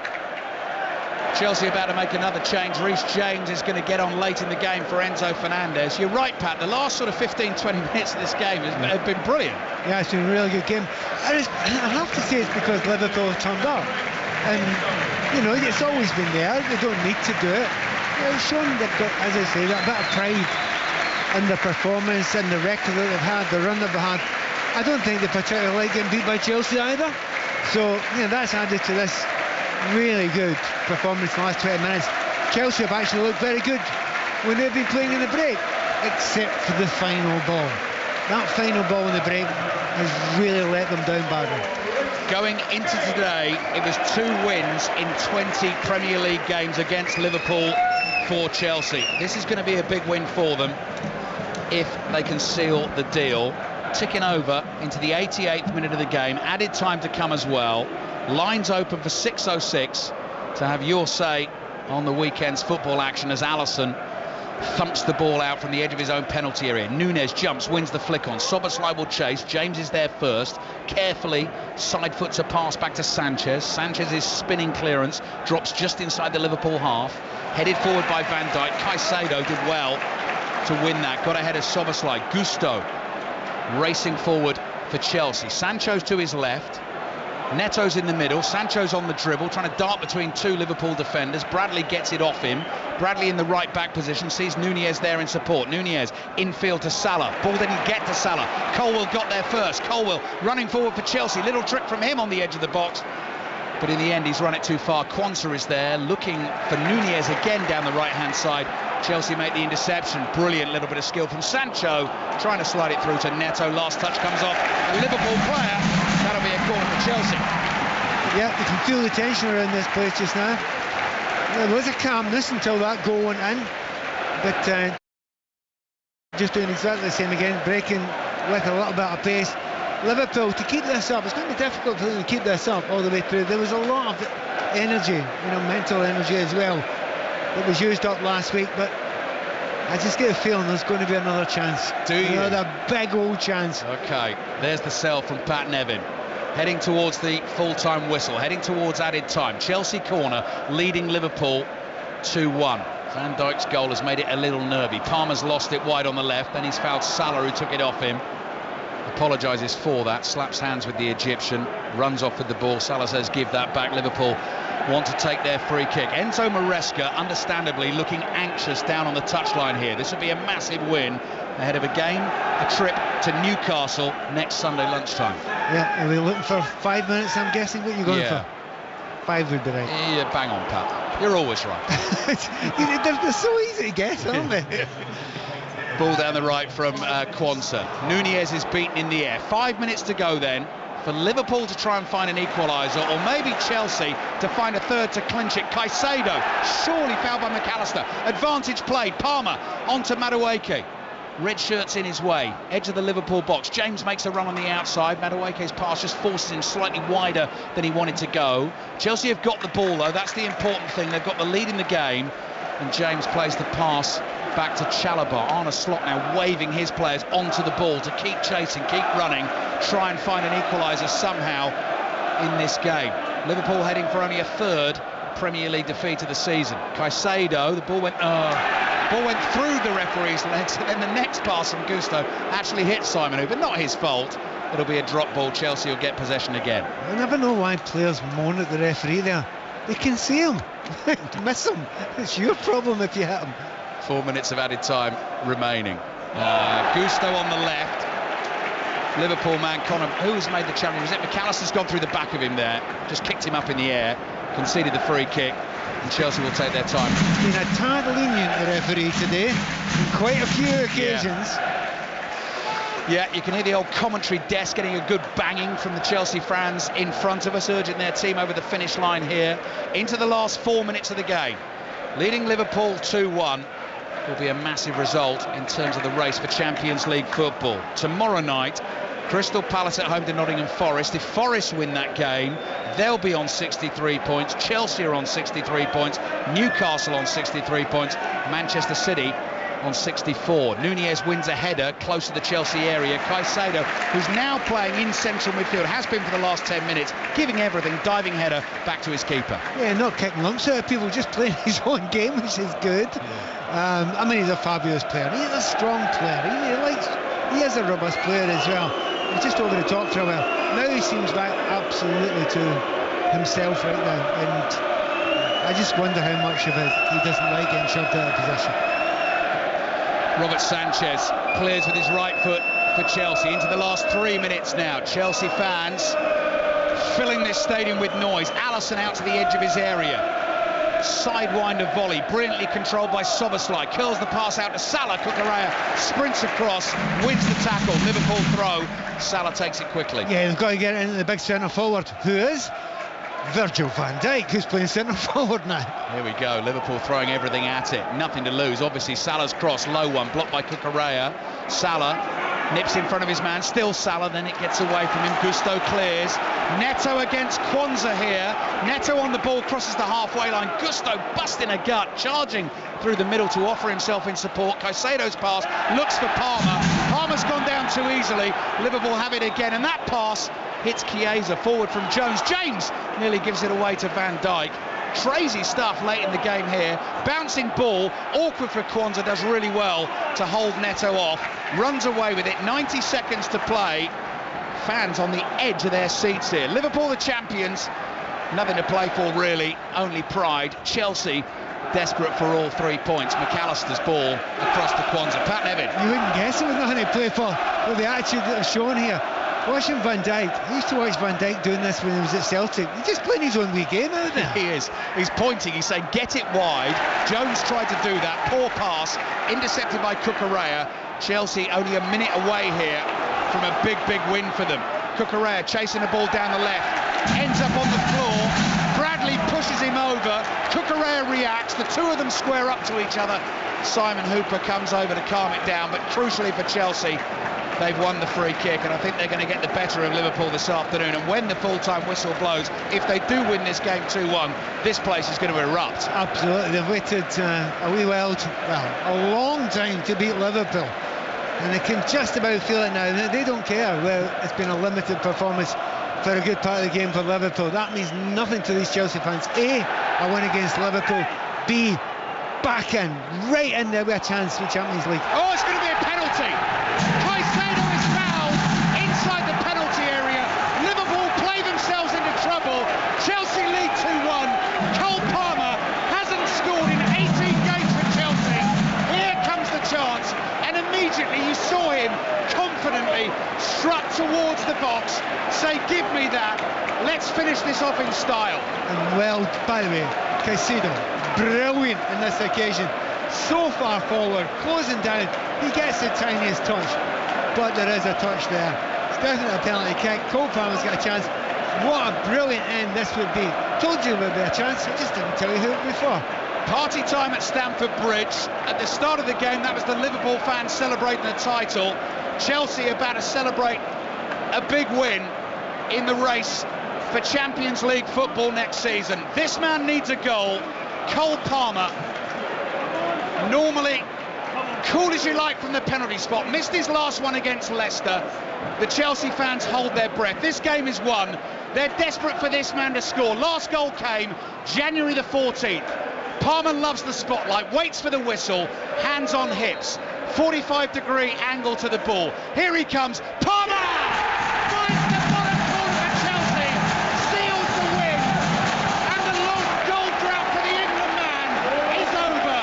Chelsea about to make another change. Reece James is going to get on late in the game for Enzo Fernandez. You're right, Pat, the last sort of 15-20 minutes of this game have been brilliant. Yeah, it's been a really good game. I have to say it's because Liverpool have turned up. And, you know, it's always been there. They don't need to do it. It's shown they've got, as I say, that bit of pride in their performance and the record that they've had, the run that they've had. I don't think they particularly like getting beat by Chelsea either. So, you know, that's added to this really good performance in the last 20 minutes. Chelsea have actually looked very good when they've been playing in the break, except for the final ball. That final ball in the break has really let them down badly. Going into today, it was 2 wins in 20 Premier League games against Liverpool for Chelsea. This is going to be a big win for them if they can seal the deal. Ticking over into the 88th minute of the game, added time to come as well. Lines open for 6:06 to have your say on the weekend's football action as Alisson thumps the ball out from the edge of his own penalty area. Nunez jumps, wins the flick on. Szoboszlai will chase. James is there first. Carefully side foots a pass back to Sanchez. Sanchez's spinning clearance drops just inside the Liverpool half. Headed forward by Van Dijk. Caicedo did well to win that. Got ahead of Szoboszlai. Gusto racing forward for Chelsea. Sancho's to his left. Neto's in the middle. Sancho's on the dribble, trying to dart between 2 Liverpool defenders. Bradley gets it off him. Bradley in the right back position, sees Nunez there in support. Nunez infield to Salah. Ball didn't get to Salah. Colwill got there first. Colwill running forward for Chelsea. Little trick from him on the edge of the box. But in the end, he's run it too far. Kwanzaa is there, looking for Nunez again down the right-hand side. Chelsea make the interception. Brilliant little bit of skill from Sancho, trying to slide it through to Neto. Last touch comes off a Liverpool player. That'll be a corner for Chelsea. Yeah, you can feel the tension around this place just now. There was a calmness until that goal went in, but just doing exactly the same again, breaking with a little bit of pace. Liverpool, to keep this up, it's going to be difficult for them to keep this up all the way through. There was a lot of energy, you know, mental energy as well, that was used up last week, but I just get a feeling there's going to be another chance. Do you? Another big old chance. Okay, there's the sell from Pat Nevin. Heading towards the full-time whistle, heading towards added time. Chelsea corner, leading Liverpool 2-1. Van Dijk's goal has made it a little nervy. Palmer's lost it wide on the left, then he's fouled Salah, who took it off him. Apologises for that, slaps hands with the Egyptian, runs off with the ball. Salah says give that back. Liverpool want to take their free kick. Enzo Maresca, understandably, looking anxious down on the touchline here. This would be a massive win ahead of a game, a trip to Newcastle next Sunday lunchtime. Yeah, are we looking for 5 minutes, I'm guessing? What are you going for? 5 would be right. Yeah, bang on, Pat. You're always right. They're so easy to guess, aren't they? Ball down the right from Kwanzaa. Nunez is beaten in the air. 5 minutes to go then for Liverpool to try and find an equaliser, or maybe Chelsea to find a third to clinch it. Caicedo, surely fouled by McAllister. Advantage played. Palmer onto Madueke. Red shirt's in his way. Edge of the Liverpool box. James makes a run on the outside. Madueke's pass just forces him slightly wider than he wanted to go. Chelsea have got the ball though. That's the important thing. They've got the lead in the game. And James plays the pass back to Chalobah. Arne Slot now waving his players onto the ball to keep chasing, keep running, try and find an equaliser somehow in this game. Liverpool heading for only a third Premier League defeat of the season. Caicedo, the ball went through the referee's legs, and then the next pass from Gusto actually hit Simon Hooper. Not his fault. It'll be a drop ball. Chelsea will get possession again. I never know why players moan at the referee there. They can see him. Miss him. It's your problem if you hit him. 4 minutes of added time remaining. Gusto on the left. Liverpool man Connor, who's made the challenge? Is it McAllister's gone through the back of him there? Just kicked him up in the air. Conceded the free kick. And Chelsea will take their time. It's been a tad lenient, the referee, today, on quite a few occasions. Yeah, you can hear the old commentary desk getting a good banging from the Chelsea fans in front of us, urging their team over the finish line here. Into the last 4 minutes of the game. Leading Liverpool 2-1 will be a massive result in terms of the race for Champions League football. Tomorrow night, Crystal Palace at home to Nottingham Forest. If Forest win that game, they'll be on 63 points. Chelsea are on 63 points. Newcastle on 63 points. Manchester City on 64. Nunez wins a header close to the Chelsea area. Caicedo, who's now playing in central midfield, has been for the last 10 minutes, giving everything, diving header back to his keeper. Yeah, not kicking lumps out of people, just playing his own game, which is good. I mean, he's a fabulous player. He's a strong player. He is a robust player as well. He's just over the top for a while. Now he seems back absolutely to himself right now, and I just wonder how much of it he doesn't like getting shoved out of position. Robert Sanchez clears with his right foot for Chelsea. Into the last 3 minutes now. Chelsea fans filling this stadium with noise. Alisson out to the edge of his area. Sidewinder volley, brilliantly controlled by Soboslai. Curls the pass out to Salah. Cucurella sprints across, wins the tackle. Liverpool throw. Salah takes it quickly. Yeah, they've got to get it into the big centre forward, who is Virgil van Dijk, who's playing centre forward now. Here we go, Liverpool throwing everything at it, nothing to lose. Obviously Salah's cross, low one, blocked by Cucurella. Salah nips in front of his man, still Salah, then it gets away from him. Gusto clears. Neto against Kwanzaa here. Neto on the ball, crosses the halfway line. Gusto busting a gut, charging through the middle to offer himself in support. Caicedo's pass looks for Palmer. Palmer's gone down too easily. Liverpool have it again, and that pass hits Chiesa forward from Jones. James nearly gives it away to Van Dijk. Crazy stuff late in the game here. Bouncing ball, awkward for Kwanzaa, does really well to hold Neto off. Runs away with it, 90 seconds to play. Fans on the edge of their seats here. Liverpool the champions, nothing to play for really, only pride. Chelsea desperate for all 3 points. McAllister's ball across to Kwanzaa. Pat Nevin. You wouldn't guess it with nothing to play for, with the attitude that they've shown here. Watching Van Dijk, I used to watch Van Dijk doing this when he was at Celtic. He's just playing his own wee game out there. He is. He's pointing, he's saying get it wide. Jones tried to do that, poor pass, intercepted by Cucurella. Chelsea only a minute away here from a big win for them. Cucurella chasing the ball down the left, ends up on the floor. Bradley pushes him over. Cucurella reacts. The two of them square up to each other. Simon Hooper comes over to calm it down, but crucially for Chelsea, they've won the free kick, and I think they're going to get the better of Liverpool this afternoon. And when the full-time whistle blows, if they do win this game 2-1, this place is going to erupt. Absolutely. They've waited a long time to beat Liverpool, and they can just about feel it now. They don't care. Well, it's been a limited performance for a good part of the game for Liverpool. That means nothing to these Chelsea fans. A win against Liverpool. B, back in, right in there with a chance for Champions League. Oh, it's going to be a penalty. Caicedo is fouled inside the penalty area. Liverpool play themselves into trouble. Chelsea lead 2-1. Cole Palmer hasn't scored in 18 games for Chelsea. Here comes the chance, and immediately you saw him confidently strut towards the box, say, give me that, let's finish this off in style. And well, by the way, Caicedo, brilliant in this occasion. So far forward, closing down, he gets the tiniest touch, but there is a touch there. It's definitely a penalty kick. Cole Palmer's got a chance. What a brilliant end this would be. Told you it would be a chance, I just didn't tell you who before. Party time at Stamford Bridge. At the start of the game, that was the Liverpool fans celebrating the title. Chelsea about to celebrate a big win in the race for Champions League football next season. This man needs a goal. Cole Palmer, normally cool as you like from the penalty spot, missed his last one against Leicester. The Chelsea fans hold their breath. This game is won. They're desperate for this man to score. Last goal came January the 14th. Palmer loves the spotlight, waits for the whistle, hands on hips, 45-degree angle to the ball. Here he comes, Palmer! Finds the bottom corner for Chelsea, seals the win, and the long goal drought for the England man is over.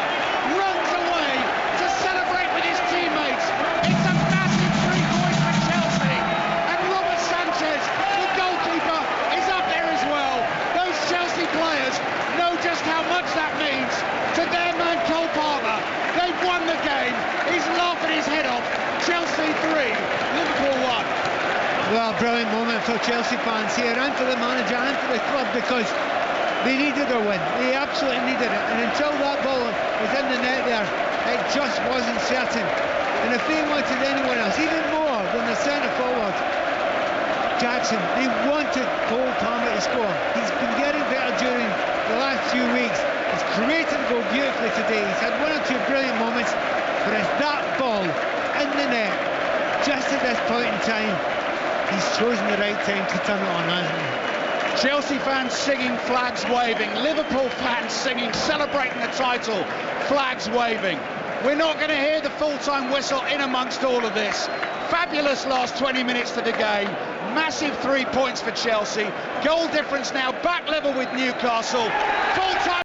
Runs away to celebrate with his teammates. It's a massive 3 points for Chelsea, and Robert Sanchez, the goalkeeper, is up there as well. Those Chelsea players know just how much that means to their man Cole Palmer. They've won the game. He's laughing his head off. Chelsea 3, Liverpool 1. Well, brilliant moment for Chelsea fans here, and for the manager and for the club, because they needed a win. They absolutely needed it, and until that ball was in the net there, it just wasn't certain. And if they wanted anyone else, even more than the centre forward, Jackson, they wanted Cole Palmer to score. He's been getting better during the last few weeks. He's created the goal beautifully today. He's had 1 or 2 brilliant moments, but it's that ball in the net, just at this point in time, he's chosen the right time to turn it on, hasn't he? Chelsea fans singing, flags waving. Liverpool fans singing, celebrating the title, flags waving. We're not going to hear the full-time whistle in amongst all of this. Fabulous last 20 minutes to the game. Massive 3 points for Chelsea. Goal difference now back level with Newcastle. Full-time